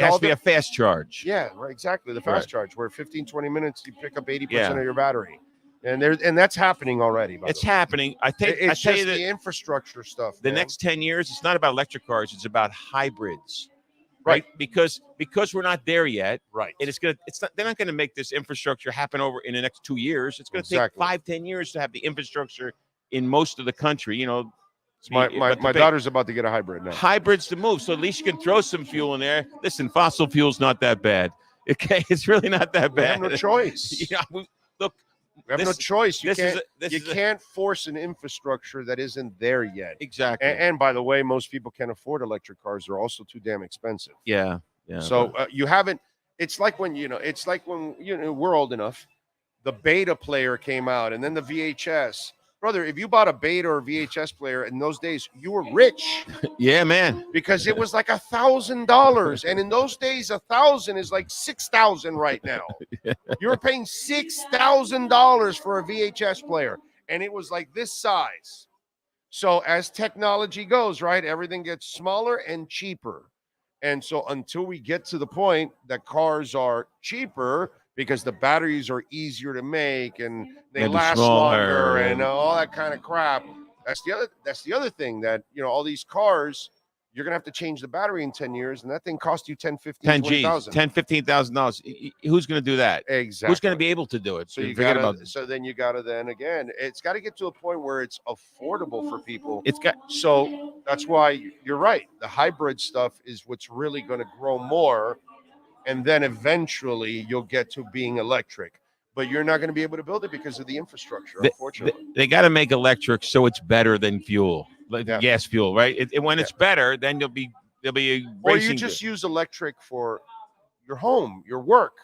has to be a fast charge. Yeah, right, exactly. The fast charge, where 15, 20 minutes, you pick up 80% of your battery. And that's happening already. It's happening. It's just the infrastructure stuff. The next 10 years, it's not about electric cars. It's about hybrids, right? Because we're not there yet, right? And they're not going to make this infrastructure happen over in the next 2 years. It's going to take 5-10 years to have the infrastructure in most of the country. My daughter's about to get a hybrid now. Hybrids to move, so at least you can throw some fuel in there. Listen, fossil fuel's not that bad. Okay, it's really not that bad. We have no choice. Look. We have no choice. You can't force an infrastructure that isn't there yet. Exactly. And by the way, most people can't afford electric cars. They're also too damn expensive. Yeah. So you haven't. It's like when we're old enough. The Beta player came out, and then the VHS. Brother, if you bought a Beta or VHS player in those days, you were rich. Yeah, man. Because it was like $1,000, and in those days, 1,000 is like 6,000 right now. You were paying $6,000 for a VHS player, and it was like this size. So as technology goes, right, everything gets smaller and cheaper. And so until we get to the point that cars are cheaper, because the batteries are easier to make and they last longer and all that kind of crap. That's the other thing that, all these cars, you're going to have to change the battery in 10 years, and that thing costs you $10,000, $15,000, $20,000. $10,000, $15,000. Who's going to do that? Exactly. Who's going to be able to do it? So it's got to get to a point where it's affordable for people. So that's why you're right. The hybrid stuff is what's really going to grow more. And then eventually you'll get to being electric. But you're not going to be able to build it because of the infrastructure, unfortunately. They got to make electric so it's better than fuel, gas fuel, right? When it's better, then there'll be a or you just use electric for your home, your work,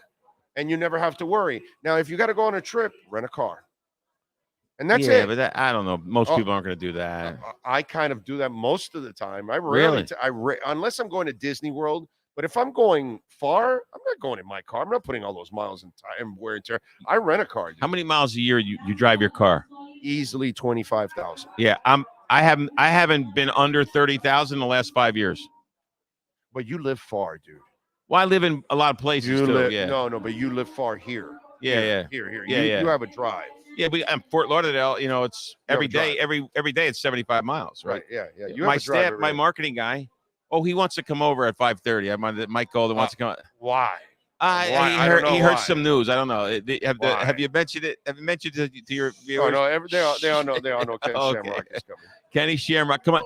and you never have to worry. Now, if you got to go on a trip, rent a car. And that's it. But I don't know. Most people aren't going to do that. I kind of do that most of the time. Unless I'm going to Disney World. But if I'm going far, I'm not going in my car. I'm not putting all those miles in time wear and tear. I rent a car. Dude. How many miles a year you drive your car? Easily 25,000. Yeah, I haven't been under 30,000 in the last 5 years. But you live far, dude. Well, I live in a lot of places too. No, but you live far here. Here. You have a drive. Yeah, but Fort Lauderdale, it's every day. Every day it's 75 miles, right? Yeah. My marketing guy. Oh, he wants to come over at 5:30. Mike Golden wants to come. Why? He heard some news. I don't know. Have you mentioned it? Have you mentioned it to your viewers? No. They all know. Kenny Shamrock is coming. Kenny Shamrock, come on.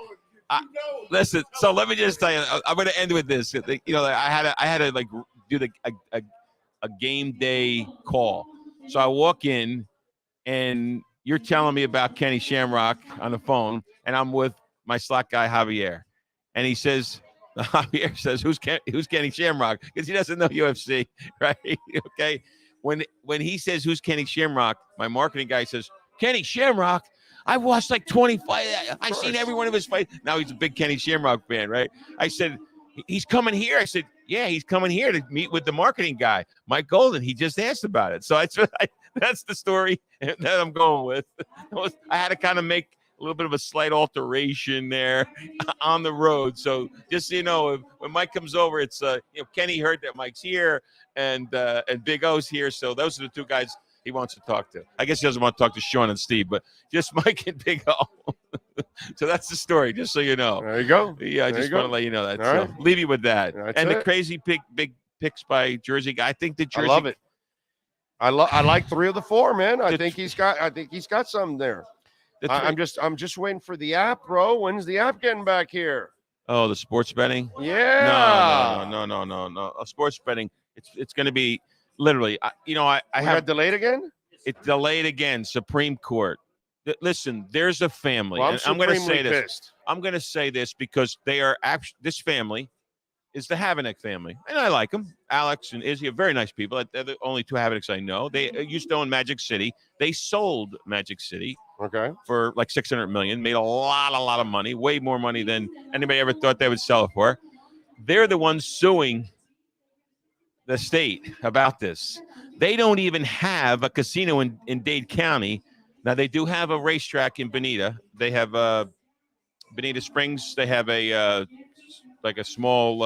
Listen. So let me just tell you. I'm going to end with this. I had to do a game day call. So I walk in, and you're telling me about Kenny Shamrock on the phone, and I'm with my slot guy Javier. And Javier says, who's Kenny Shamrock? Because he doesn't know UFC, right? Okay. When he says, who's Kenny Shamrock, my marketing guy says, Kenny Shamrock? I've watched like 20 fights. I've seen every one of his fights. Now he's a big Kenny Shamrock fan, right? I said, he's coming here. I said, yeah, he's coming here to meet with the marketing guy, Mike Golden. He just asked about it. So that's the story that I'm going with. I had to kind of make little bit of a slight alteration there on the road. So just so you know, when Mike comes over, it's Kenny heard that Mike's here and Big O's here. So those are the two guys he wants to talk to. I guess he doesn't want to talk to Sean and Steve, but just Mike and Big O. So that's the story, just so you know. There you go. Yeah, I just want to let you know that. All so right. leave you with that. That's and it. the crazy big picks by Jersey guy. I think the Jersey. I love it. I like 3 of the 4, man. I think he's got something there. I'm just waiting for the app, bro. When's the app getting back here? Oh, the sports betting? Yeah. No. Sports betting. It's going to be literally. I got delayed again. It's delayed again. Supreme Court. Listen, there's a family. Well, I'm going to say this. Pissed. I'm going to say this because they are actually. This family is the Kaepernick family, and I like them. Alex and Izzy are very nice people. They're the only 2 Kaepernicks I know. They used to own Magic City. They sold Magic City. Okay. For like $600 million, made a lot of money, way more money than anybody ever thought they would sell it for. They're the ones suing the state about this. They don't even have a casino in Dade County. Now they do have a racetrack in Bonita. They have Bonita Springs. They have a like a small.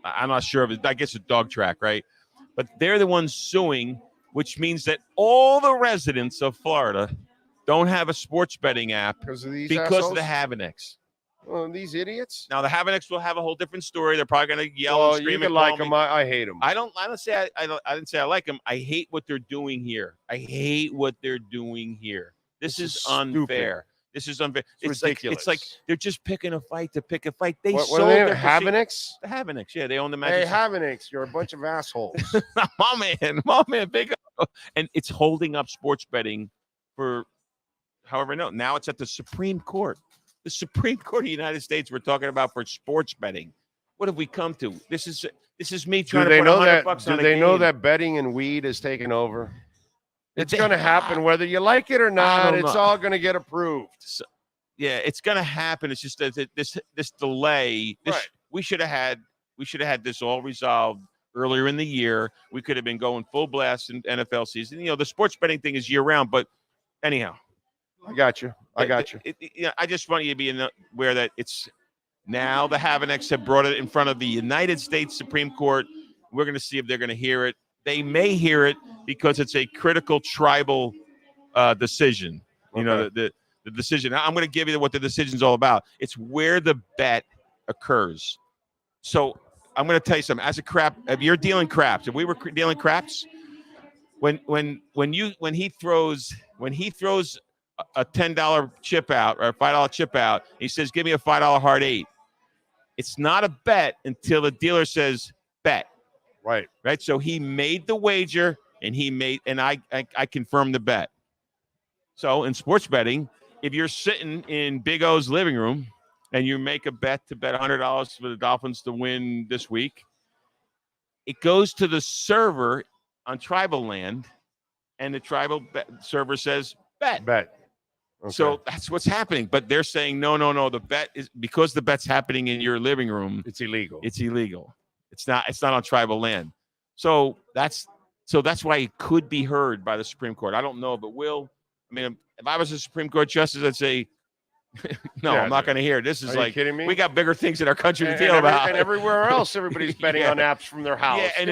I'm not sure of it. I guess a dog track, right? But they're the ones suing, which means that all the residents of Florida don't have a sports betting app because of the Kaepernicks. Well, these idiots. Now the Kaepernicks will have a whole different story. They're probably going to yell and scream. You can like them. I hate them. I didn't say I like them. I hate what they're doing here. This is unfair. This is unfair. It's ridiculous. It's like they're just picking a fight to pick a fight. They what sold are they? their Kaepernicks? The Kaepernicks, yeah, they own the Magic. Hey, Kaepernicks, you're a bunch of assholes. my man, Big O. And it's holding up sports betting for. However, no. Now it's at the Supreme Court. The Supreme Court of the United States we're talking about for sports betting. What have we come to? This is me trying to put $100 on a game. Do they know that betting and weed is taking over? It's going to happen whether you like it or not. It's all going to get approved. So, yeah, it's going to happen. It's just that this delay. Right. We should have had this all resolved earlier in the year. We could have been going full blast in NFL season. The sports betting thing is year round, but anyhow. I got you. I just want you to be aware that it's now the Kaepernicks have brought it in front of the United States Supreme Court. We're going to see if they're going to hear it. They may hear it because it's a critical tribal decision. Okay. The decision. I'm going to give you what the decision is all about. It's where the bet occurs. So I'm going to tell you something. As a crap, if you're dealing craps, if we were dealing craps, when he throws a $10 chip out or a $5 chip out, he says, "Give me a $5 hard 8." It's not a bet until the dealer says bet. Right. So he made the wager, and I confirmed the bet. So in sports betting, if you're sitting in Big O's living room and you make a bet to bet $100 for the Dolphins to win this week, it goes to the server on tribal land, and the tribal server says bet. Okay. So that's what's happening. But they're saying, no. The bet is because the bet's happening in your living room. It's illegal. It's not on tribal land. So that's why it could be heard by the Supreme Court. I don't know if it will. I mean, if I was a Supreme Court justice, I'd say, no, I'm not going to hear it. This is Are you kidding me? We got bigger things in our country to deal about. And everywhere else, everybody's betting on apps from their house. Yeah, and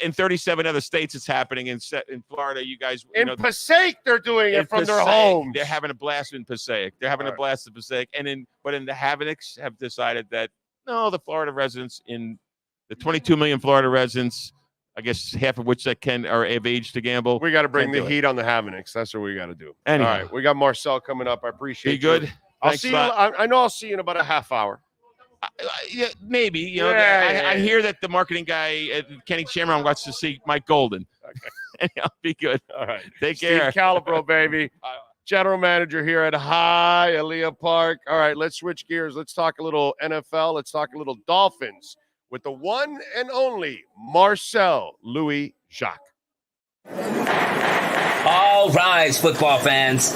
in 37 other states, it's happening. In Florida, you guys. Passaic, they're doing it from their homes. They're having a blast in Passaic. But in the Kaepernicks have decided that no, the Florida residents the 22 million Florida residents, I guess half of which are of age to gamble. We got to bring the heat on the Kaepernicks. That's what we got to do. Anyway. All right, we got Marcel coming up. I appreciate you. Be good. I'll see you. I know I'll see you in about a half hour. Yeah, maybe. I hear that the marketing guy, Kenny Shamrock, wants to see Mike Golden. Okay. I'll be good. All right. Take care. Steve Calabro, baby. General manager here at Hialeah Park. All right, let's switch gears. Let's talk a little NFL. Let's talk a little Dolphins with the one and only Marcel Louis Jacques. All rise, football fans,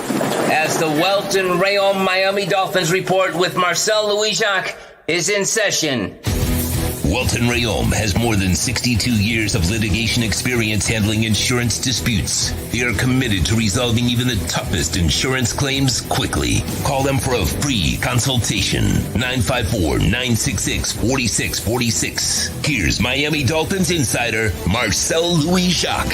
as the Welton Rayon Miami Dolphins report with Marcel Louis Jacques is in session. Welton Rayom has more than 62 years of litigation experience handling insurance disputes. They are committed to resolving even the toughest insurance claims quickly. Call them for a free consultation. 954-966-4646. Here's Miami Dolphins insider Marcel Louis-Jacques.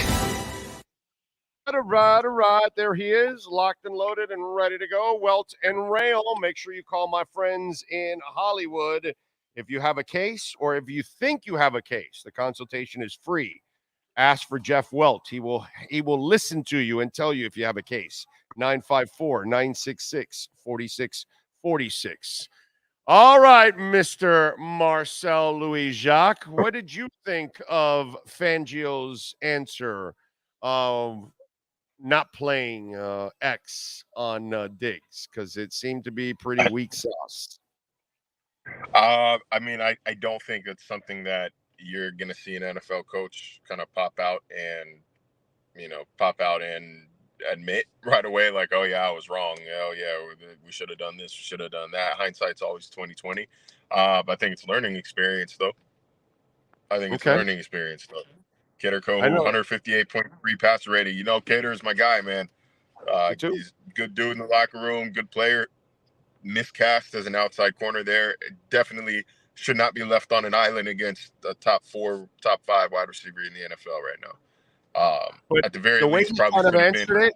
All right. There he is, locked and loaded and ready to go. Welt and Rayom. Make sure you call my friends in Hollywood if you have a case or if you think you have a case. The consultation is free. Ask for Jeff Welt. He will listen to you and tell you if you have a case. 954-966-4646. All right, Mr. Marcel Louis-Jacques, what did you think of Fangio's answer of not playing X on Diggs? Because it seemed to be pretty weak sauce. I mean, I don't think it's something that you're going to see an NFL coach kind of pop out and admit right away, like, oh yeah, I was wrong. Oh yeah, we should have done this. We should have done that. Hindsight's always 20/20. But I think it's learning experience, though. Learning experience, though. Cater-Co, 158.3 passer rating. You know, Cater is my guy, man. He's a good dude in the locker room, good player. Miscast as an outside corner there. Definitely should not be left on an island against a top 5 wide receiver in the NFL right now. At the very least, probably could have been.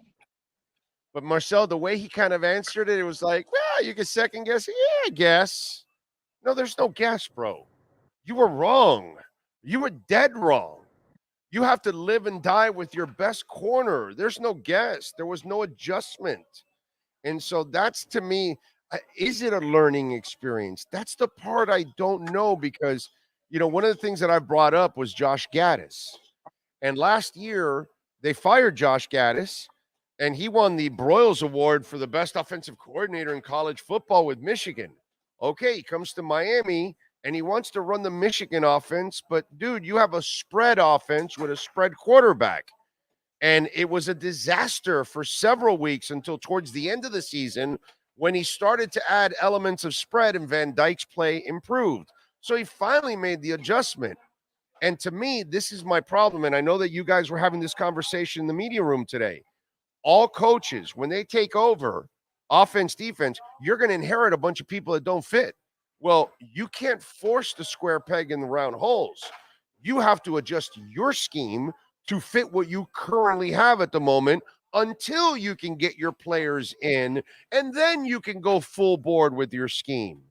But Marcel, the way he kind of answered it, it was like, well, you can second guess it. Yeah, I guess. No, there's no guess, bro. You were wrong. You were dead wrong. You have to live and die with your best corner. There's no guess. There was no adjustment. And so that's, to me, is it a learning experience? That's the part I don't know, because, you know, one of the things that I brought up was Josh Gaddis. And last year, they fired Josh Gaddis, and he won the Broyles Award for the best offensive coordinator in college football with Michigan. Okay, he comes to Miami, and he wants to run the Michigan offense, but, dude, you have a spread offense with a spread quarterback. And it was a disaster for several weeks until towards the end of the season, when he started to add elements of spread and Van Dyke's play improved. So he finally made the adjustment. And to me, this is my problem. And I know that you guys were having this conversation in the media room today. All coaches, when they take over offense, defense, you're going to inherit a bunch of people that don't fit. Well, you can't force the square peg in the round holes. You have to adjust your scheme to fit what you currently have at the moment, until you can get your players in, and then you can go full board with your scheme.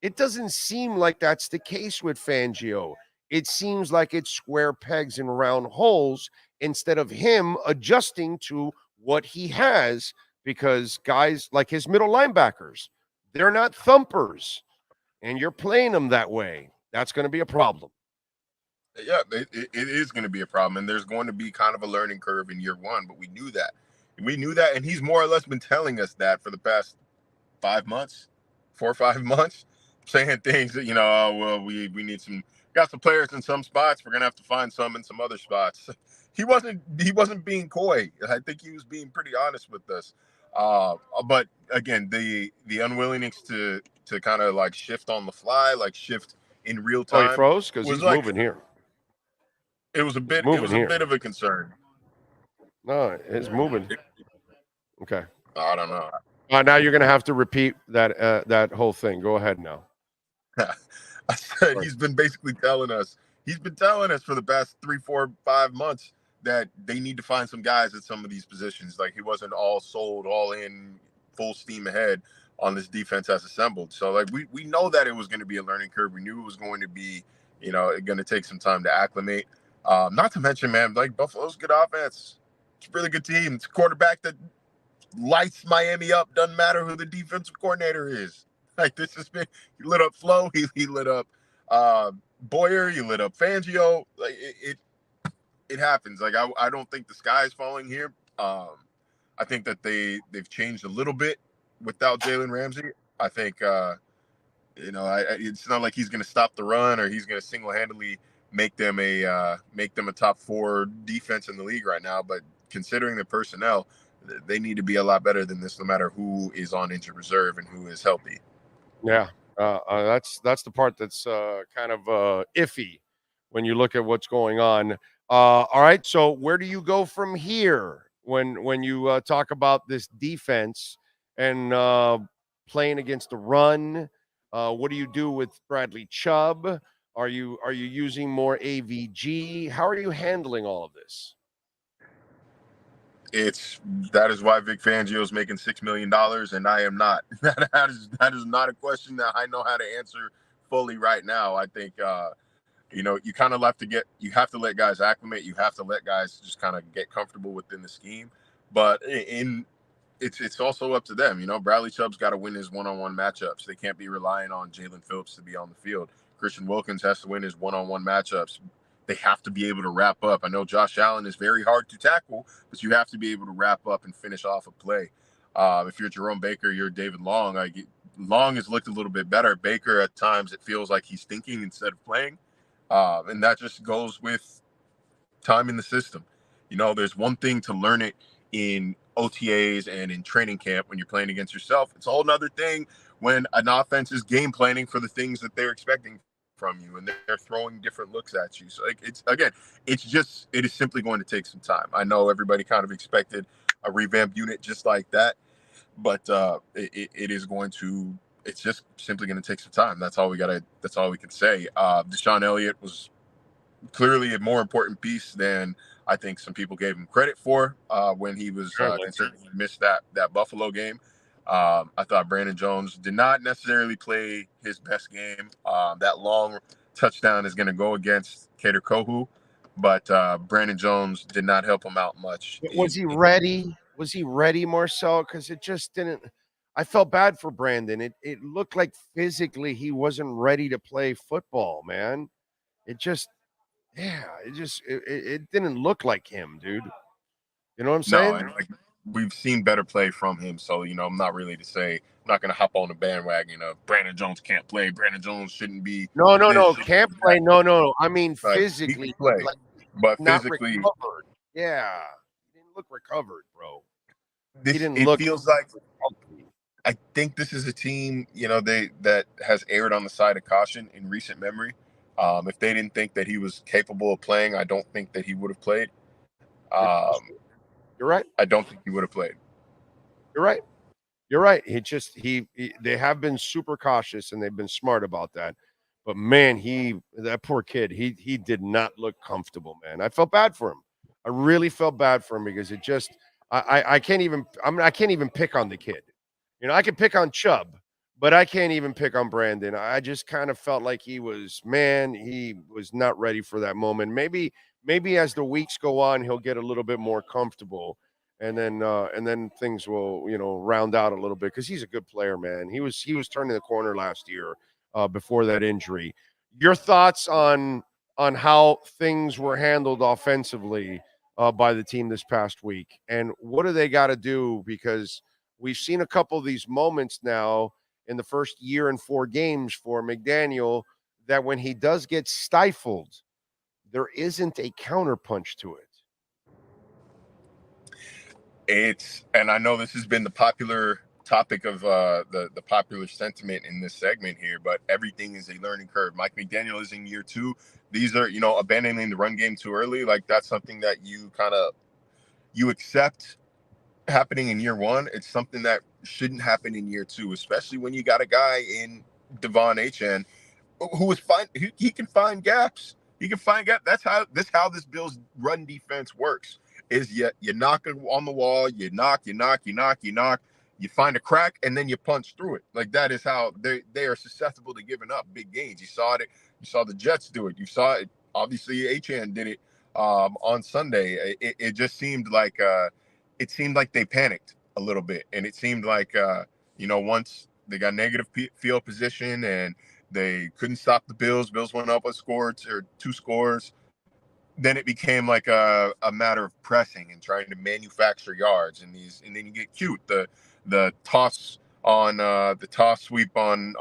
It doesn't seem like that's the case with Fangio. It seems like it's square pegs in round holes instead of him adjusting to what he has, because guys like his middle linebackers, they're not thumpers, and you're playing them that way. That's going to be a problem. Yeah, it is going to be a problem, and there's going to be kind of a learning curve in year one, but we knew that. And he's more or less been telling us that for the past 4 or 5 months, saying things that, we need got some players in some spots. We're going to have to find some in some other spots. He wasn't being coy. I think he was being pretty honest with us. But again, the unwillingness to kind of like shift on the fly, like shift in real time. Oh, he froze? Because he's moving here. It was a bit of a concern. No, it's moving. Okay. I don't know. Now you're going to have to repeat that whole thing. Go ahead now. I said he's been basically telling us for the past 3, 4, 5 months that they need to find some guys at some of these positions. Like, he wasn't all sold, all in, full steam ahead on this defense as assembled. So, like, we know that it was going to be a learning curve. We knew it was going to be, going to take some time to acclimate. Not to mention, man, like, Buffalo's good offense. It's a really good team. It's a quarterback that lights Miami up. Doesn't matter who the defensive coordinator is. Like, this has been, he lit up Flo. He lit up Boyer. He lit up Fangio. Like, it happens. Like, I don't think the sky is falling here. I think that they've changed a little bit without Jalen Ramsey. I think, it's not like he's going to stop the run or he's going to single-handedly make them a top 4 defense in the league right now. But considering the personnel, they need to be a lot better than this, no matter who is on injured reserve and who is healthy. Yeah, That's the part that's kind of iffy when you look at what's going on. All right, so where do you go from here when you talk about this defense and playing against the run? What do you do with Bradley Chubb? Are you using more AVG? How are you handling all of this? That is why Vic Fangio is making $6 million and I am not. that is not a question that I know how to answer fully right now. I think you kind of you have to let guys acclimate. You have to let guys just kind of get comfortable within the scheme. But it's also up to them. Bradley Chubb's got to win his one-on-one matchups. They can't be relying on Jalen Phillips to be on the field. Christian Wilkins has to win his one-on-one matchups. They have to be able to wrap up. I know Josh Allen is very hard to tackle, but you have to be able to wrap up and finish off a play. If you're Jerome Baker, you're David Long. Long has looked a little bit better. Baker, at times, it feels like he's thinking instead of playing. And that just goes with time in the system. There's one thing to learn it in OTAs and in training camp when you're playing against yourself. It's a whole nother thing when an offense is game planning for the things that they're expecting from you and they're throwing different looks at you. So it is simply going to take some time. I know everybody kind of expected a revamped unit just like that, but it's just simply going to take some time. That's all we can say. Deshaun Elliott was clearly a more important piece than I think some people gave him credit for when he was considering he missed that Buffalo game. I thought Brandon Jones did not necessarily play his best game. That long touchdown is going to go against Kader Kohu, but Brandon Jones did not help him out much. Was he ready? Was he ready, Marcel? Because it just didn't. I felt bad for Brandon. It looked like physically he wasn't ready to play football, man. It didn't look like him, dude. You know what I'm saying? No, and we've seen better play from him. So, I'm not really to say, I'm not going to hop on the bandwagon of Brandon Jones can't play. Brandon Jones shouldn't be. No, can't play. No. I mean, physically, he play, but physically, recovered. Yeah, he didn't look recovered, bro. Feels like. I think this is a team, that has erred on the side of caution in recent memory. If they didn't think that he was capable of playing, I don't think that he would have played. You're right. I don't think he would have played. You're right. You're right. They have been super cautious and they've been smart about that. But man, that poor kid, he did not look comfortable, man. I felt bad for him. I really felt bad for him because I can't even pick on the kid. I can pick on Chubb, but I can't even pick on Brandon. I just kind of felt like he was not ready for that moment. Maybe as the weeks go on, he'll get a little bit more comfortable, and then things will round out a little bit because he's a good player, man. He was turning the corner last year before that injury. Your thoughts on how things were handled offensively by the team this past week, and what do they got to do? Because we've seen a couple of these moments now in the first year and 4 games for McDaniel that when he does get stifled, there isn't a counterpunch to it. And I know this has been the popular topic of the popular sentiment in this segment here, but everything is a learning curve. Mike McDaniel is in year 2. These are, abandoning the run game too early. Like that's something that you accept happening in year 1. It's something that shouldn't happen in year 2, especially when you got a guy in Devon Achane who is fine. He can find gaps. He can find gaps. That's how this Bills run defense works. Is you knock on the wall, you knock, you find a crack, and then you punch through it. Like that is how they are susceptible to giving up big gains. You saw it. You saw the Jets do it. You saw it. Obviously, Achane did it on Sunday. It just seemed like they panicked a little bit, and it seemed like once they got negative field position and they couldn't stop the Bills. Bills went up a score or 2 scores. Then it became like a matter of pressing and trying to manufacture yards and then you get cute. The toss on the toss sweep on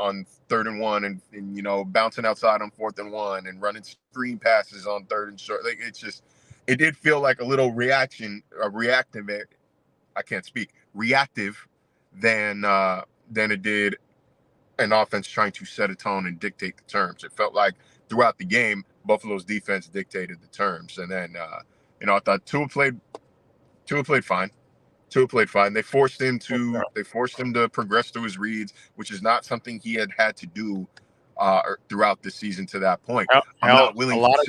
3rd and 1 and bouncing outside on 4th and 1 and running screen passes on 3rd and short. Like it did feel like a little reactive than it did an offense trying to set a tone and dictate the terms. It felt like throughout the game, Buffalo's defense dictated the terms. And then, I thought Tua played fine. Tua played fine. They forced him to progress through his reads, which is not something he had to do throughout the season to that point. I'm not willing to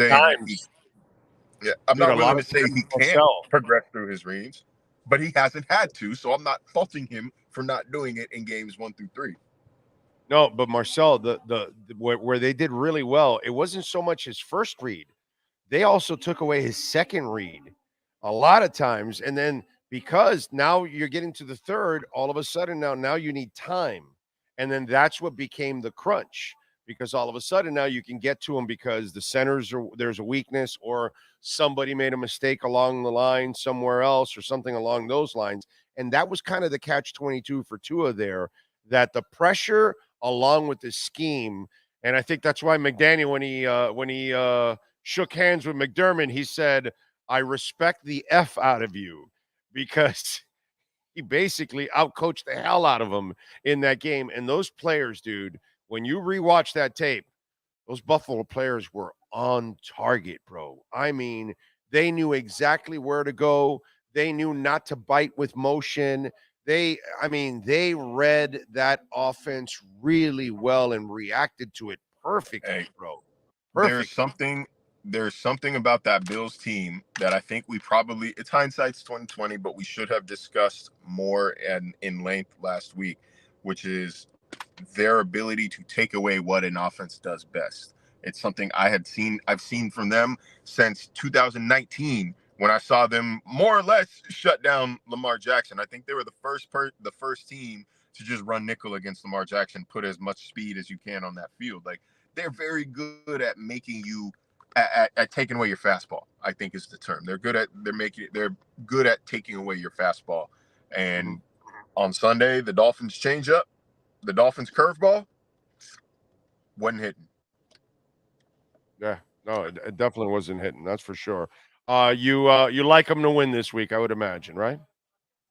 say he can't progress through his reads, but he hasn't had to, so I'm not faulting him for not doing it in games 1 through 3. No, but Marcel, where they did really well, it wasn't so much his first read. They also took away his second read a lot of times. And then because now you're getting to the third, all of a sudden now you need time. And then that's what became the crunch, because all of a sudden now you can get to him because the centers there's a weakness, or somebody made a mistake along the line somewhere else or something along those lines. And that was kind of the catch-22 for Tua there, that the pressure along with the scheme. And I think that's why McDaniel, when he shook hands with McDermott, he said, "I respect the F out of you," because he basically outcoached the hell out of him in that game. And those players, dude, when you rewatch that tape, those Buffalo players were on target, bro. I mean, they knew exactly where to go. They knew not to bite with motion. They read that offense really well and reacted to it perfectly, bro. Perfect. There's something about that Bills team that I think it's hindsight's 2020, but we should have discussed more in length last week, which is their ability to take away what an offense does best. It's something I've seen from them since 2019, when I saw them more or less shut down Lamar Jackson. I think they were the first team to just run nickel against Lamar Jackson, put as much speed as you can on that field. Like, they're very good at making you at taking away your fastball, I think is the term. They're good at taking away your fastball. And on Sunday, the Dolphins changeup, the Dolphins curveball wasn't hitting. Yeah, no, it definitely wasn't hitting. That's for sure. You like them to win this week, I would imagine, right?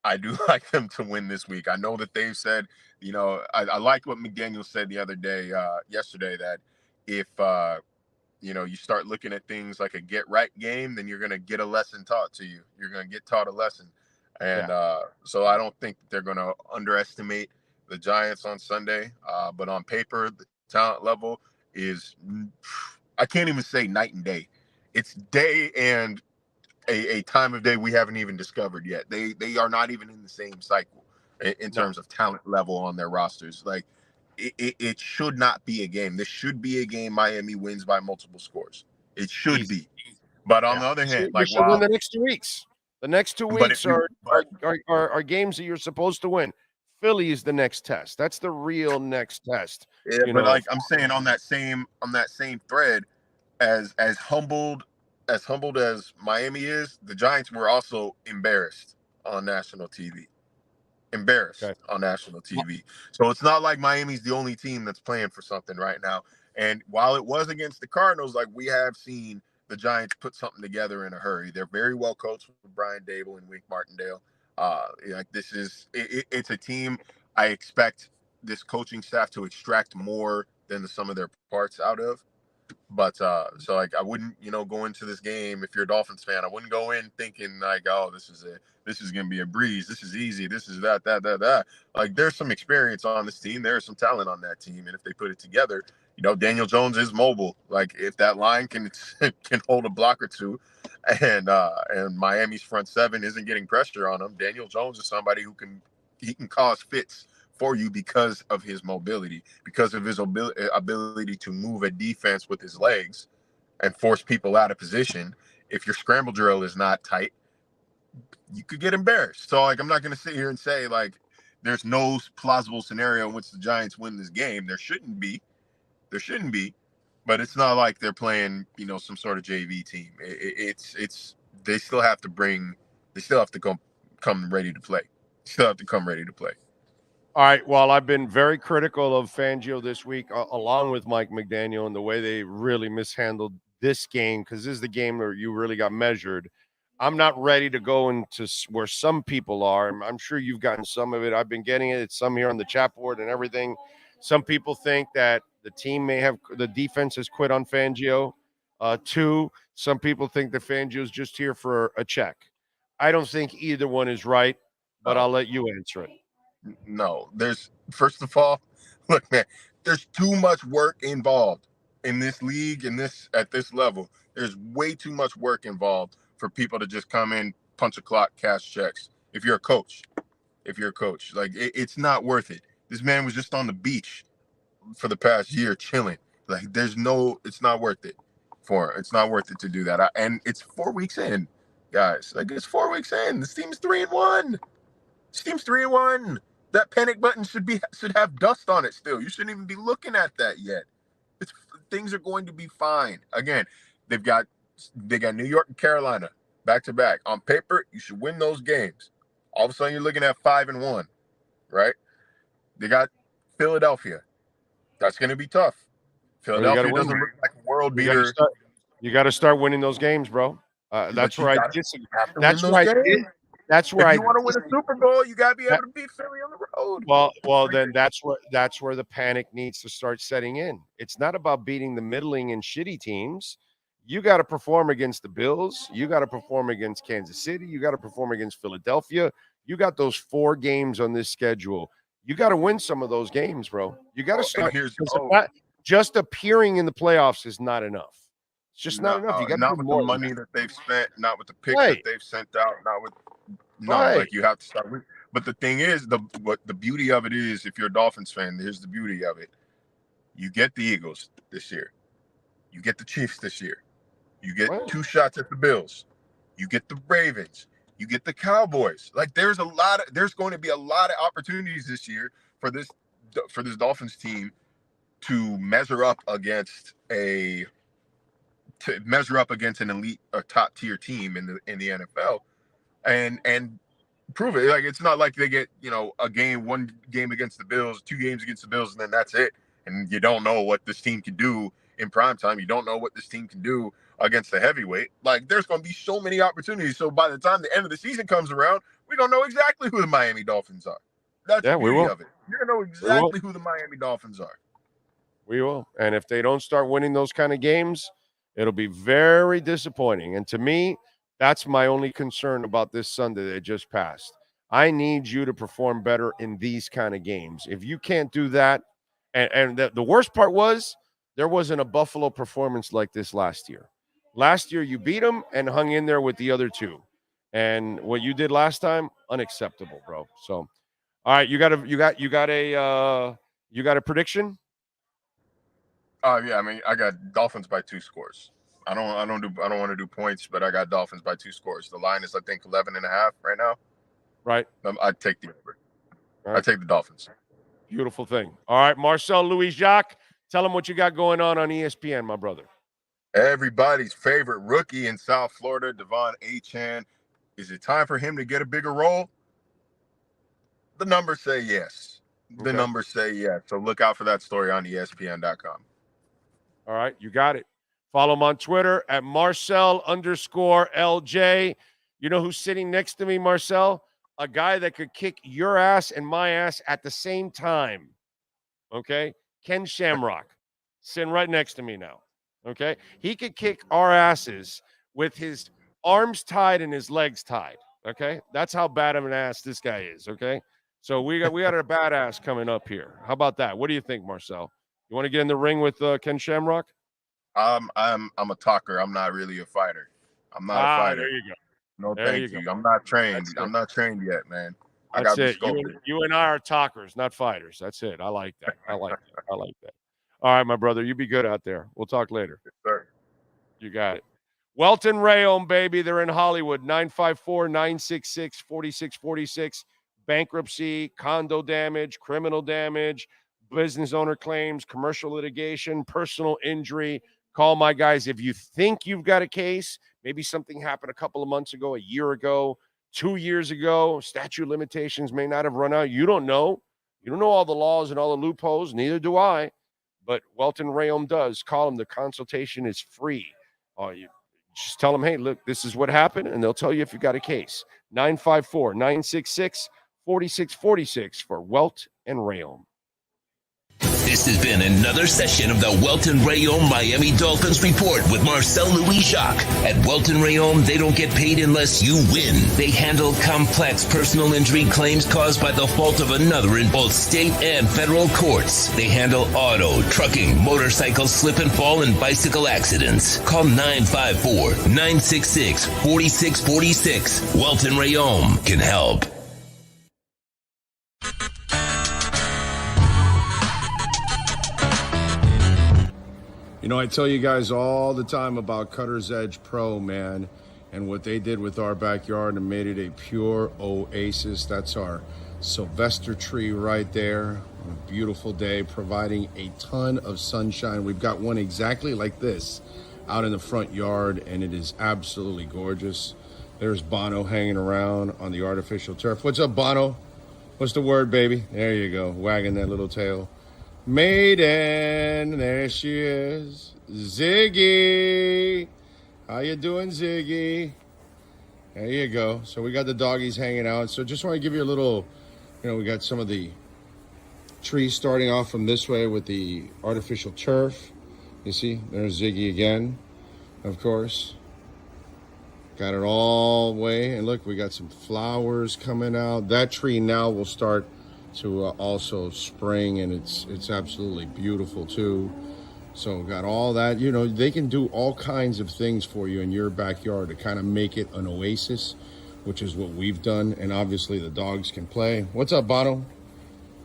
I do like them to win this week. I know that they've said, I like what McDaniel said the other day, yesterday, that if you start looking at things like a get right game, then you're going to get a lesson taught to you. You're going to get taught a lesson. And so I don't think they're going to underestimate the Giants on Sunday. But on paper, the talent level is, I can't even say night and day. It's day and a time of day we haven't even discovered yet. They are not even in the same cycle in terms of talent level on their rosters. Like, it should not be a game. This should be a game Miami wins by multiple scores. It should be. But on the other hand, like, wow, win the next 2 weeks. The next 2 weeks are games that you're supposed to win. Philly is the next test. That's the real next test. Yeah, but like I'm saying, on that same thread, as humbled as Miami is, the Giants were also embarrassed on national TV. On national TV. So it's not like Miami's the only team that's playing for something right now. And while it was against the Cardinals, like, we have seen the Giants put something together in a hurry. They're very well coached with Brian Dable and Wink Martindale. It's a team I expect this coaching staff to extract more than the sum of their parts out of. But so, like, I wouldn't, go into this game, if you're a Dolphins fan, I wouldn't go in thinking like, oh, this is going to be a breeze. This is easy. This is that. Like, there's some experience on this team. There's some talent on that team. And if they put it together, Daniel Jones is mobile. Like, if that line can hold a block or two, and Miami's front seven isn't getting pressure on him, Daniel Jones is somebody who can cause fits for you because of his mobility, because of his ability to move a defense with his legs and force people out of position. If your scramble drill is not tight, you could get embarrassed. So, like, I'm not going to sit here and say, like, there's no plausible scenario in which the Giants win this game. There shouldn't be, but it's not like they're playing, some sort of JV team. They still have to come ready to play. All right. Well, I've been very critical of Fangio this week, along with Mike McDaniel, and the way they really mishandled this game, because this is the game where you really got measured. I'm not ready to go into where some people are. I'm sure you've gotten some of it. I've been getting it. It's some here on the chat board and everything. Some people think that the defense has quit on Fangio. 2, some people think that Fangio's just here for a check. I don't think either one is right, but I'll let you answer it. No, first of all, look, man, there's too much work involved in this league, at this level. There's way too much work involved for people to just come in, punch a clock, cash checks. If you're a coach, like it's not worth it. This man was just on the beach for the past year chilling. Like it's not worth it for him. It's not worth it to do that. And it's 4 weeks in, guys. Like it's 4 weeks in. This team's 3-1. This team's 3-1. That panic button should have dust on it still. You shouldn't even be looking at that yet. Things are going to be fine. Again, they got New York and Carolina back to back. On paper, you should win those games. All of a sudden, you're looking at 5-1, right? They got Philadelphia. That's going to be tough. Philadelphia doesn't look like a world beater. You got to start winning those games, bro. That's where I disagree. That's where if you want to win a Super Bowl, you got to be able to beat Philly on the road. Well, then that's where the panic needs to start setting in. It's not about beating the middling and shitty teams. You got to perform against the Bills. You got to perform against Kansas City. You got to perform against Philadelphia. You got those 4 games on this schedule. You got to win some of those games, bro. You got to start. Just appearing in the playoffs is not enough. It's just not enough. You got not with the money that they've spent, not with the picks that they've sent out, not with like you have to start with. But the thing is, the beauty of it is, if you're a Dolphins fan, here's the beauty of it. You get the Eagles this year. You get the Chiefs this year. You get 2 shots at the Bills. You get the Ravens. You get the Cowboys. Like there's going to be a lot of opportunities this year for this Dolphins team to measure up against an elite or top tier team in the NFL and prove it. Like it's not like they get, one game against the Bills, 2 games against the Bills, and then that's it. And you don't know what this team can do in prime time. You don't know what this team can do against the heavyweight. Like there's going to be so many opportunities. So by the time the end of the season comes around, we're going to know exactly who the Miami Dolphins are. That's the beauty of it. You're going to know exactly who the Miami Dolphins are. We will. And if they don't start winning those kind of games, it'll be very disappointing. And to me, that's my only concern about this Sunday that just passed. I need you to perform better in these kind of games. If you can't do that, and the worst part was there wasn't a Buffalo performance like this last year. Last year, you beat them and hung in there with the other 2. And what you did last time, unacceptable, bro. So, all right, you got a prediction? Yeah, I mean, I got Dolphins by 2 scores. I don't want to do points, but I got Dolphins by 2 scores. The line is, I think, 11.5 right now. Right. I'd take the over. I'd take the Dolphins. Beautiful thing. All right, Marcel Louis Jacques, tell them what you got going on ESPN, my brother. Everybody's favorite rookie in South Florida, Devon Achane. Is it time for him to get a bigger role? The numbers say yes. The numbers say yes. So look out for that story on ESPN.com. All right, you got it. Follow him on Twitter at Marcel_LJ. You know who's sitting next to me, Marcel? A guy that could kick your ass and my ass at the same time. Okay? Ken Shamrock. Sitting right next to me now. Okay? He could kick our asses with his arms tied and his legs tied. Okay? That's how bad of an ass this guy is. Okay? So we got a badass coming up here. How about that? What do you think, Marcel? You want to get in the ring with Ken Shamrock? I'm a talker. I'm not really a fighter. I'm not a fighter. There you go. No, thank you. I'm not trained. I'm not trained yet, man. I got to be sculpted. You and I are talkers, not fighters. That's it. I like that. I like that. All right, my brother. You be good out there. We'll talk later. Yes, sir. You got it. Welton Rayom, baby. They're in Hollywood. 954-966-4646. Bankruptcy, condo damage, criminal damage, business owner claims, commercial litigation, personal injury. Call my guys. If you think you've got a case, maybe something happened a couple of months ago, a year ago, 2 years ago, statute of limitations may not have run out. You don't know. You don't know all the laws and all the loopholes. Neither do I. But Welton Rayom does. Call them. The consultation is free. You just tell them, hey, look, this is what happened, and they'll tell you if you got a case. 954-966-4646 for Welt and Rayom. This has been another session of the Welton Rayom Miami Dolphins Report with Marcel Louis-Jacques. At Welton Rayom, they don't get paid unless you win. They handle complex personal injury claims caused by the fault of another in both state and federal courts. They handle auto, trucking, motorcycle slip and fall, and bicycle accidents. Call 954-966-4646. Welton Rayom can help. You know, I tell you guys all the time about Cutter's Edge Pro, man, and what they did with our backyard and made it a pure oasis. That's our Sylvester tree right there on a beautiful day, providing a ton of sunshine. We've got one exactly like this out in the front yard, and it is absolutely gorgeous. There's Bono hanging around on the artificial turf. What's up, Bono? What's the word, baby? There you go, wagging that little tail. Maiden, there she is. Ziggy. How you doing, Ziggy? There you go. So we got the doggies hanging out. So just want to give you a little, we got some of the trees starting off from this way with the artificial turf. You see, there's Ziggy again, of course. Got it all the way. And look, we got some flowers coming out. That tree now will start to also spring, and it's absolutely beautiful too. So got all that. They can do all kinds of things for you in your backyard to kind of make it an oasis, which is what we've done. And obviously the dogs can play. What's up, Bono?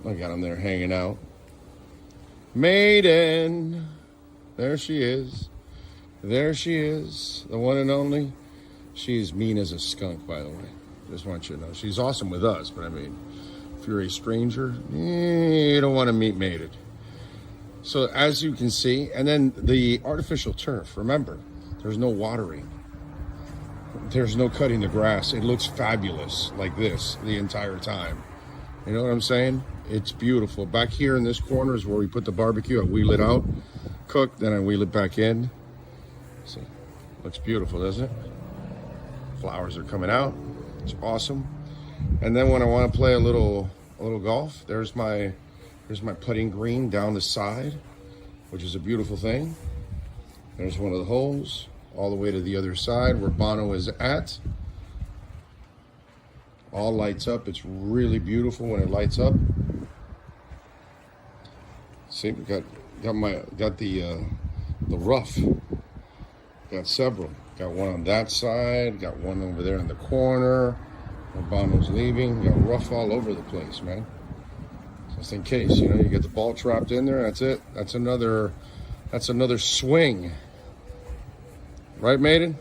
I got him there hanging out. Maiden, there she is. There she is, the one and only. She's mean as a skunk, by the way. Just want you to know. She's awesome with us, but I mean, if you're a stranger, you don't want to meet mated. So as you can see, and then the artificial turf, remember, there's no watering. There's no cutting the grass. It looks fabulous like this the entire time. You know what I'm saying? It's beautiful. Back here in this corner is where we put the barbecue. I wheel it out, cook, then I wheel it back in. See, looks beautiful, doesn't it? Flowers are coming out. It's awesome. And then when I want to play a little golf, there's my putting green down the side, which is a beautiful thing. There's one of the holes all the way to the other side where Bono is at. All lights up. It's really beautiful when it lights up. See, we got the rough. Got several. Got one on that side. Got one over there in the corner. Bono's leaving. Got rough all over the place, man. Just in case, you get the ball trapped in there. That's it. That's another swing. Right, Maiden?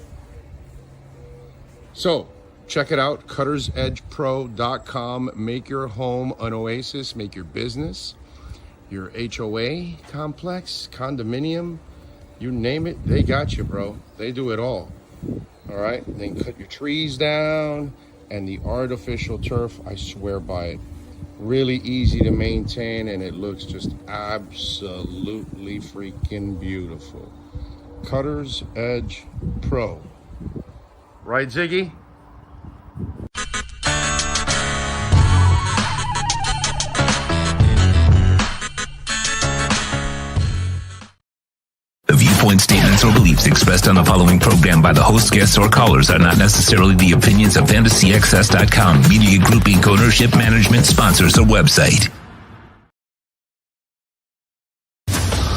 So, check it out. CuttersEdgePro.com. Make your home an oasis. Make your business, your HOA complex, condominium, you name it, they got you, bro. They do it all. All right? Then cut your trees down. And the artificial turf, I swear by it. Really easy to maintain, and it looks just absolutely freaking beautiful. Cutter's Edge Pro. Right, Ziggy? The viewpoints, statements, or beliefs expressed on the following program by the host, guests, or callers are not necessarily the opinions of FantasyXS.com, Media Group Inc., ownership, management, sponsors, or website.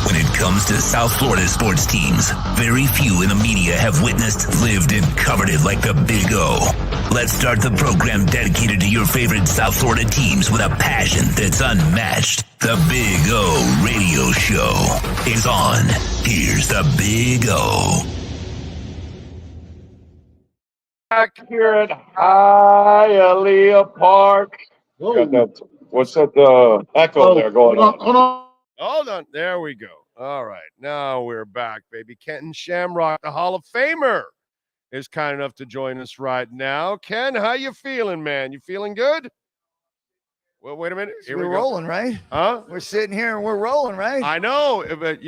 When it comes to South Florida sports teams, very few in the media have witnessed, lived, and covered it like the Big O. Let's start the program dedicated to your favorite South Florida teams with a passion that's unmatched. The Big O Radio Show is on. Here's the Big O. Back here at Hialeah Park. What's that echo there going on? Hold on. There we go. All right. Now we're back, baby. Kenton Shamrock, the Hall of Famer, is kind enough to join us right now. Ken, how you feeling, man? You feeling good? Well, wait a minute. Here we're rolling, right? Huh? We're sitting here and we're rolling, right? I know, but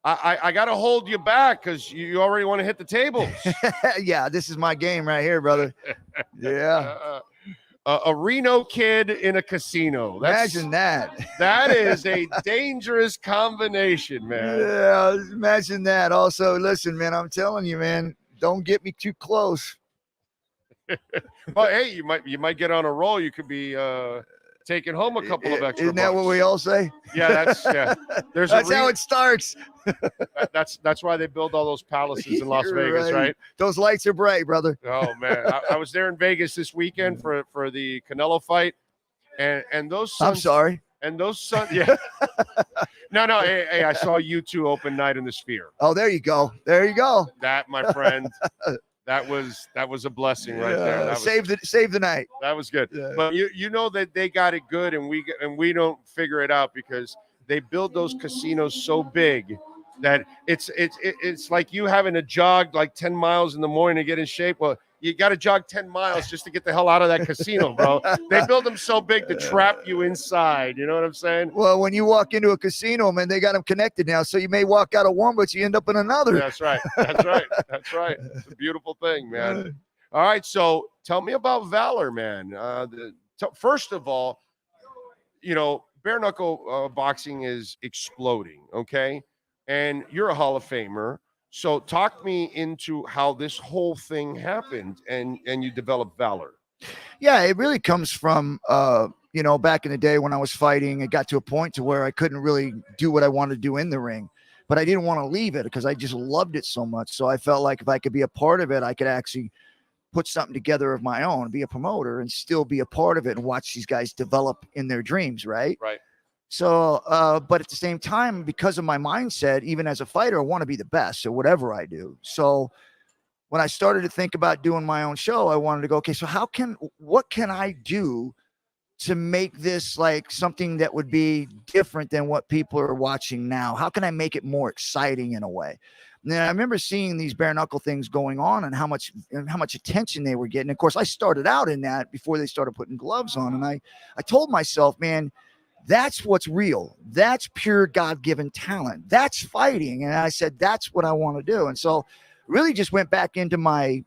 I got to hold you back because you already want to hit the tables. Yeah, this is my game right here, brother. Yeah. a Reno kid in a casino. Imagine that. That is a dangerous combination, man. Yeah, imagine that. Also, listen, man, I'm telling you, man, don't get me too close. Well, hey, you might get on a roll. You could be taking home a couple of extra. Isn't that what we all say? Yeah, that's There's that's how it starts. That's why they build all those palaces in Las Vegas, right? Those lights are bright, brother. Oh man, I was there in Vegas this weekend for the Canelo fight, and those suns, I'm sorry. And those suns, yeah. No, hey, I saw U2 open night in the Sphere. Oh, there you go. There you go. That, my friend. That was a blessing right there. That save the night. That was good. Yeah. But you know that they got it good, and we don't figure it out because they build those casinos so big that it's like you having to jog like 10 miles in the morning to get in shape. Well, you got to jog 10 miles just to get the hell out of that casino, bro. They build them so big to trap you inside. You know what I'm saying? Well, when you walk into a casino, man, they got them connected now. So you may walk out of one, but you end up in another. That's right. That's right. It's a beautiful thing, man. All right. So tell me about Valor, man. First of all, bare knuckle boxing is exploding. Okay. And you're a Hall of Famer. So talk me into how this whole thing happened and you developed Valor. Yeah, it really comes from, back in the day when I was fighting, it got to a point to where I couldn't really do what I wanted to do in the ring, but I didn't want to leave it because I just loved it so much. So I felt like if I could be a part of it, I could actually put something together of my own, be a promoter and still be a part of it and watch these guys develop in their dreams. Right. Right. So, but at the same time, because of my mindset, even as a fighter, I want to be the best at whatever I do. So when I started to think about doing my own show, I wanted to go, okay, so what can I do to make this like something that would be different than what people are watching now? How can I make it more exciting in a way? And then I remember seeing these bare knuckle things going on and how much attention they were getting. Of course, I started out in that before they started putting gloves on. And I told myself, man, that's what's real. That's pure God-given talent. That's fighting. And I said, that's what I want to do. And so really just went back into my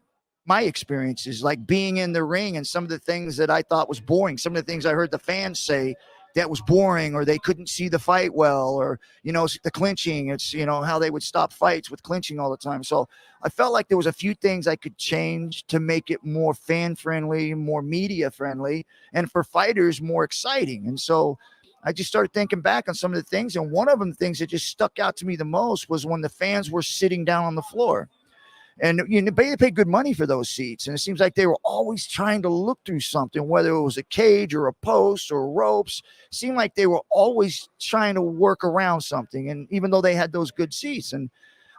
experiences, like being in the ring and some of the things that I thought was boring. Some of the things I heard the fans say that was boring, or they couldn't see the fight well, or, the clinching. It's, how they would stop fights with clinching all the time. So I felt like there was a few things I could change to make it more fan-friendly, more media-friendly, and for fighters, more exciting. And so I just started thinking back on some of the things. And one of them, things that just stuck out to me the most was when the fans were sitting down on the floor. And they pay good money for those seats. And it seems like they were always trying to look through something, whether it was a cage or a post or ropes. It seemed like they were always trying to work around something. And even though they had those good seats, and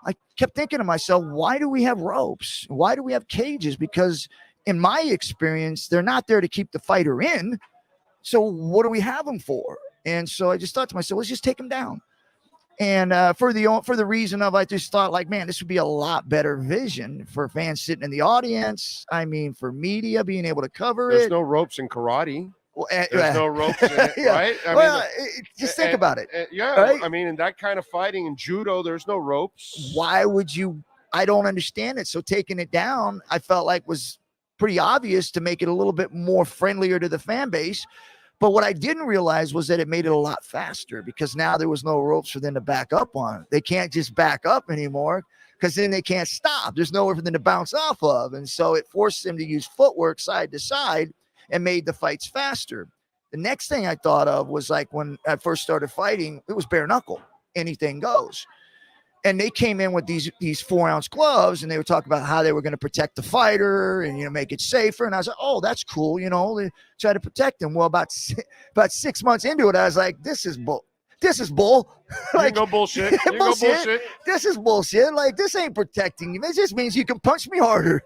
I kept thinking to myself, why do we have ropes? Why do we have cages? Because in my experience, they're not there to keep the fighter in. So what do we have them for? And so I just thought to myself, let's just take them down. And for the reason of, I just thought like, man, this would be a lot better vision for fans sitting in the audience. I mean, for media being able to cover There's it. no ropes in karate. Well, there's no ropes in it, yeah. right? Just think about it. Yeah, right? I mean, in that kind of fighting, in judo, there's no ropes. Why would you? I don't understand it. So taking it down, I felt like was pretty obvious to make it a little bit more friendlier to the fan base. But what I didn't realize was that it made it a lot faster, because now there was no ropes for them to back up on. They can't just back up anymore, because then they can't stop. There's nowhere for them to bounce off of. And so it forced them to use footwork side to side and made the fights faster. The next thing I thought of was like when I first started fighting, it was bare knuckle. Anything goes. And they came in with these 4-ounce gloves, and they were talking about how they were going to protect the fighter and, make it safer. And I was like, oh, that's cool. They try to protect him. Well, about 6 months into it, I was like, this is bull. Like, no bullshit. Bullshit. This is bullshit. Like, this ain't protecting you. It just means you can punch me harder.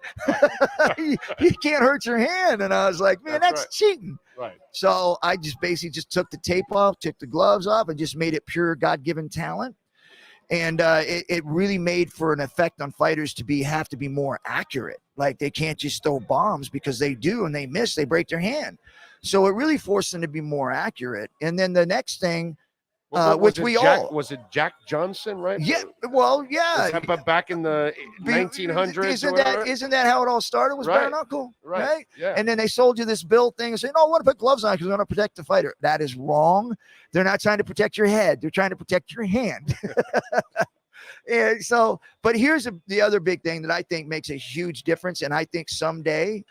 you can't hurt your hand. And I was like, man, that's right. Cheating. Right. So I just basically just took the tape off, took the gloves off, and just made it pure God-given talent. And it really made for an effect on fighters to have to be more accurate. Like, they can't just throw bombs, because they do, and they miss, they break their hand. So it really forced them to be more accurate. And then the next thing which we all. Was it Jack Johnson, right? Yeah. Well, yeah. Was that back in the 1900s? Isn't that how it all started? Was bare knuckle, right? Yeah. And then they sold you this bill thing and say, "No, I want to put gloves on because we want to protect the fighter." That is wrong. They're not trying to protect your head. They're trying to protect your hand. And so, but here's the other big thing that I think makes a huge difference, and I think someday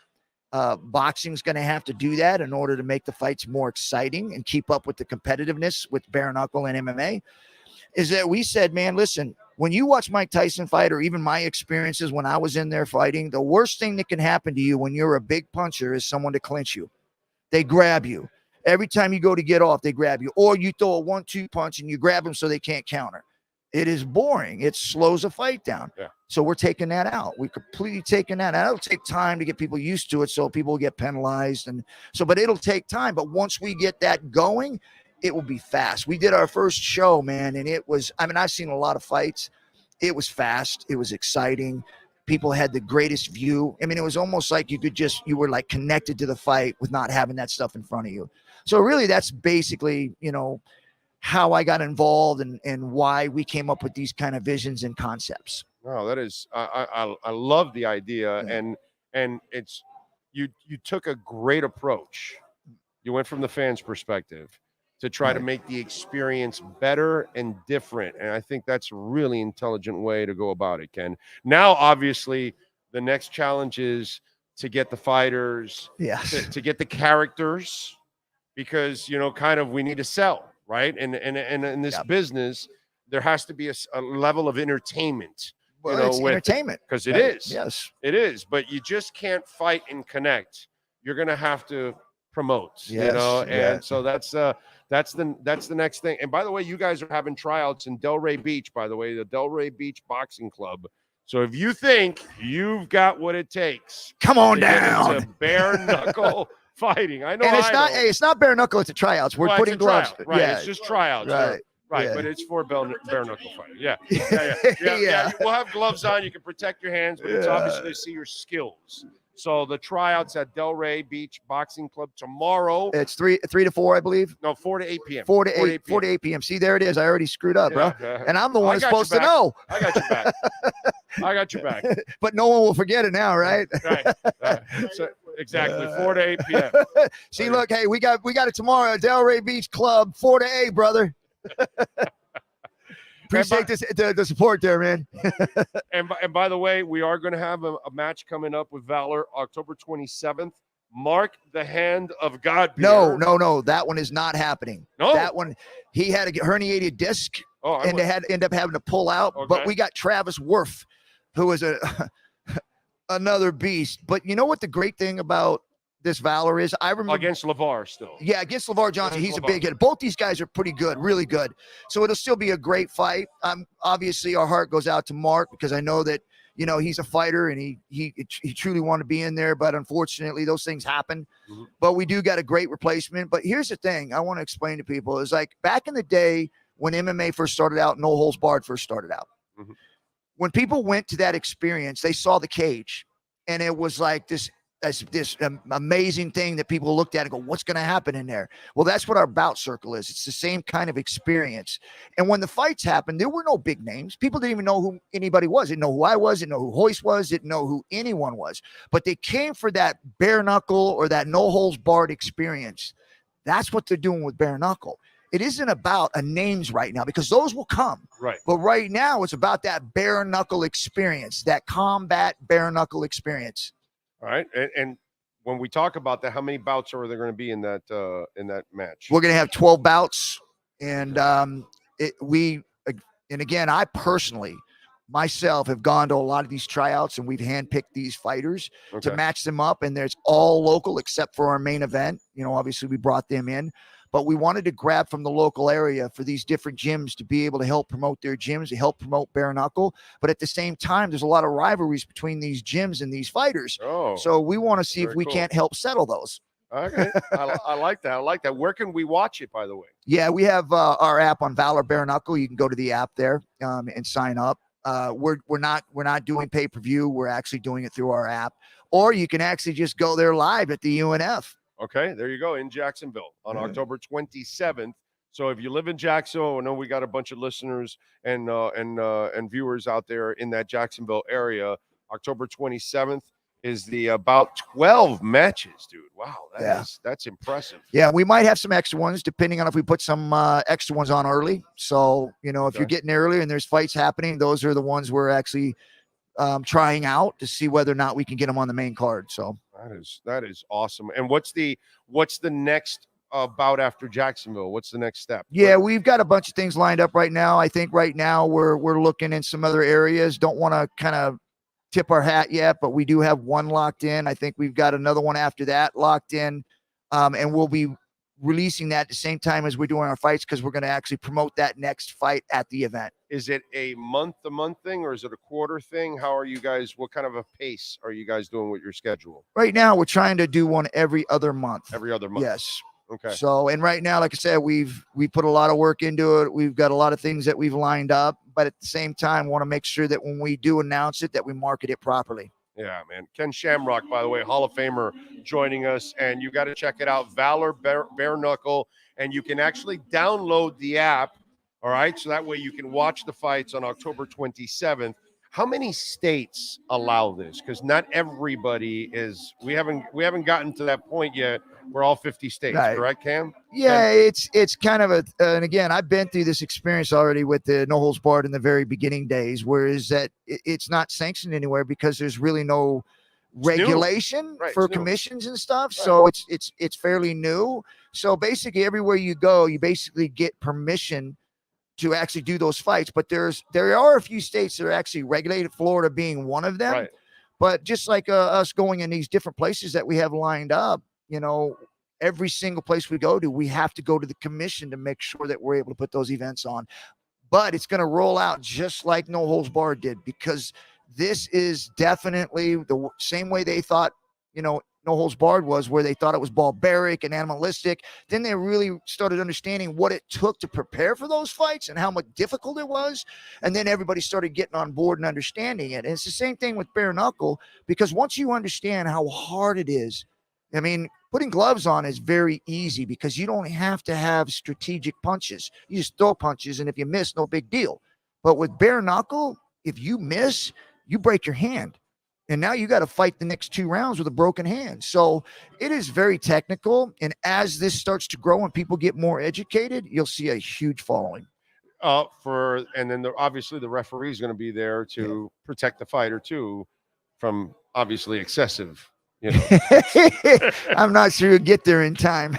boxing's going to have to do that in order to make the fights more exciting and keep up with the competitiveness with bare knuckle and MMA, is that we said, man, listen, when you watch Mike Tyson fight, or even my experiences when I was in there fighting, the worst thing that can happen to you when you're a big puncher is someone to clinch you. They grab you. Every time you go to get off, they grab you. Or you throw a 1-2 punch and you grab them so they can't counter. It is boring. It slows a fight down. Yeah. So we're taking that out. We're completely taking that out. It'll take time to get people used to it, so people get penalized. And so, but it'll take time. But once we get that going, it will be fast. We did our first show, man, and it was, I mean, I've seen a lot of fights. It was fast. It was exciting. People had the greatest view. I mean, it was almost like you were like connected to the fight with not having that stuff in front of you. So really, that's basically, how I got involved and why we came up with these kind of visions and concepts. No, that is, I love the idea. Yeah. And it's, you took a great approach. You went from the fans' perspective to try to make the experience better and different. And I think that's a really intelligent way to go about it, Ken. Now, obviously, the next challenge is to get the fighters, to get the characters, because, kind of we need to sell. Right. And in this business, there has to be a level of entertainment. Well, it's entertainment. Because it is. Yes. It is. But you just can't fight and connect. You're going to have to promote, and so that's the next thing. And by the way, you guys are having tryouts in Delray Beach, by the way, the Delray Beach Boxing Club. So if you think you've got what it takes, come on down. It's a bare knuckle fighting. I know. And it's not bare knuckle, it's a tryouts. We're putting gloves. Right. Yeah. It's just tryouts. Right. Right. Yeah. But it's for bare knuckle fighting. Yeah. We'll have gloves on. You can protect your hands, but it's obviously to see your skills. So the tryouts at Delray Beach Boxing Club tomorrow. It's 3 to 4, I believe. No, 4 to 8 p.m. 4 to 8 p.m. See, there it is. I already screwed up, bro. And I'm the one that's supposed to know. I got your back. I got your back. But no one will forget it now, right? Right. So, exactly. 4 to 8 p.m. See, look, hey, we got it tomorrow at Delray Beach Club, 4 to 8, brother. Appreciate the support there, man. and by the way, we are going to have a match coming up with Valor October 27th. Mark the hand of God. No. That one is not happening. No. That one, he had a herniated disc and they had end up having to pull out. Okay. But we got Travis Worf, who was another beast. But you know what the great thing about this Valor is? I remember against LeVar still. Yeah, against LeVar Johnson. He's a big hitter. Both these guys are pretty good, really good. So it'll still be a great fight. Obviously, our heart goes out to Mark because I know that, he's a fighter and he truly wanted to be in there. But unfortunately, those things happen. Mm-hmm. But we do got a great replacement. But here's the thing I want to explain to people is like back in the day when MMA first started out, No Holds Barred first started out. Mm-hmm. When people went to that experience, they saw the cage and it was like this amazing thing that people looked at and go, what's going to happen in there? Well, that's what our bout circle is. It's the same kind of experience. And when the fights happened, there were no big names. People didn't even know who anybody was. Didn't know who I was, didn't know who Hoist was, didn't know who anyone was. But they came for that bare knuckle or that no holds barred experience. That's what they're doing with bare knuckle. It isn't about names right now because those will come. Right. But right now it's about that bare knuckle experience, that combat bare knuckle experience. All right, and when we talk about that, how many bouts are there going to be in that match? We're going to have 12 bouts, and again, I personally, myself, have gone to a lot of these tryouts, and we've handpicked these fighters to match them up, and there's all local except for our main event. Obviously we brought them in. But we wanted to grab from the local area for these different gyms to be able to help promote their gyms, to help promote bare knuckle. But at the same time, there's a lot of rivalries between these gyms and these fighters. Oh, so we want to see if we can't help settle those. Okay. I like that. Where can we watch it, by the way? Yeah, we have our app on Valor Bare Knuckle. You can go to the app there and sign up. We're not doing pay-per-view. We're actually doing it through our app. Or you can actually just go there live at the UNF. Okay, there you go, in Jacksonville on October 27th. So if you live in Jacksonville, I know we got a bunch of listeners and viewers out there in that Jacksonville area. October 27th is the about 12 matches, dude. Wow, that's impressive. Yeah, we might have some extra ones depending on if we put some extra ones on early. So, if you're getting there early and there's fights happening, those are the ones we're actually trying out to see whether or not we can get them on the main card. So that is awesome. And what's the next bout after Jacksonville? What's the next step? Yeah, we've got a bunch of things lined up right now. I think right now we're looking in some other areas. Don't want to kind of tip our hat yet, but we do have one locked in. I think we've got another one after that locked in, and we'll be releasing that at the same time as we're doing our fights because we're going to actually promote that next fight at the event. Is it a month-to-month thing or is it a quarter thing? How are you guys? What kind of a pace are you guys doing with your schedule? Right now, we're trying to do one every other month. Every other month. Yes. Okay. So, and right now, like I said, we put a lot of work into it. We've got a lot of things that we've lined up, but at the same time, want to make sure that when we do announce it, that we market it properly. Yeah, man. Ken Shamrock, by the way, Hall of Famer, joining us, and you got to check it out. Valor Bare Knuckle, and you can actually download the app. All right, so that way you can watch the fights on October 27th. How many states allow this? Because not everybody is. We haven't gotten to that point yet. We're all 50 states, right. Correct, Cam? Yeah, it's kind of and again, I've been through this experience already with the no holds barred in the very beginning days, whereas that it's not sanctioned anywhere because there's really no regulation for commissions and stuff. Right. So it's fairly new. So basically, everywhere you go, you basically get permission to actually do those fights. But there are a few states that are actually regulated, Florida being one of them. Right. But just like us going in these different places that we have lined up, every single place we go to, we have to go to the commission to make sure that we're able to put those events on. But it's going to roll out just like No Holds Barred did, because this is definitely the same way they thought, No Holds Barred was, where they thought it was barbaric and animalistic. Then they really started understanding what it took to prepare for those fights and how much difficult it was. And then everybody started getting on board and understanding it. And it's the same thing with bare knuckle, because once you understand how hard it is, I mean, putting gloves on is very easy because you don't have to have strategic punches. You just throw punches, and if you miss, no big deal. But with bare knuckle, if you miss, you break your hand. And now you got to fight the next 2 rounds with a broken hand. So it is very technical. And as this starts to grow and people get more educated, you'll see a huge following. And then obviously the referee is going to be there to protect the fighter too from obviously excessive. I'm not sure you'll get there in time.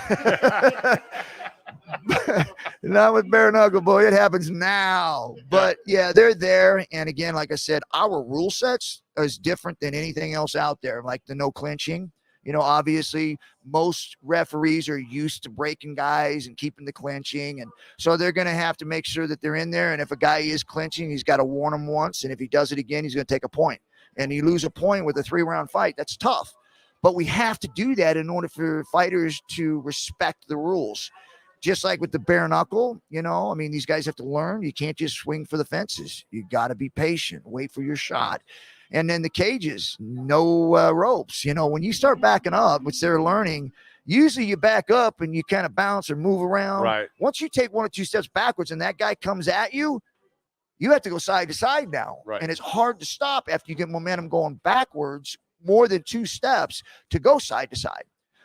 Not with bare knuckle, boy. It happens now. But yeah, they're there. And again, like I said, our rule sets is different than anything else out there. Like the no clinching. Obviously most referees are used to breaking guys and keeping the clinching. And so they're going to have to make sure that they're in there. And if a guy is clinching, he's got to warn him once. And if he does it again, he's going to take a point. And you lose a point with a 3-round fight, that's tough. But we have to do that in order for fighters to respect the rules. Just like with the bare knuckle, these guys have to learn. You can't just swing for the fences. You got to be patient, wait for your shot. And then the cages, no ropes. When you start backing up, which they're learning, usually you back up and you kind of bounce or move around. Right. Once you take 1 or 2 steps backwards and that guy comes at you, you have to go side to side now. Right. And it's hard to stop after you get momentum going backwards more than 2 steps to go side to side.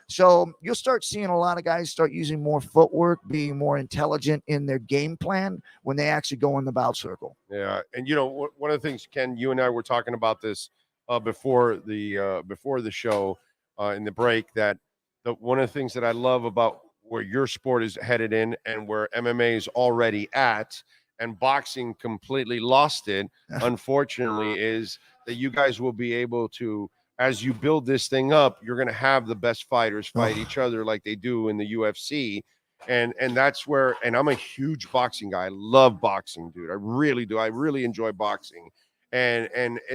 So you'll start seeing a lot of guys start using more footwork, being more intelligent in their game plan when they actually go in the bout circle. Yeah. And, one of the things, Ken, you and I were talking about this before the show in the break, that one of the things that I love about where your sport is headed in and where MMA is already at and boxing completely lost it, unfortunately, is that you guys will be able to, as you build this thing up, you're going to have the best fighters fight each other like they do in the UFC. And that's where, and I'm a huge boxing guy. I love boxing, dude. I really do. I really enjoy boxing. And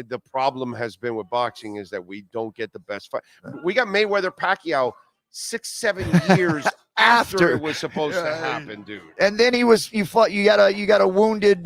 the problem has been with boxing is that we don't get the best fight. We got Mayweather-Pacquiao 6-7 years after it was supposed to happen, dude. And then you got a wounded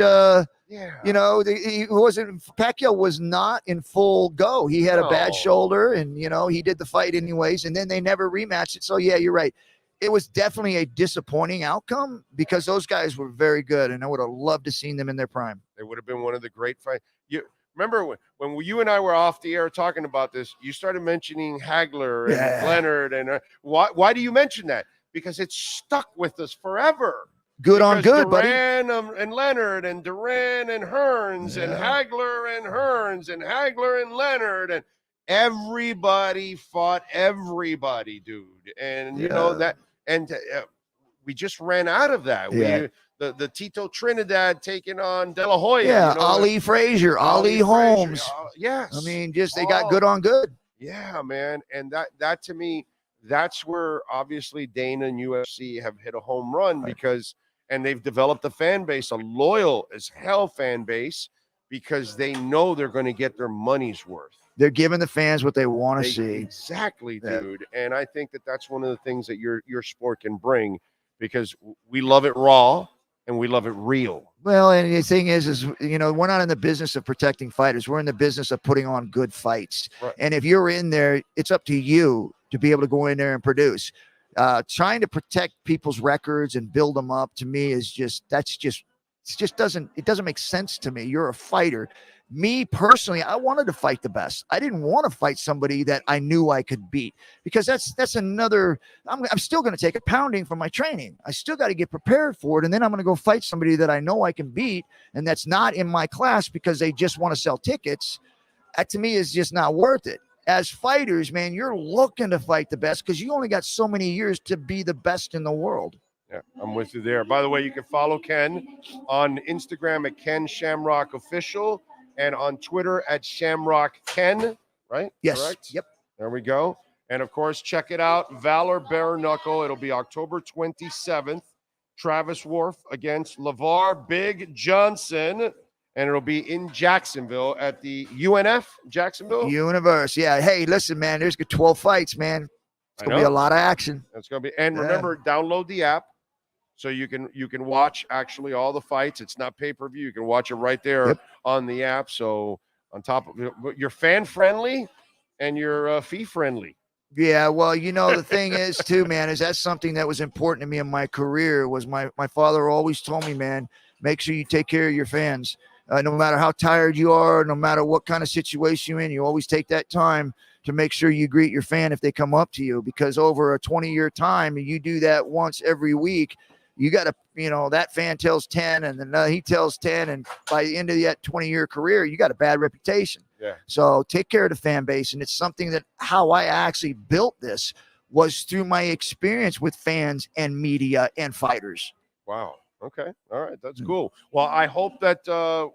Pacquiao was not in full go. He had a bad shoulder and he did the fight anyways, and then they never rematched it. So yeah, you're right. it was definitely a disappointing outcome because those guys were very good, and I would have loved to seen them in their prime. They would have been one of the great fights. You remember when you and I were off the air talking about this, you started mentioning Hagler and Leonard. And why do you mention that? Because it's stuck with us forever. Good on good, buddy. Duran and Leonard and Duran and Hearns and Hagler and Hearns and Hagler and Leonard and everybody fought everybody, dude. And you know that, and we just ran out of that. The Tito Trinidad taking on De La Hoya. Yeah, Ali Frazier, Ali Holmes. Yes. I mean, just they got good on good. Yeah, man. And that to me, that's where obviously Dana and UFC have hit a home run because, and they've developed a fan base, a loyal as hell fan base, because they know they're going to get their money's worth. They're giving the fans what they want to see. Exactly, dude. And I think that's one of the things that your sport can bring, because we love it raw and we love it real. Well, and the thing is, we're not in the business of protecting fighters. We're in the business of putting on good fights. Right. And if you're in there, it's up to you to be able to go in there and produce. Trying to protect people's records and build them up, to me, doesn't make sense to me. You're a fighter. Me personally, I wanted to fight the best. I didn't want to fight somebody that I knew I could beat, because that's another. I'm still going to take a pounding from my training. I still got to get prepared for it, and then I'm going to go fight somebody that I know I can beat, and that's not in my class because they just want to sell tickets. That to me is just not worth it. As fighters, man, you're looking to fight the best because you only got so many years to be the best in the world. Yeah, I'm with you there. By the way, you can follow Ken on Instagram at Ken Shamrock Official and on Twitter at Shamrock Ken, right? Yes. Correct? Yep. There we go. And, of course, check it out, Valor Bare Knuckle. It'll be October 27th. Travis Wharf against LeVar Big Johnson. And it'll be in Jacksonville at the UNF, Jacksonville? Universe, yeah. Hey, listen, man, there's 12 fights, man. It's going to be a lot of action. It's going to be. And remember, download the app so you can watch actually all the fights. It's not pay-per-view. You can watch it right there on the app. So on top of it, you're fan-friendly and you're fee-friendly. Yeah, well, the thing is, too, man, is that's something that was important to me in my career. Was my father always told me, man, make sure you take care of your fans. No matter how tired you are, no matter what kind of situation you're in, you always take that time to make sure you greet your fan if they come up to you, because over a 20-year time, you do that once every week, you got to, that fan tells 10 and then he tells 10. And by the end of that 20-year career, you got a bad reputation. Yeah. So take care of the fan base. And it's something that how I actually built this was through my experience with fans and media and fighters. Wow. Okay. All right. That's cool. Well, I hope that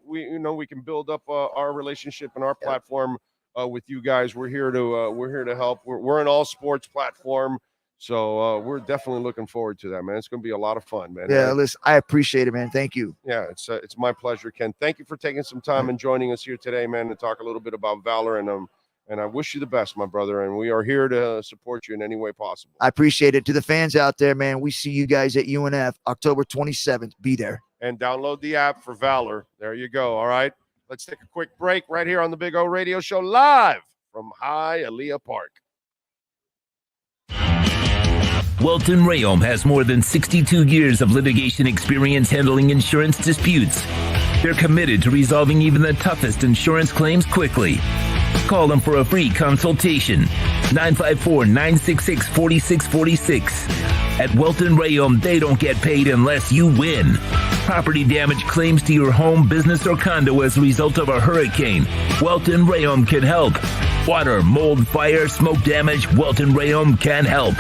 we can build up our relationship and our platform with you guys. We're here to help. We're an all sports platform, so we're definitely looking forward to that, man. It's going to be a lot of fun, man. Yeah, listen, I appreciate it, man. Thank you. Yeah, it's my pleasure, Ken. Thank you for taking some time and joining us here today, man, to talk a little bit about Valor, and I wish you the best, my brother. And we are here to support you in any way possible. I appreciate it. To the fans out there, man, we see you guys at UNF October 27th. Be there. And download the app for Valor. There you go. All right. Let's take a quick break right here on the Big O Radio Show, live from Hialeah Park. Welton Rayom has more than 62 years of litigation experience handling insurance disputes. They're committed to resolving even the toughest insurance claims quickly. Call them for a free consultation. 954-966-4646. At Welton Rayom, they don't get paid unless you win. Property damage claims to your home, business, or condo as a result of a hurricane. Welton Rayom can help. Water, mold, fire, smoke damage, Welton Rayom can help.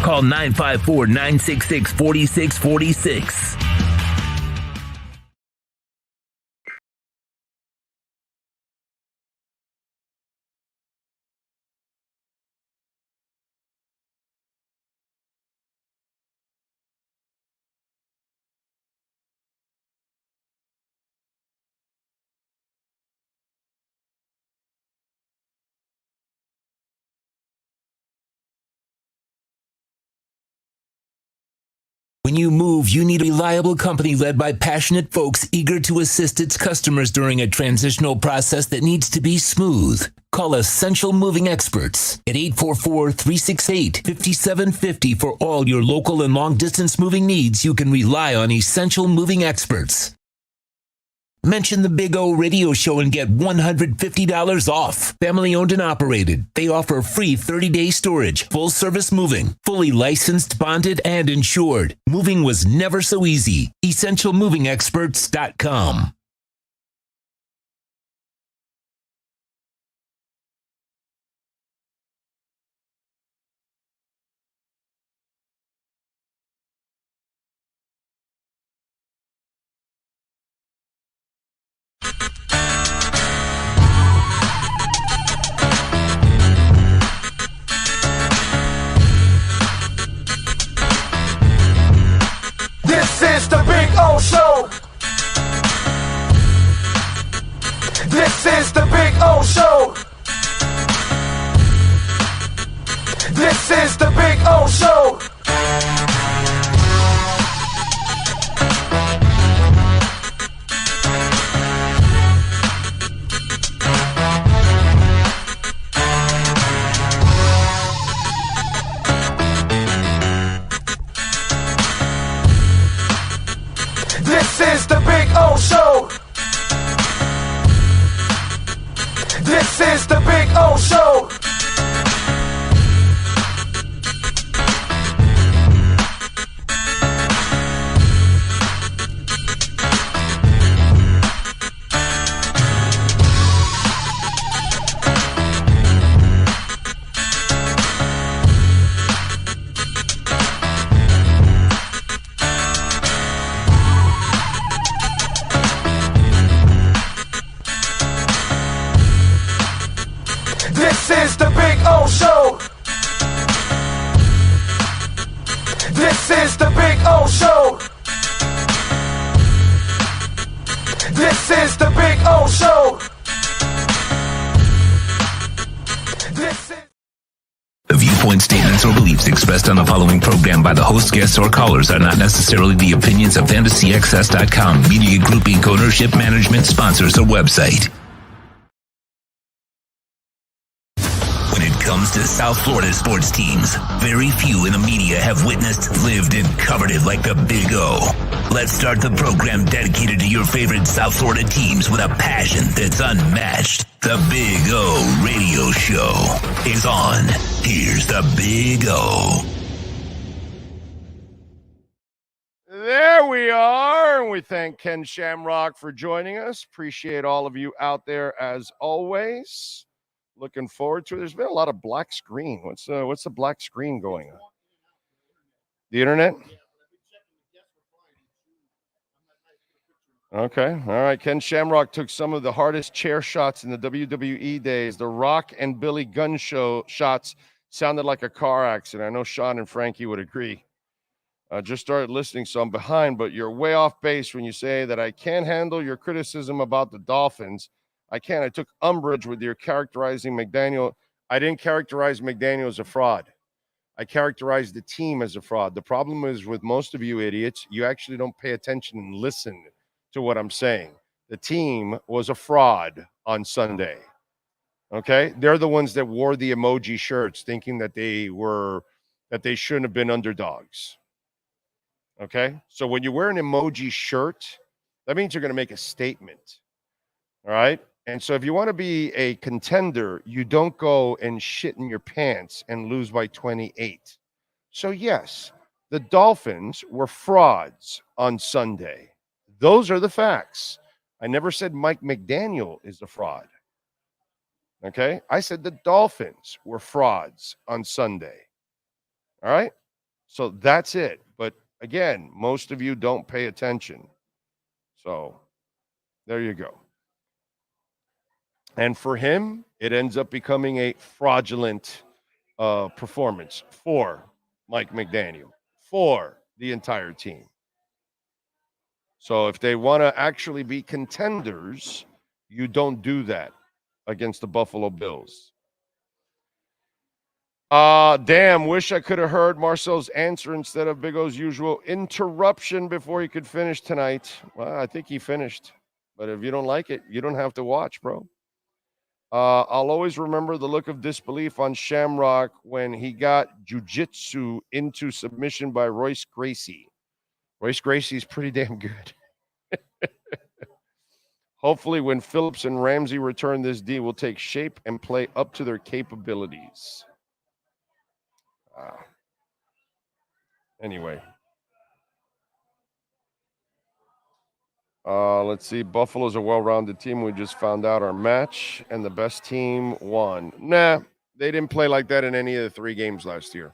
Call 954-966-4646. When you move, you need a reliable company led by passionate folks eager to assist its customers during a transitional process that needs to be smooth. Call Essential Moving Experts at 844-368-5750 for all your local and long-distance moving needs. You can rely on Essential Moving Experts. Mention the Big O Radio Show and get $150 off. Family owned and operated. They offer free 30-day storage, full service moving, fully licensed, bonded, and insured. Moving was never so easy. EssentialMovingExperts.com. This is the Big O Show. This is the Big O Show. This is the Big O Show. This is the Big O Show. This is the Big O Show. This is the Big O Show. This is the Big O Show. This is the Big O Show. This is The viewpoint statements or beliefs expressed on the following program by the host, guests, or callers are not necessarily the opinions of FantasyXS.com, Media Group Inc., ownership, management, sponsors, or website. When it comes to South Florida sports teams, very few in the media have witnessed, lived, and covered it like the Big O. Let's start the program dedicated to your favorite South Florida teams with a passion that's unmatched. The Big O Radio Show is on. Here's the Big O. There we are. And we thank Ken Shamrock for joining us. Appreciate all of you out there as always. Looking forward to it. There's been a lot of black screen. What's the black screen going on? The internet? Okay. All right. Ken Shamrock took some of the hardest chair shots in the WWE days. The Rock and Billy Gunn show shots sounded like a car accident. I know Sean and Frankie would agree. I just started listening, so I'm behind, but you're way off base when you say that I can't handle your criticism about the Dolphins. I can't. I took umbrage with your characterizing McDaniel. I didn't characterize McDaniel as a fraud. I characterized the team as a fraud. The problem is with most of you idiots, you actually don't pay attention and listen to what I'm saying. The team was a fraud on Sunday. Okay? They're the ones that wore the emoji shirts thinking that they shouldn't have been underdogs. Okay? So when you wear an emoji shirt, that means you're going to make a statement. All right? And so if you want to be a contender, you don't go and shit in your pants and lose by 28. So yes, the Dolphins were frauds on Sunday. Those are the facts. I never said Mike McDaniel is a fraud. Okay? I said the Dolphins were frauds on Sunday. All right? So that's it. But again, most of you don't pay attention. So there you go. And for him, it ends up becoming a fraudulent performance for Mike McDaniel, for the entire team. So if they want to actually be contenders, you don't do that against the Buffalo Bills. Damn, wish I could have heard Marcel's answer instead of Big O's usual interruption before he could finish tonight. Well, I think he finished. But if you don't like it, you don't have to watch, bro. I'll always remember the look of disbelief on Shamrock when he got jiu-jitsu into submission by Royce Gracie. Royce Gracie is pretty damn good. Hopefully, when Phillips and Ramsey return, this D will take shape and play up to their capabilities. Anyway. Let's see. Buffalo's a well-rounded team. We just found out our match, and the best team won. Nah, they didn't play like that in any of the 3 games last year.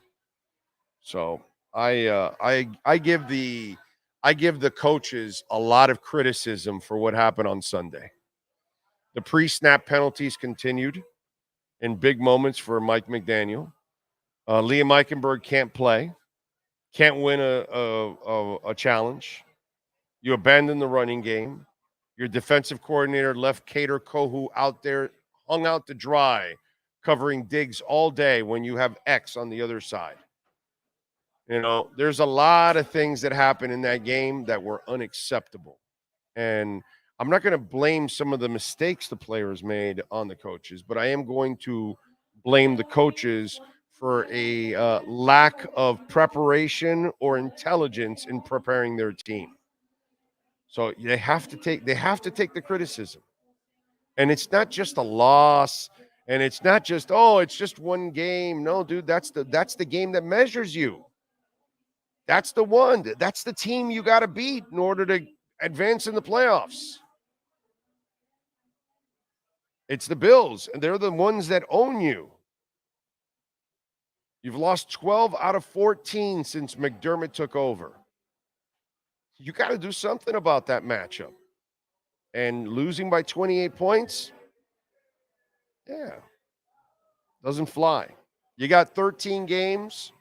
So I give the coaches a lot of criticism for what happened on Sunday. The pre-snap penalties continued in big moments for Mike McDaniel. Liam Eichenberg can't play, can't win a challenge. You abandoned the running game. Your defensive coordinator left Cater Kohu out there, hung out to dry, covering Diggs all day when you have X on the other side. There's a lot of things that happened in that game that were unacceptable. And I'm not going to blame some of the mistakes the players made on the coaches, but I am going to blame the coaches for a lack of preparation or intelligence in preparing their team. So they have to take the criticism. And it's not just a loss, and it's not just, it's just one game. No, dude, that's the game that measures you. That's the one. That's the team you got to beat in order to advance in the playoffs. It's the Bills, and they're the ones that own you. You've lost 12 out of 14 since McDermott took over. You got to do something about that matchup. And losing by 28 points, doesn't fly. You got 13 games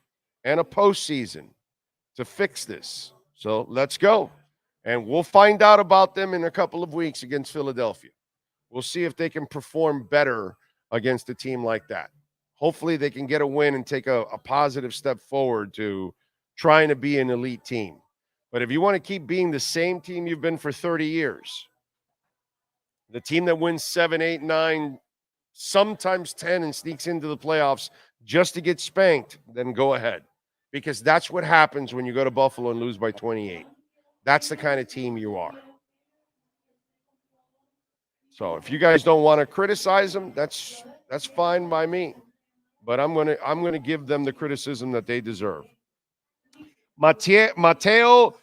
and a postseason to fix this. So let's go. And we'll find out about them in a couple of weeks against Philadelphia. We'll see if they can perform better against a team like that. Hopefully they can get a win and take a positive step forward to trying to be an elite team. But if you want to keep being the same team you've been for 30 years, the team that wins 7, 8, 9, sometimes 10 and sneaks into the playoffs just to get spanked, then go ahead. Because that's what happens when you go to Buffalo and lose by 28. That's the kind of team you are. So if you guys don't want to criticize them, that's fine by me. But I'm gonna give them the criticism that they deserve. Mateo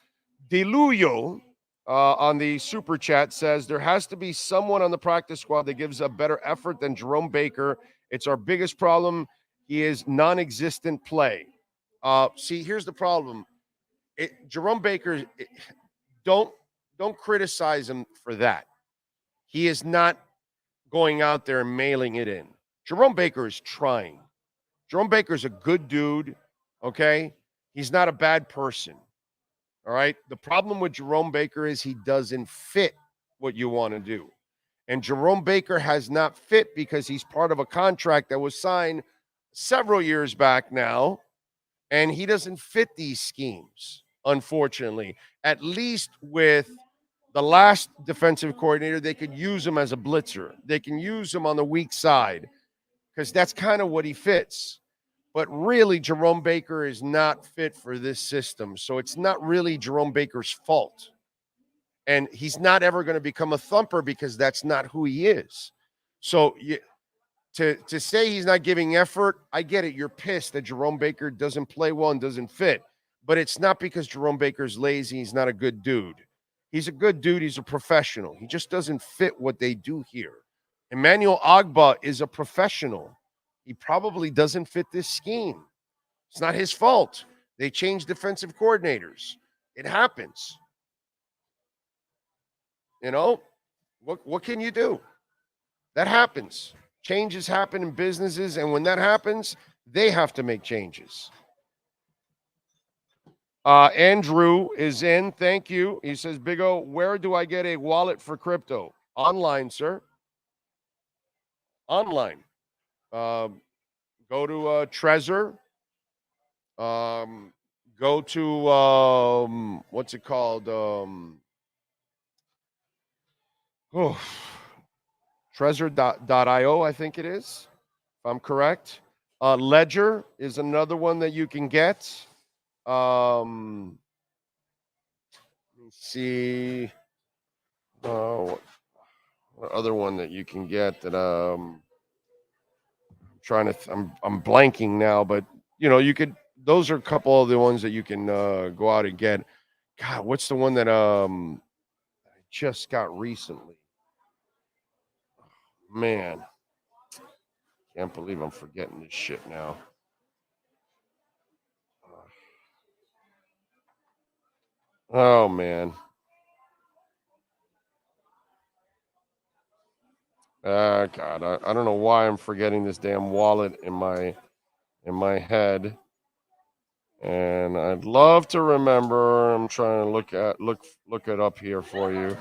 DeLuyo on the super chat says there has to be someone on the practice squad that gives a better effort than Jerome Baker. It's our biggest problem. He is non-existent play. See, here's the problem. Jerome Baker, don't criticize him for that. He is not going out there and mailing it in. Jerome Baker is trying. Jerome Baker is a good dude, okay? He's not a bad person, all right? The problem with Jerome Baker is he doesn't fit what you want to do. And Jerome Baker has not fit because he's part of a contract that was signed several years back now, and he doesn't fit these schemes, unfortunately. At least with the last defensive coordinator, they could use him as a blitzer. They can use him on the weak side because that's kind of what he fits. But really, Jerome Baker is not fit for this system. So it's not really Jerome Baker's fault. And he's not ever going to become a thumper because that's not who he is. So to say he's not giving effort, I get it. You're pissed that Jerome Baker doesn't play well and doesn't fit. But it's not because Jerome Baker's lazy. He's not a good dude. He's a good dude. He's a professional. He just doesn't fit what they do here. Emmanuel Ogbah is a professional. He probably doesn't fit this scheme. It's not his fault. They change defensive coordinators. It happens. You know, what can you do? That happens. Changes happen in businesses, and when that happens, they have to make changes. Andrew is in. Thank you. He says, Big O, where do I get a wallet for crypto? Online, sir. Online. Go to Trezor. Go to what's it called? Trezor.io, I think it is, if I'm correct. Ledger is another one that you can get. Let me see. What other one that you can get that I'm blanking now, but you could. Those are a couple of the ones that you can go out and get. God, what's the one that I just got recently? Man, can't believe I'm forgetting this shit now. Oh man. God, I don't know why I'm forgetting this damn wallet in my head. And I'd love to remember. I'm trying to look it up here for you.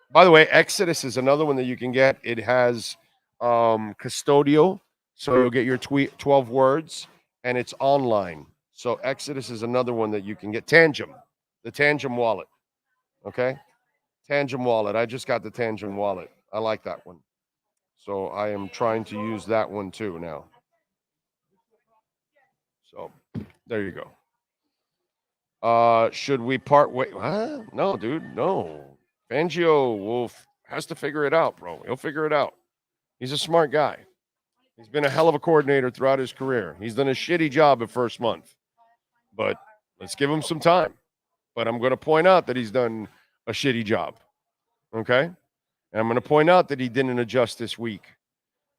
By the way, Exodus is another one that you can get. It has custodial, so you'll get your 12 words, and it's online. So Exodus is another one that you can get. Tangem, the Tangem wallet. Okay, Tangem wallet. I just got the Tangem wallet. I like that one. So I am trying to use that one too now. So there you go. Should we part way? Huh? No, dude, no. Fangio has to figure it out, bro. He'll figure it out. He's a smart guy. He's been a hell of a coordinator throughout his career. He's done a shitty job at first month, but let's give him some time. But I'm going to point out that he's done a shitty job. Okay? And I'm going to point out that he didn't adjust this week,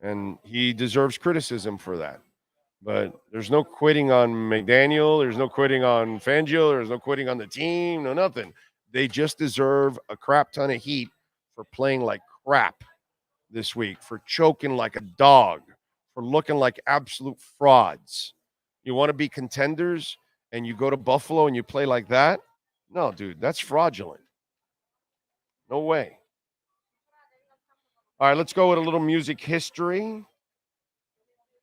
and he deserves criticism for that. But there's no quitting on McDaniel. There's no quitting on Fangio. There's no quitting on the team. No nothing. They just deserve a crap ton of heat for playing like crap this week, for choking like a dog, for looking like absolute frauds. You want to be contenders and you go to Buffalo and you play like that? No, dude, that's fraudulent. No way. All right, let's go with a little music history.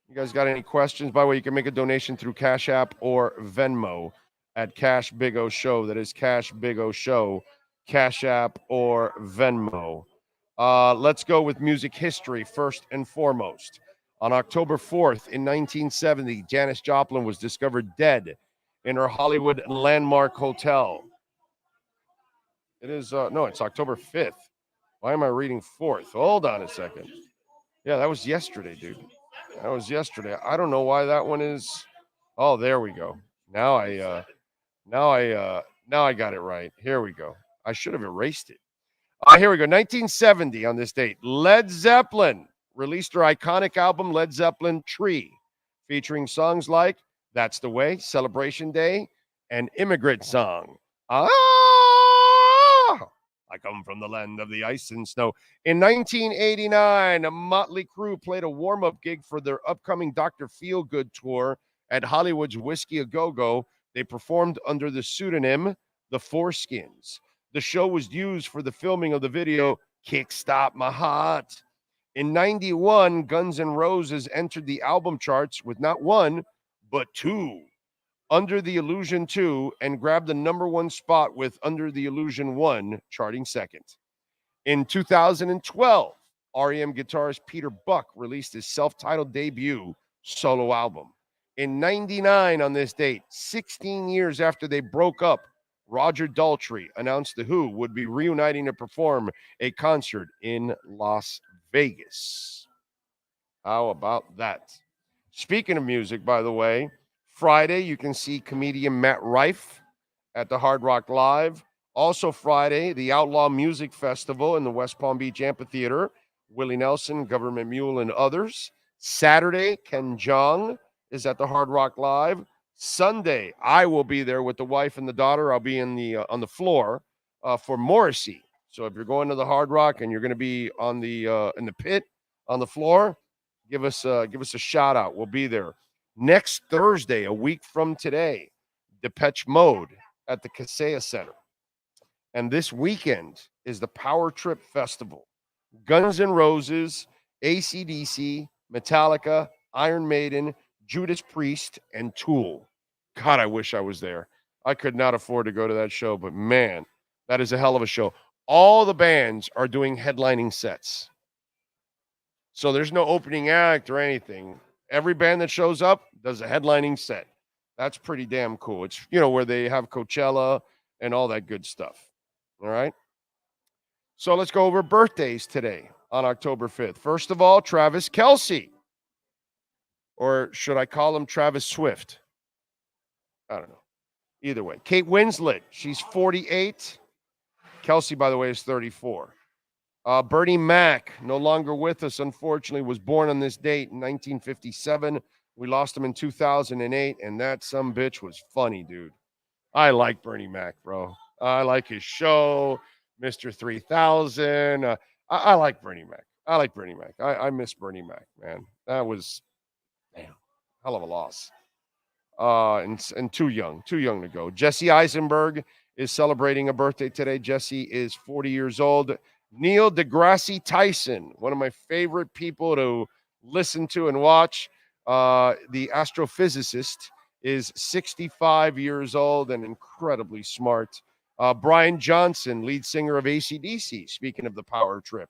You guys got any questions? By the way, you can make a donation through Cash App or Venmo at Cash Big O Show. That is Cash Big O Show, Cash App or Venmo. Let's go with music history first and foremost. On October 4th in 1970, Janis Joplin was discovered dead in her Hollywood Landmark hotel. It is, no, it's October 5th. Why am I reading 4th? Hold on a second. Yeah, that was yesterday, dude. That was yesterday. I don't know why that one is. Oh, there we go. Now I got it right. Here we go. I should have erased it. Here we go. 1970 on this date. Led Zeppelin released her iconic album, Led Zeppelin Tree, featuring songs like That's the Way, Celebration Day, and Immigrant Song. I come from the land of the ice and snow. In 1989, a Motley Crue played a warm-up gig for their upcoming Dr. Feelgood tour at Hollywood's Whiskey A Go-Go. They performed under the pseudonym The Foreskins. The show was used for the filming of the video Kickstart My Heart. In 91, Guns N' Roses entered the album charts with not one, but two. Under the Illusion 2 and grabbed the number one spot with Under the Illusion 1, charting second. In 2012, REM guitarist Peter Buck released his self-titled debut solo album. In 99 on this date, 16 years after they broke up, Roger Daltrey announced The Who would be reuniting to perform a concert in Las Vegas. How about that? Speaking of music, by the way, Friday, you can see comedian Matt Rife at the Hard Rock Live. Also Friday, the Outlaw Music Festival in the West Palm Beach Amphitheater. Willie Nelson, Government Mule, and others. Saturday, Ken Jeong is at the Hard Rock Live. Sunday, I will be there with the wife and the daughter. I'll be in the on the floor for Morrissey. So if you're going to the Hard Rock and you're going to be on the in the pit on the floor, give us a shout out. We'll be there. Next Thursday, a week from today, Depeche Mode at the Kaseya Center. And this weekend is the Power Trip Festival. Guns N' Roses, AC/DC, Metallica, Iron Maiden, Judas Priest, and Tool. God, I wish I was there. I could not afford to go to that show, but man, that is a hell of a show. All the bands are doing headlining sets. So there's no opening act or anything. Every band that shows up does a headlining set. That's pretty damn cool. It's, where they have Coachella and all that good stuff. All right. So let's go over birthdays today on October 5th. First of all, Travis Kelce. Or should I call him Travis Swift? I don't know. Either way. Kate Winslet, she's 48. Kelce, by the way, is 34. Bernie Mac, no longer with us, unfortunately, was born on this date in 1957. We lost him in 2008, and that sumbitch was funny, dude. I like Bernie Mac, bro. I like his show, Mr. 3000. I like Bernie Mac. I miss Bernie Mac, man. That was, damn, hell of a loss. And too young to go. Jesse Eisenberg is celebrating a birthday today. Jesse is 40 years old. Neil deGrasse Tyson, one of my favorite people to listen to and watch. The astrophysicist is 65 years old and incredibly smart. Brian Johnson, lead singer of AC/DC, speaking of the power trip,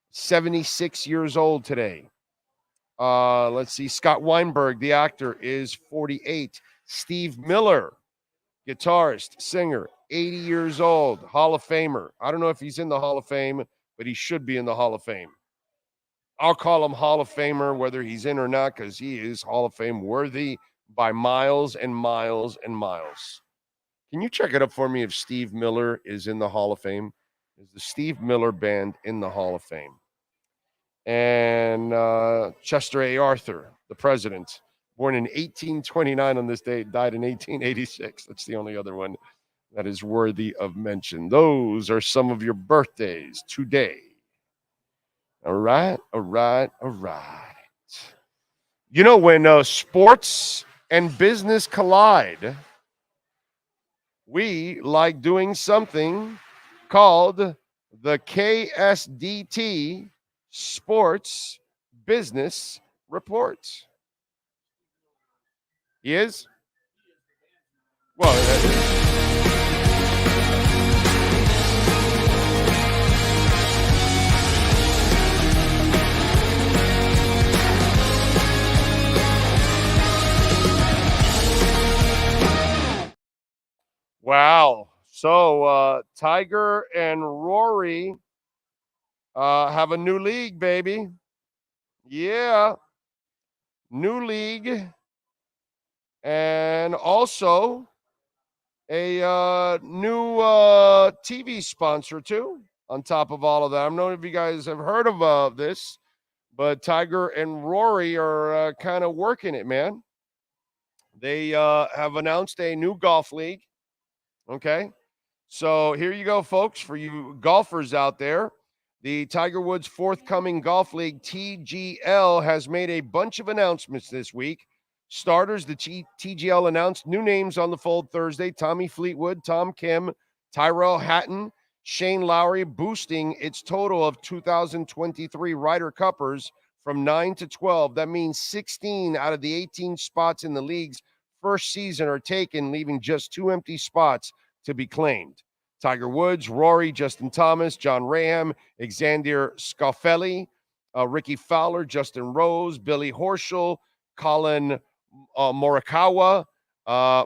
76 years old today. Let's see. Scott Weinberg, the actor, is 48. Steve Miller, guitarist, singer, 80 years old, Hall of Famer. I don't know if he's in the Hall of Fame, but he should be in the Hall of Fame. I'll call him Hall of Famer, whether he's in or not, because he is Hall of Fame worthy by miles and miles and miles. Can you check it up for me if Steve Miller is in the Hall of Fame? Is the Steve Miller Band in the Hall of Fame? And Chester A. Arthur, the president, born in 1829 on this date, died in 1886. That's the only other one that is worthy of mention. Those are some of your birthdays today. All right. When sports and business collide, we like doing something called the KSDT Sports Business Report. He is? Well, wow. So Tiger and Rory have a new league, baby. Yeah. New league. And also a new TV sponsor, too, on top of all of that. I don't know if you guys have heard of this, but Tiger and Rory are kind of working it, man. They have announced a new golf league. Okay. So here you go, folks, for you golfers out there. The Tiger Woods forthcoming golf league, TGL, has made a bunch of announcements this week. Starters, the TGL announced new names on the fold Thursday: Tommy Fleetwood, Tom Kim, Tyrell Hatton, Shane Lowry, boosting its total of 2023 Ryder Cuppers from 9 to 12. That means 16 out of the 18 spots in the league's first season are taken, leaving just 2 empty spots to be claimed. Tiger Woods, Rory, Justin Thomas, John Raham, Xander Schauffele, Ricky Fowler, Justin Rose, Billy Horschel, Colin Morikawa,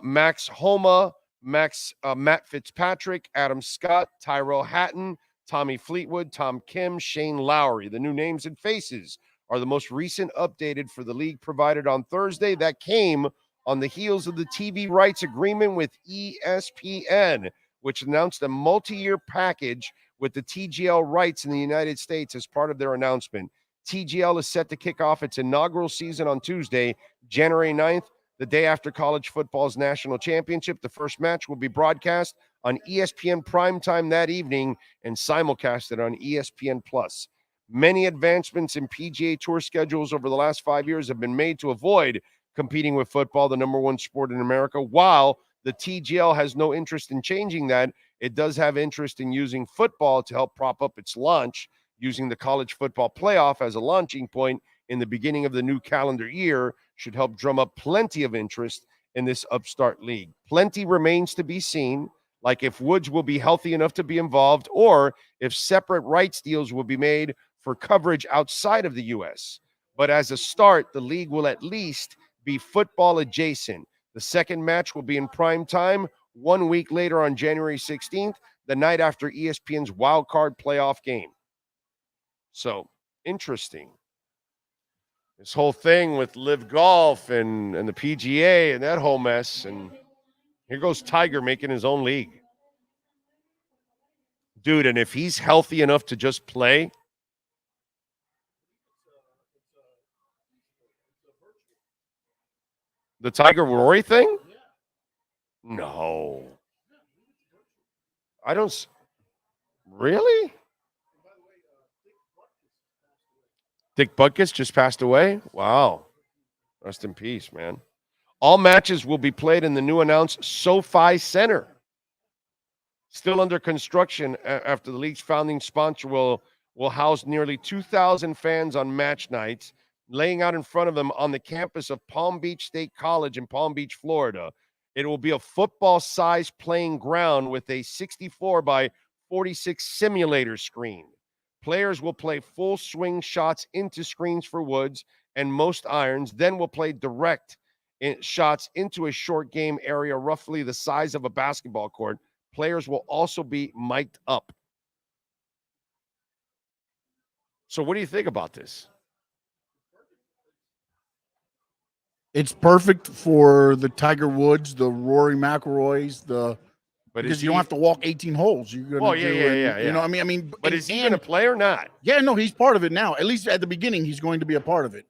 Max Homa, Matt Fitzpatrick, Adam Scott, Tyrell Hatton, Tommy Fleetwood, Tom Kim, Shane Lowry. The new names and faces are the most recent updated for the league provided on Thursday. That came on the heels of the TV rights agreement with ESPN, which announced a multi-year package with the TGL rights in the United States as part of their announcement. TGL is set to kick off its inaugural season on Tuesday, January 9th, the day after college football's national championship. The first match will be broadcast on ESPN primetime that evening and simulcasted on ESPN+. Many advancements in PGA Tour schedules over the last 5 years have been made to avoid competing with football, the number one sport in America. While the TGL has no interest in changing that, it does have interest in using football to help prop up its launch, using the college football playoff as a launching point in the beginning of the new calendar year should help drum up plenty of interest in this upstart league. Plenty remains to be seen. like if Woods will be healthy enough to be involved or if separate rights deals will be made for coverage outside of the U.S. But as a start, the league will at least be football adjacent. The second match will be in prime time 1 week later on January 16th, the night after ESPN's wild card playoff game. So, interesting. This whole thing with Live Golf and the PGA and that whole mess. And here goes Tiger making his own league. Dude, and if he's healthy enough to just play, the Tiger Rory thing? No. I don't. Really? Dick Butkus just passed away? Wow. Rest in peace, man. All matches will be played in the new announced SoFi Center. Still under construction after the league's founding sponsor will house nearly 2,000 fans on match nights, laying out in front of them on the campus of Palm Beach State College in Palm Beach, Florida. It will be a football-sized playing ground with a 64 by 46 simulator screen. Players will play full swing shots into screens for Woods and most irons, then will play direct shots into a short game area roughly the size of a basketball court. Players will also be mic'd up. So what do you think about this? It's perfect for the Tiger Woods, the Rory McIlroys, because you don't have to walk 18 holes. You're gonna yeah. You know, I mean, but is he going to play or not? Yeah, no, he's part of it now. At least at the beginning, he's going to be a part of it.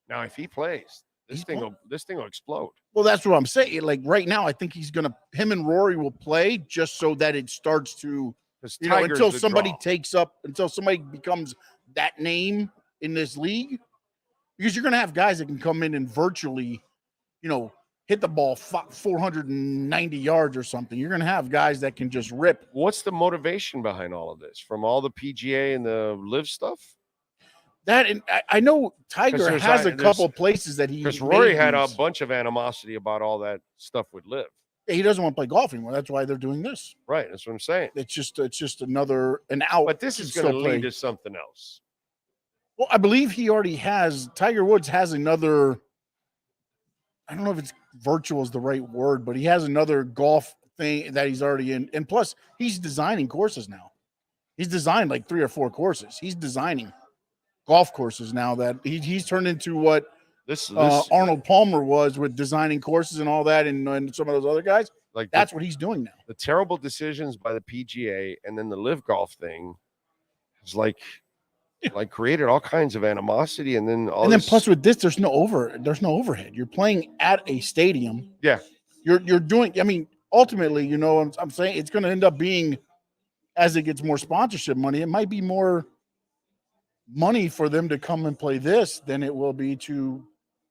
Now, if he plays, this thing will explode. Well, that's what I'm saying. Like right now, I think him and Rory will play just so that it starts to, until somebody until somebody becomes that name in this league. Because you're going to have guys that can come in and virtually, hit the ball 490 yards or something. You're going to have guys that can just rip. What's the motivation behind all of this? From all the PGA and the live stuff? That, and I know Tiger has a couple places that because Rory had a bunch of animosity about all that stuff with live. He doesn't want to play golf anymore. That's why they're doing this. Right. That's what I'm saying. It's just an out. But this is going to lead to something else. Well, I believe Tiger Woods has another, I don't know if it's virtual is the right word, but he has another golf thing that he's already in. And plus, he's designing courses now. He's designed like 3 or 4 courses. He's designing golf courses now that he's turned into what Arnold Palmer was with designing courses and all that, and some of those other guys. Like that's what he's doing now. The terrible decisions by the PGA and then the live golf thing is like created all kinds of animosity, and then plus with this, there's no overhead. You're playing at a stadium. Yeah, you're doing. I mean, ultimately, I'm saying it's going to end up being, as it gets more sponsorship money, it might be more money for them to come and play this than it will be to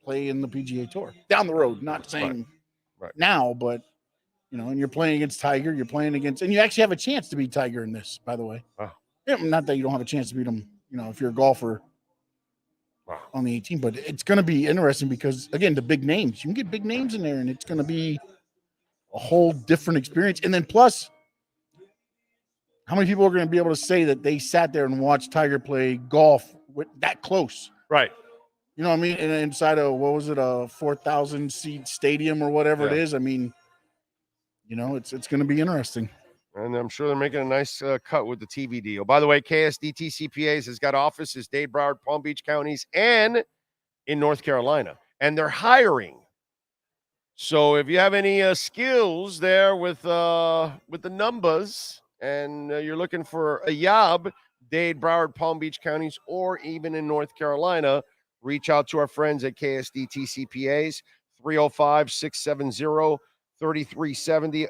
play in the PGA Tour down the road. Not saying now, but and you're playing against Tiger. You're playing against, and you actually have a chance to beat Tiger in this. By the way, not that you don't have a chance to beat him. If you're a golfer on the 18, but it's going to be interesting because, again, the big names, you can get big names in there, and it's going to be a whole different experience. And then plus, how many people are going to be able to say that they sat there and watched Tiger play golf that close? Right. You know what I mean? And inside of, what was it, a 4,000 seat stadium or whatever it is? I mean, it's going to be interesting. And I'm sure they're making a nice cut with the TV deal. By the way, KSDT CPAs has got offices Dade, Broward, Palm Beach counties, and in North Carolina. And they're hiring. So if you have any skills there with the numbers and you're looking for a job, Dade, Broward, Palm Beach counties, or even in North Carolina, reach out to our friends at KSDT CPAs, 305-670-3370,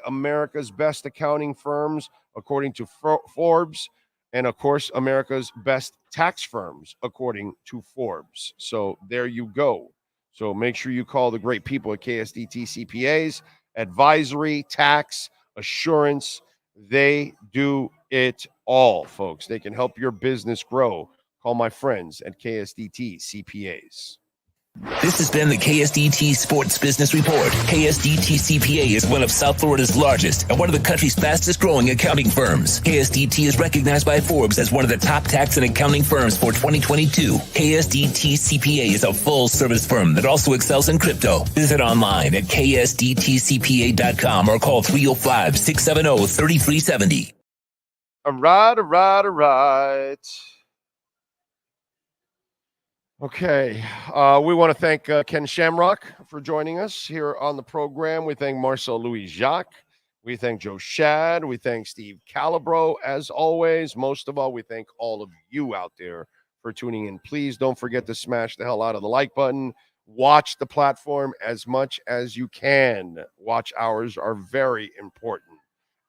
America's best accounting firms, according to Forbes, and of course, America's best tax firms, according to Forbes. So there you go. So make sure you call the great people at KSDT CPAs, advisory, tax, assurance. They do it all, folks. They can help your business grow. Call my friends at KSDT CPAs. This has been the KSDT Sports Business Report. KSDT CPA is one of South Florida's largest and one of the country's fastest growing accounting firms. KSDT is recognized by Forbes as one of the top tax and accounting firms for 2022. KSDT CPA is a full service firm that also excels in crypto. Visit online at ksdtcpa.com or call 305-670-3370. All right. Okay, we want to thank Ken Shamrock for joining us here on the program. We thank Marcel Louis-Jacques. We thank Joe Shad. We thank Steve Calabro. As always, most of all, we thank all of you out there for tuning in. Please don't forget to smash the hell out of the like button. Watch the platform as much as you can. Watch hours are very important.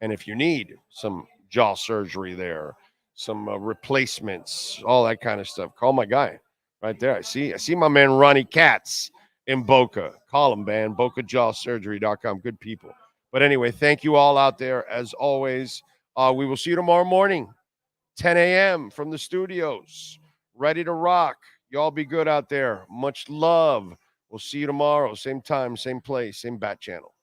And if you need some jaw surgery there, some replacements, all that kind of stuff, call my guy. Right there. I see my man Ronnie Katz in Boca. Call him, man. BocaJawSurgery.com. Good people. But anyway, thank you all out there. As always, we will see you tomorrow morning, 10 a.m. from the studios. Ready to rock. Y'all be good out there. Much love. We'll see you tomorrow. Same time, same place, same bat channel.